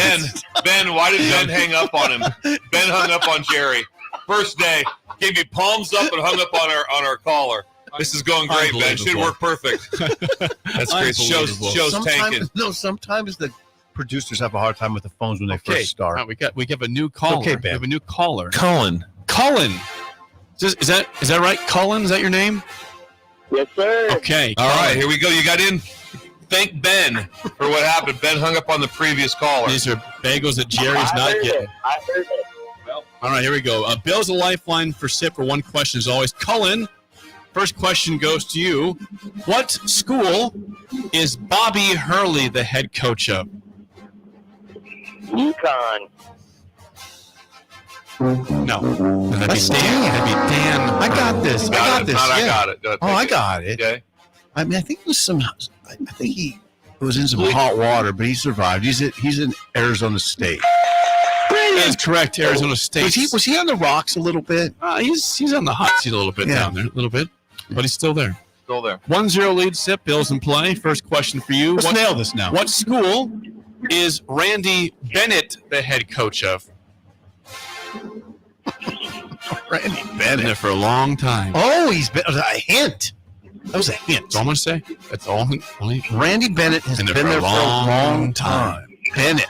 Ben, why did Ben hang up on him? Ben hung up on Jerry. First day, gave me palms up and hung up on our caller. This is going great, Ben. Should work perfect. That's great. Show's tanking. Sometimes the producers have a hard time with the phones when they first start. All right, we have a new caller. Okay, Ben. We have a new caller. Cullen. Is that right? Cullen, is that your name? Yes, sir. Okay. All right, here we go. You got in. Thank Ben for what happened. Ben hung up on the previous caller. These are bagels that Jerry's not getting. I heard it. All right, here we go. Bill's a lifeline for Sip for one question as always. Cullen, first question goes to you. What school is Bobby Hurley the head coach of? UConn. No. That'd be Dan. I got this. I got it. I got it. Okay. I mean, I think it was some. I think he was in some hot water, but he survived. He's in Arizona State. That is correct. Arizona State. Was he on the rocks a little bit? He's on the hot seat a little bit down there, a little bit, but he's still there. Still there. 1-0 lead, Sip. Bill's in play. First question for you. Let's nail this now. What school is Randy Bennett the head coach of? Randy Been Bennett. there for a long time. Oh, he's been a hint. That was a hint. That's all I'm going to say. That's all. Only Randy Bennett has been there for a long time. Bennett.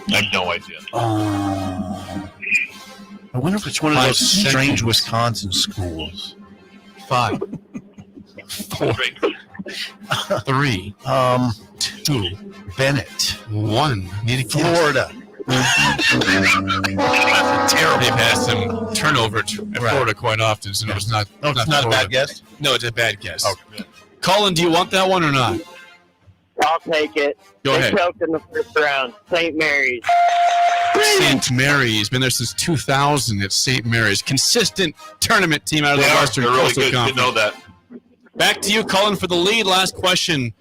I have no idea. I wonder if it's one of those strange Wisconsin schools. 5, 4, 3, 2, Bennett. 1. Need a guess. Florida. Terrible. They've had some turnover at Florida quite often, so it's not. No, it's not a bad guess? No, it's a bad guess. Okay. Colin, do you want that one or not? I'll take it. Go ahead. They choked in the first round. St. Mary's. St. Mary's. Been there since 2000 at St. Mary's. Consistent tournament team out of the Western They're really Coastal good. Conference. You know that. Back to you, Colin, for the lead. Last question.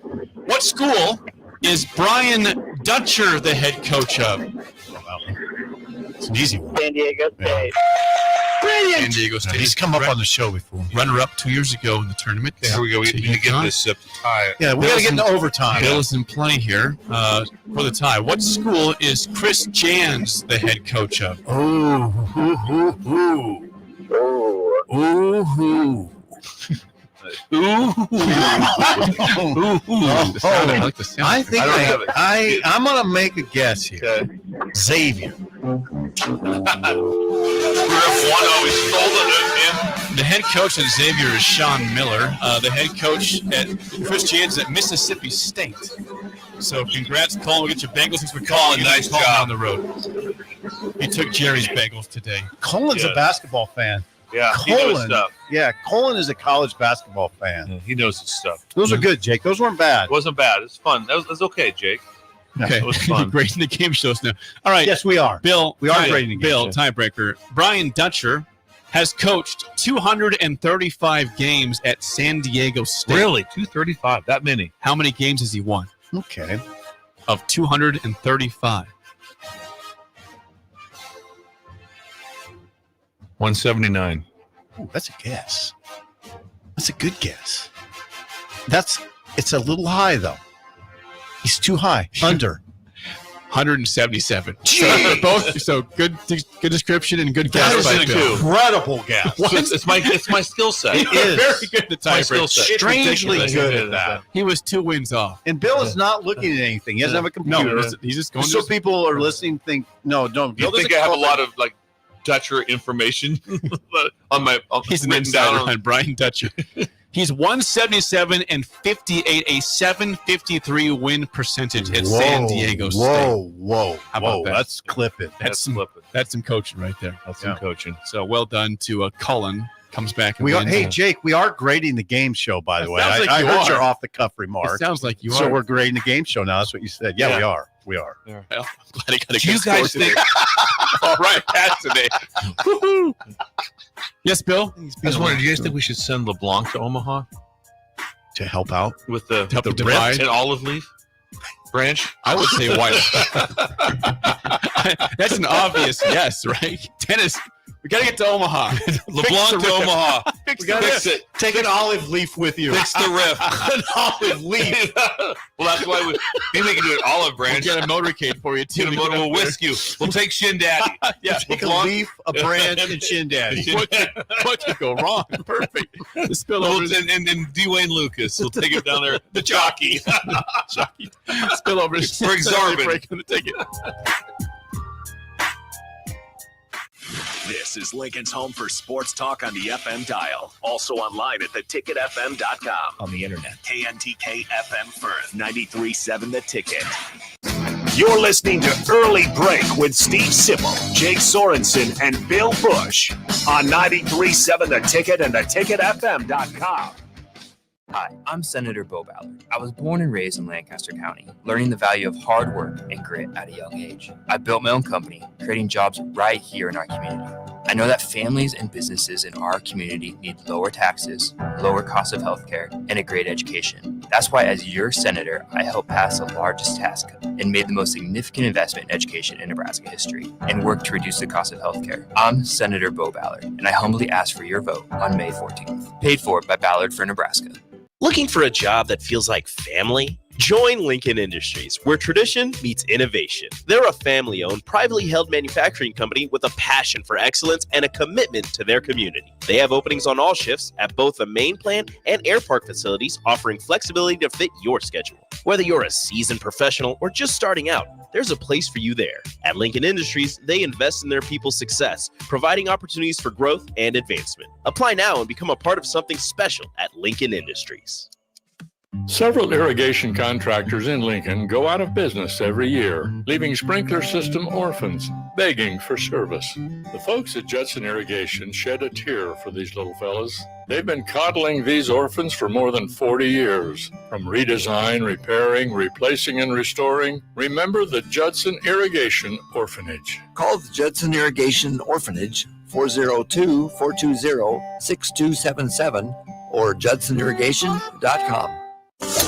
What school is Brian Dutcher the head coach of? It's an easy one. San Diego State. Brilliant. San Diego State. He's come up on the show before. Runner-up 2 years ago in the tournament. Here we go. We need to get this tie. Yeah, we got to get into overtime. Bill is in play here for the tie. What school is Chris Jans the head coach of? I'm gonna make a guess here. Okay. Xavier. The head coach at Xavier is Sean Miller. The head coach at Chris Jans at Mississippi State. So congrats, Colin. We'll get your Bengals. Thanks for calling. Nice job on the road. He took Jerry's Bengals today. Colin's a basketball fan. Yeah, he knows Colin. stuff. Yeah, Colin is a college basketball fan. Yeah, he knows his stuff. Those are good, Jake. Those weren't bad. It wasn't bad. It's fun. That was okay, Jake. Okay, That was fun. Grading the game shows now. All right. Yes, we are. Bill, We are grading the game Bill, show. tiebreaker. Brian Dutcher has coached 235 games at San Diego State. Really? 235? That many? How many games has he won? Okay. Of 235. 179. Ooh, that's a guess. That's a good guess. It's a little high though. He's too high. Under. 177. So both. So good description and good That guess is by an Bill. incredible guess. It's my skill set. It is. Very good at the My skill tiebreaker. set. Strangely Ridiculous. good at that. He was 2 wins off. And Bill is not looking at anything. He doesn't have a computer. No, he's just going so to people are listening. Think no, don't. You think I have a lot of like Dutcher information on my? He's an written insider down on Brian Dutcher. He's 177 and 58, a 753 win percentage at San Diego State. Whoa. How about that? Let's clip it. That's some coaching right there. That's some coaching. So well done to Cullen. Comes back and wins. Hey, Jake, we are grading the game show, by the way. sounds like I you heard are. your off-the-cuff remark. It sounds like you So are. we're grading the game show now. That's what you said. Yeah, we are. We are. Well, I'm glad I got a Do you good guys score think? today. All right, pass today. Woohoo. Yes, Bill. I just wondered, do you guys think we should send LeBlanc to Omaha To help out. with the Help the divide? rift and olive leaf branch? I would say white. That's an obvious yes, right? Tennis. We got to get to Omaha. LeBlanc to Omaha. Fix it. Take an olive leaf with you. Fix the rift. An olive leaf. Well, that's why maybe we can do an olive We'll branch. get a motorcade for you, too. Get a motor. We'll whisk you. We'll take Shin Daddy. Yeah. Take a LeBlanc. leaf, a branch, and Shin Daddy. What could go wrong? Perfect. The spillover. And Dwayne Lucas. We'll take it down there. The jockey. Spillover. For exorbitant. Break on the ticket. This is Lincoln's home for sports talk on the FM dial. Also online at theticketfm.com. On the internet. KNTK FM Firth, 93.7 The Ticket. You're listening to Early Break with Steve Sipple, Jake Sorensen, and Bill Busch on 93.7 The Ticket and theticketfm.com. Hi, I'm Senator Bo Ballard. I was born and raised in Lancaster County, learning the value of hard work and grit at a young age. I built my own company, creating jobs right here in our community. I know that families and businesses in our community need lower taxes, lower cost of healthcare, and a great education. That's why, as your senator, I helped pass the largest tax cut and made the most significant investment in education in Nebraska history and worked to reduce the cost of healthcare. I'm Senator Bo Ballard, and I humbly ask for your vote on May 14th. Paid for by Ballard for Nebraska. Looking for a job that feels like family? Join Lincoln Industries, where tradition meets innovation. They're a family-owned, privately held manufacturing company with a passion for excellence and a commitment to their community. They have openings on all shifts at both the main plant and air park facilities, offering flexibility to fit your schedule. Whether you're a seasoned professional or just starting out, there's a place for you there. At Lincoln Industries, they invest in their people's success, providing opportunities for growth and advancement. Apply now and become a part of something special at Lincoln Industries. Several irrigation contractors in Lincoln go out of business every year, leaving sprinkler system orphans begging for service. The folks at Judson Irrigation shed a tear for these little fellas. They've been coddling these orphans for more than 40 years. From redesign, repairing, replacing, and restoring, remember the Judson Irrigation Orphanage. Call the Judson Irrigation Orphanage 402-420-6277 or judsonirrigation.com.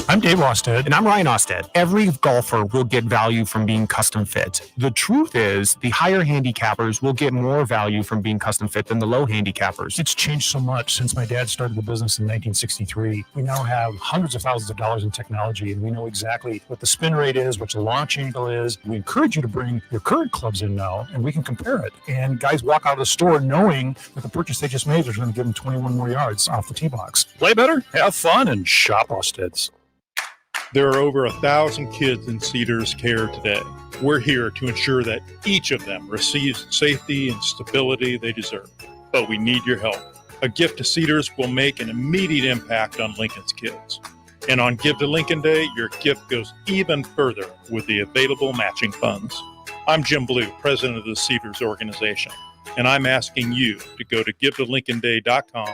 I'm Dave Osted. And I'm Ryan Osted. Every golfer will get value from being custom fit. The truth is, the higher handicappers will get more value from being custom fit than the low handicappers. It's changed so much since my dad started the business in 1963. We now have hundreds of thousands of dollars in technology, and we know exactly what the spin rate is, what the launch angle is. We encourage you to bring your current clubs in now, and we can compare it. And guys walk out of the store knowing that the purchase they just made is going to give them 21 more yards off the tee box. Play better, have fun, and shop Osted's. There are over 1,000 kids in Cedars care today. We're here to ensure that each of them receives safety and stability they deserve. But we need your help. A gift to Cedars will make an immediate impact on Lincoln's kids. And on Give to Lincoln Day, your gift goes even further with the available matching funds. I'm Jim Blue, president of the Cedars organization, and I'm asking you to go to givetolincolnday.com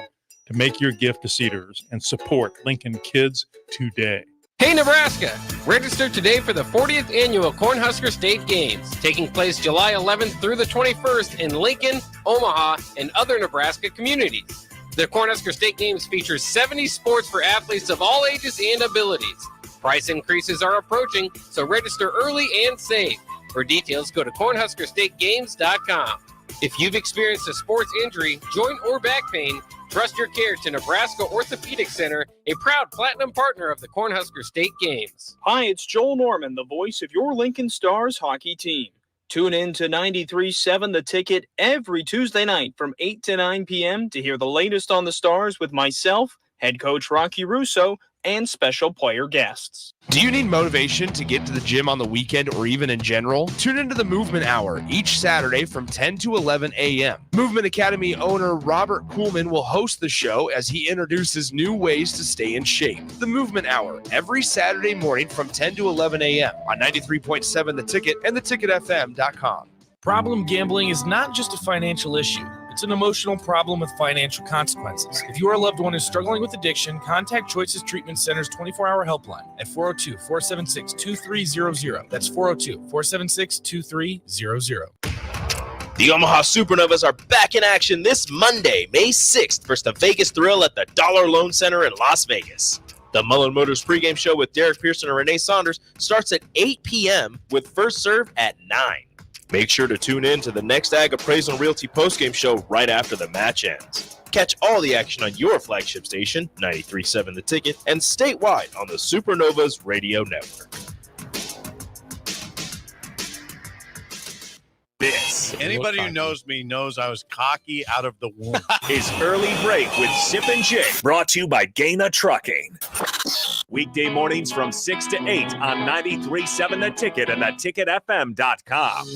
to make your gift to Cedars and support Lincoln kids today. Hey Nebraska! Register today for the 40th annual Cornhusker State Games, taking place July 11th through the 21st in Lincoln, Omaha, and other Nebraska communities. The Cornhusker State Games features 70 sports for athletes of all ages and abilities. Price increases are approaching, so register early and save. For details, go to cornhuskerstategames.com. If you've experienced a sports injury, joint or back pain, trust your care to Nebraska Orthopedic Center, a proud platinum partner of the Cornhusker State Games. Hi, it's Joel Norman, the voice of your Lincoln Stars hockey team. Tune in to 93.7 The Ticket every Tuesday night from 8 to 9 p.m. to hear the latest on the Stars with myself, head coach Rocky Russo, and special player guests. Do you need motivation to get to the gym on the weekend or even in general? Tune into the Movement Hour each Saturday from 10 to 11 a.m. Movement Academy owner Robert Kuhlman will host the show as he introduces new ways to stay in shape. The Movement Hour every Saturday morning from 10 to 11 a.m. on 93.7 The Ticket and theticketfm.com. Problem gambling is not just a financial issue. It's an emotional problem with financial consequences. If your loved one is struggling with addiction, contact Choices Treatment Center's 24-hour helpline at 402-476-2300. That's 402-476-2300. The Omaha Supernovas are back in action this Monday, May 6th, for the Vegas Thrill at the Dollar Loan Center in Las Vegas. The Mullen Motors pregame show with Derek Pearson and Renee Saunders starts at 8 p.m. with first serve at 9. Make sure to tune in to the Next Ag Appraisal Realty postgame show right after the match ends. Catch all the action on your flagship station, 93.7 The Ticket, and statewide on the Supernovas Radio Network. This Anybody who knows me knows I was cocky out of the womb. is Early Break with Sip and Jake, brought to you by Gaina Trucking. Weekday mornings from 6 to 8 on 93.7 The Ticket and theticketfm.com.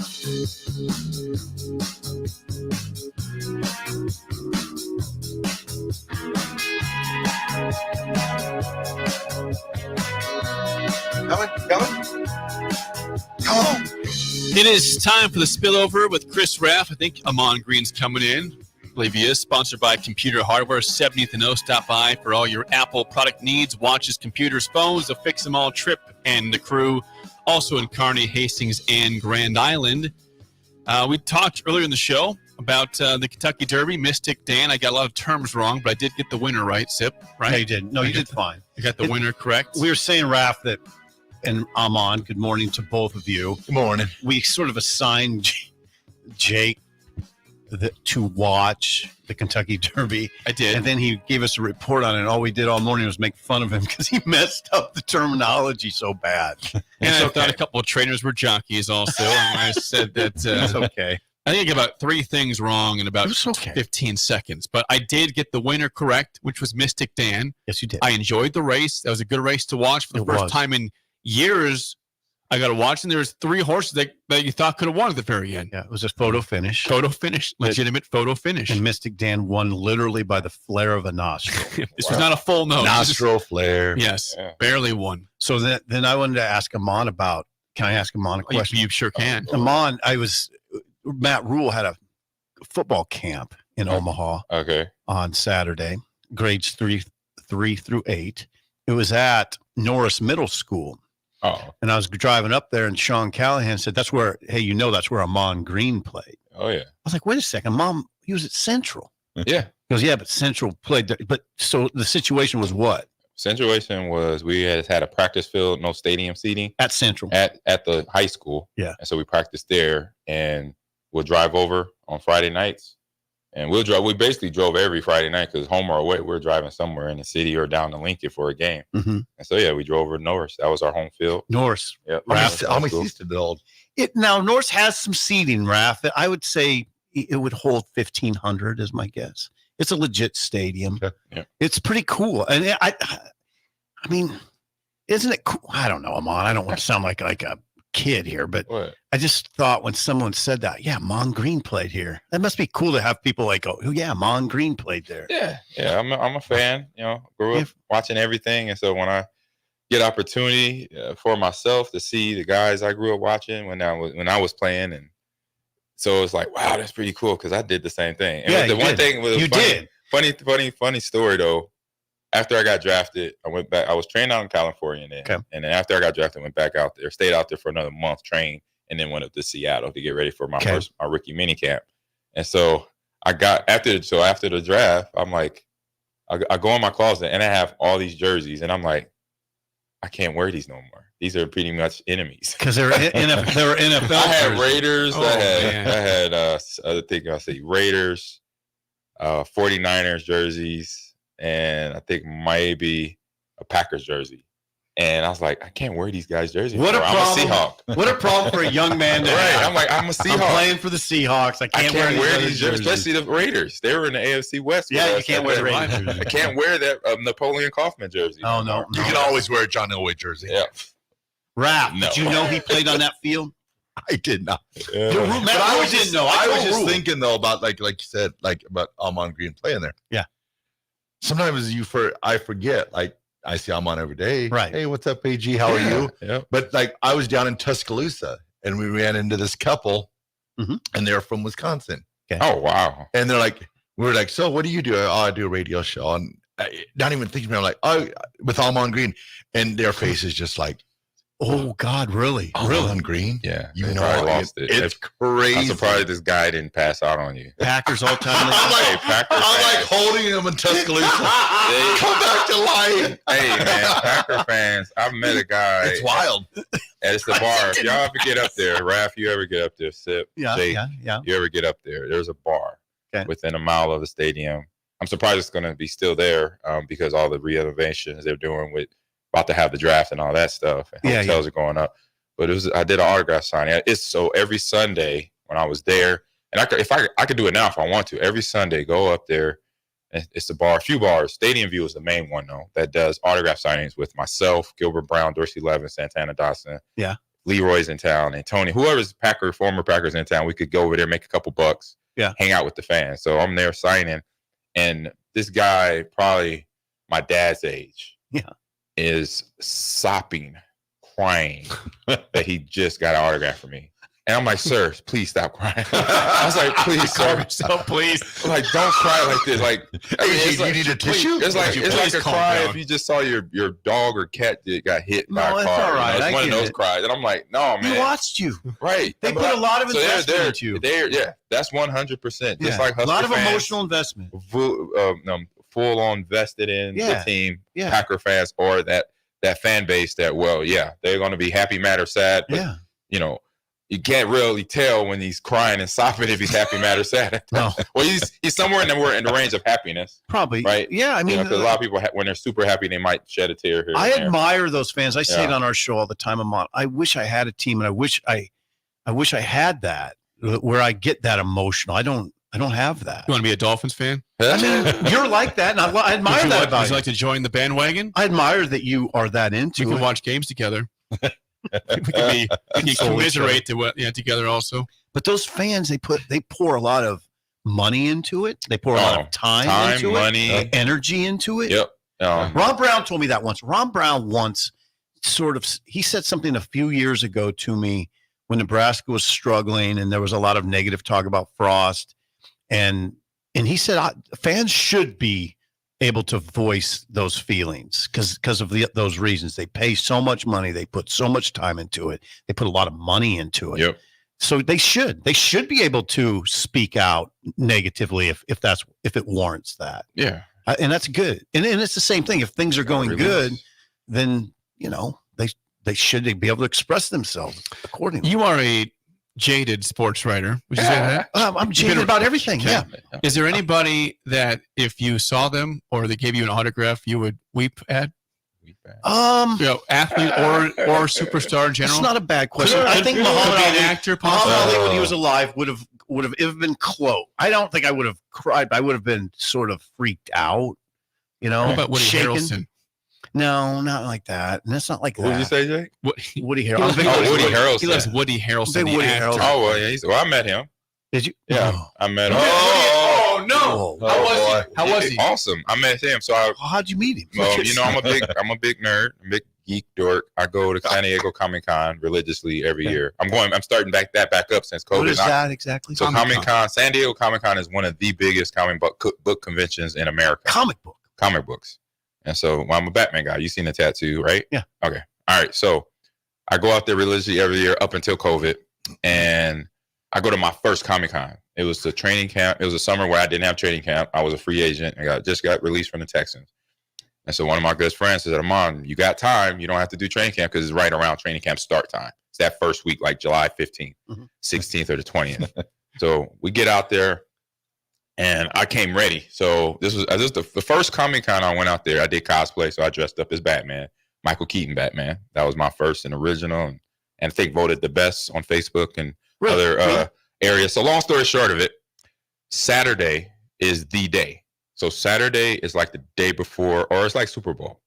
It is time for the spillover with Chris Raff. I think Ahman Green's coming in. I believe he is. Sponsored by Computer Hardware, 70th and O. Stop by for all your Apple product needs, watches, computers, phones. They'll fix them all. Trip and the crew. Also in Kearney, Hastings, and Grand Island. We talked earlier in the show about the Kentucky Derby. Mystic Dan. I got a lot of terms wrong, but I did get the winner right, Sip. Right? No, you didn't. No, you did fine. You got the winner correct. We were saying, Raph, that, and Ahman, good morning to both of you. Good morning. We sort of assigned Jake to watch the Kentucky Derby. I did. And then he gave us a report on it, and all we did all morning was make fun of him because he messed up the terminology so bad. And I thought a couple of trainers were jockeys also. And I said that It's okay. I think I got about 3 things wrong in about 15 seconds. But I did get the winner correct, which was Mystic Dan. Yes, you did. I enjoyed the race. That was a good race to watch for the first time in years. I got to watch, and there was 3 horses that you thought could have won at the very end. Yeah, it was a photo finish. Photo finish. Legitimate photo finish. And Mystic Dan won literally by the flare of a nostril. This was not a full nose. Nostril flare. Yes, barely won. So then I wanted to ask Ahman about, can I ask Ahman a question? You sure can. Ahman, Matt Rule had a football camp in Omaha on Saturday, grades 3 through 8. It was at Norris Middle School. Oh. And I was driving up there, and Sean Callahan said, that's where Ahman Green played. Oh, yeah. I was like, wait a second, Mom, he was at Central. Yeah. He goes, yeah, but Central played there. But so the situation was what? Situation was we had a practice field, no stadium seating. At Central. At the high school. Yeah. And so we practiced there, and we'll drive over on Friday nights. And we basically drove every Friday night because home or away, we're driving somewhere in the city or down to Lincoln for a game. Mm-hmm. And so, yeah, we drove over to Norris. That was our home field. Norris. Yep. I'm used to build. Now, Norris has some seating, Raph. I would say it would hold 1,500 is my guess. It's a legit stadium. Yeah. It's pretty cool. And I mean, isn't it cool? I don't know, Ahman. I don't want to sound like a kid here, but I just thought when someone said that, yeah, Ahman Green played here. That must be cool to have people like, oh yeah, Ahman Green played there. Yeah, I'm a fan. Grew up watching everything, and so when I get opportunity for myself to see the guys I grew up watching when I was playing, and so it's like, wow, that's pretty cool because I did the same thing. And yeah, the one thing was you did. Funny story though. after I got drafted, I went back. I was trained out in California, and then after I got drafted, I went back out there, stayed out there for another month, trained, and then went up to Seattle to get ready for my my rookie mini camp. And so I got after the draft, I'm like, I go in my closet and I have all these jerseys, and I'm like, I can't wear these no more. These are pretty much enemies because they were NFL. I had Raiders. Oh, I think I say Raiders, 49ers jerseys, and I think maybe a Packers jersey. And I was like, I can't wear these guys' jerseys. What a I'm problem! a Seahawk. What a problem for a young man to have. I'm like, I'm a Seahawk. I'm playing for the Seahawks. I can't wear these jerseys, especially the Raiders. They were in the AFC West. Yeah, you can't wear the Raiders. I can't wear that Napoleon Kaufman jersey. Oh no, you can always wear a John Elway jersey. Yeah. Raph, did you know he played on that field? I did not. Yeah. But I was didn't just, know. I was just thinking though about like you said, like about Ahman Green playing there. Yeah. Sometimes I forget. Like I see Ahman every day. Right. Hey, what's up, AG? How are you? Yeah. But like I was down in Tuscaloosa and we ran into this couple, and they're from Wisconsin. Okay. Oh wow. And they're like, we were like, so what do you do? Oh, I do a radio show. And not even thinking, I'm like, oh, with Ahman Green, and their face is just like, oh God, really? Ahman Green? Yeah. You they know, probably lost it. It's crazy. I'm surprised this guy didn't pass out on you. Packers all time. I'm like holding him in Tuscaloosa. Come back to life. Hey man, Packer fans. I've met a guy. It's wild. It's the bar. If y'all ever get up there, Raph, you ever get up there, Sip, Jake, yeah. you ever get up there, there's a bar within a mile of the stadium. I'm surprised it's going to be still there because all the renovations they're doing with about to have the draft and all that stuff. And hotels are going up. But I did an autograph signing. It's so every Sunday when I was there, and I could do it now if I want to. Every Sunday, go up there. And it's a bar, a few bars. Stadium View is the main one though that does autograph signings with myself, Gilbert Brown, Dorsey Levin, Santana Dawson. Yeah. Leroy's in town, and Tony, whoever's former Packers in town, we could go over there, make a couple bucks, hang out with the fans. So I'm there signing, and this guy, probably my dad's age, is sopping, crying that he just got an autograph from me. And I'm like, sir, please stop crying. I was like, please, calm yourself, please. I'm like, don't cry like this. Like, I mean, you need a tissue? It's like a cry if you just saw your dog or cat that got hit by a car. That's all right. It's one of those cries. And I'm like, no, man. He watched you. Right. They put a lot of investment into you. That's 100%. Just like Husker a lot of fans, emotional investment. Full on vested in the team. Yeah. Packer fans or that fan base that, they're going to be happy, mad, or sad. But, you can't really tell when he's crying and sobbing if he's happy, mad, or sad. No. Well, he's somewhere in the range of happiness. Probably. Right? Yeah, I mean, because a lot of people, when they're super happy, they might shed a tear here. I admire those fans. I say it on our show all the time. I wish I had a team, and I wish I had that where I get that emotional. I don't have that. You want to be a Dolphins fan? I mean, you're like that, and I admire that about you. Would you like to join the bandwagon? I admire that you are that into it. We can watch games together. we can commiserate together also. But those fans, they pour a lot of money into it. They pour a lot of time into money, energy into it. Yep. Ron Brown told me that once. Ron Brown once he said something a few years ago to me when Nebraska was struggling and there was a lot of negative talk about Frost. And he said fans should be able to voice those feelings because of those reasons. They pay so much money, they put so much time into it, they put a lot of money into it. Yep. So they should be able to speak out negatively if it warrants that. Yeah, and that's good. And it's the same thing. If things are going good, then they should be able to express themselves accordingly. You are a jaded sports writer. Would you say that? I'm jaded about everything. Yeah. Is there anybody that if you saw them or they gave you an autograph, you would weep at? Athlete or superstar in general? It's not a bad question. I think Muhammad Ali, an actor, when he was alive, would have been close. I don't think I would have cried, but I would have been sort of freaked out. What about Woody Harrelson? No, not like that. And that's not like that. What did you say, Jake? Woody Harrelson. Woody Harrelson. He loves Woody Harrelson. Woody Harrelson. Oh, well, yeah. I met him. Did you? Yeah, Oh. I met him. Oh, no. How was he? Awesome. I met him. So how'd you meet him? Well, I'm a big nerd, a big geek dork. I go to San Diego Comic-Con religiously every year. I'm starting back up since COVID. What is that exactly? So Comic-Con, San Diego Comic-Con is one of the biggest comic book conventions in America. Comic books. And so well, I'm a Batman guy. You seen the tattoo, right? Yeah. Okay. All right. So I go out there religiously every year up until COVID. And I go to my first Comic-Con. It was the training camp. It was a summer where I didn't have training camp. I was a free agent. I just got released from the Texans. And so one of my good friends said, Ahman, you got time. You don't have to do training camp because it's right around training camp start time. It's that first week, like July 15th, 16th, or the 20th. So we get out there, and I came ready. So this was the first Comic-Con I went out there. I did cosplay, so I dressed up as Batman, Michael Keaton Batman. That was my first and original, and I think voted the best on Facebook and other areas. So long story short of it, Saturday is the day. So Saturday is like the day before, or it's like Super Bowl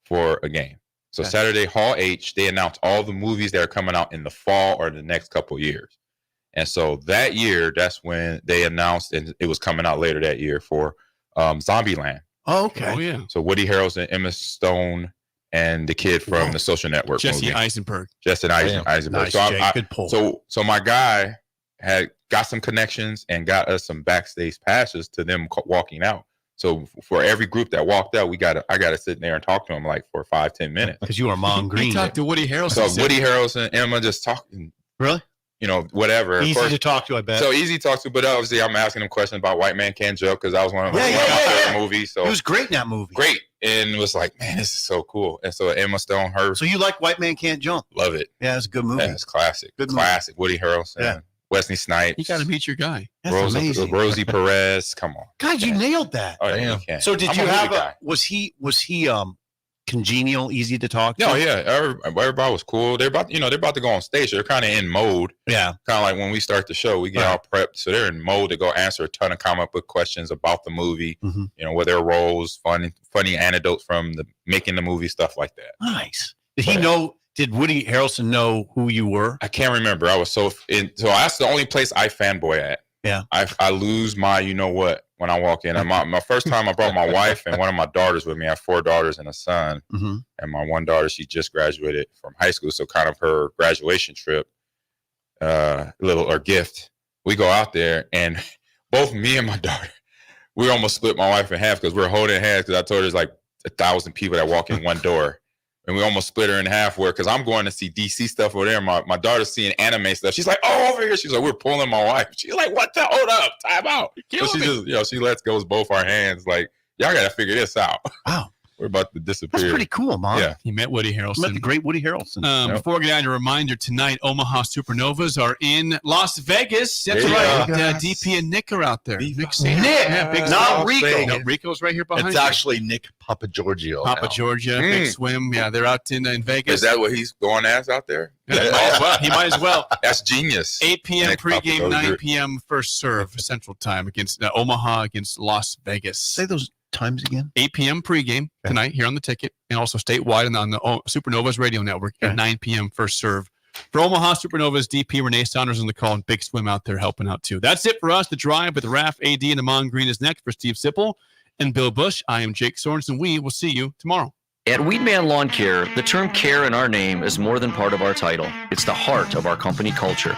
for a game. So Saturday, Hall H, they announced all the movies that are coming out in the fall or the next couple of years. And so that year, that's when they announced, and it was coming out later that year for Zombieland. Oh, okay. Oh, yeah. So Woody Harrelson, Emma Stone, and the kid from the Social Network Jesse movie. Eisenberg. Jesse Eisenberg. Nice, so, Jake. Good pull. so my guy had got some connections and got us some backstage passes to them walking out. So for every group that walked out, I got to sit there and talk to them like for 5-10 minutes. Because you are Ahman Green. He talked to Woody Harrelson. So Woody Harrelson, Emma just talking. Really? You know, whatever. Easy to talk to, I bet. So easy to talk to, but obviously I'm asking him questions about White Man Can't Joke because that was one of my favorite movies. So he was great in that movie. Great. And it was like, man, this is so cool. And so Emma Stone, So you like White Man Can't Jump? Love it. Yeah, it's a good movie. Yeah, it's classic. Good classic. Woody Harrelson, Wesley Snipes. You got to meet your guy. That's amazing. Rosie Perez. Come on. God, you nailed that. Oh, yeah, you can. So did I'm you a movie have guy. was he congenial, easy to talk to? No, yeah. Everybody was cool. They're about to go on stage. So they're kind of in mode. Yeah. Kind of like when we start the show, we get all prepped. So they're in mode to go answer a ton of comic book questions about the movie, you know, what their roles, funny anecdotes from making the movie, stuff like that. Nice. Did Woody Harrelson know who you were? I can't remember. I was so that's the only place I fanboy at. Yeah. I lose my when I walk in. And my first time I brought my wife and one of my daughters with me. I have 4 daughters and a son. Mm-hmm. And my one daughter, she just graduated from high school. So kind of her graduation trip, gift. We go out there and both me and my daughter, we almost split my wife in half because we're holding hands because I told her there's like 1,000 people that walk in one door. And we almost split her in half because I'm going to see DC stuff over there. My daughter's seeing anime stuff. She's like, oh, over here. She's like, we're pulling my wife. She's like, what the? Hold up. Time out. So she just, she lets go with both our hands. Like, y'all got to figure this out. Wow. We're about to disappear. That's pretty cool, Mom. Yeah. He met Woody Harrelson. Met the great Woody Harrelson. Before we get on, a reminder tonight, Omaha Supernovas are in Las Vegas. That's Yeah. right. DP and Nick are out there. Nick, Nick, not Rico. No, Rico's right here behind It's you. actually Nick Papagiorgio. Papa Georgia, Big Swim. Yeah, they're out in Vegas. Is that what he's going as out there? He might as well. That's genius. 8 p.m. Nick pregame, Papagiorgio. 9 p.m. first serve Central Time against Omaha against Las Vegas. Say those times again. 8 p.m. pregame tonight here on the ticket, and also statewide and on the Supernovas radio network at 9 p.m. first serve. For Omaha Supernovas, DP Renee Saunders on the call and Big Swim out there helping out too. That's it for us. The Drive with Raf, AD, and Ahman Green is next. For Steve Sipple and Bill Busch, I am Jake Sorensen. We will see you tomorrow. At Weedman Lawn Care, the term care in our name is more than part of our title. It's the heart of our company culture.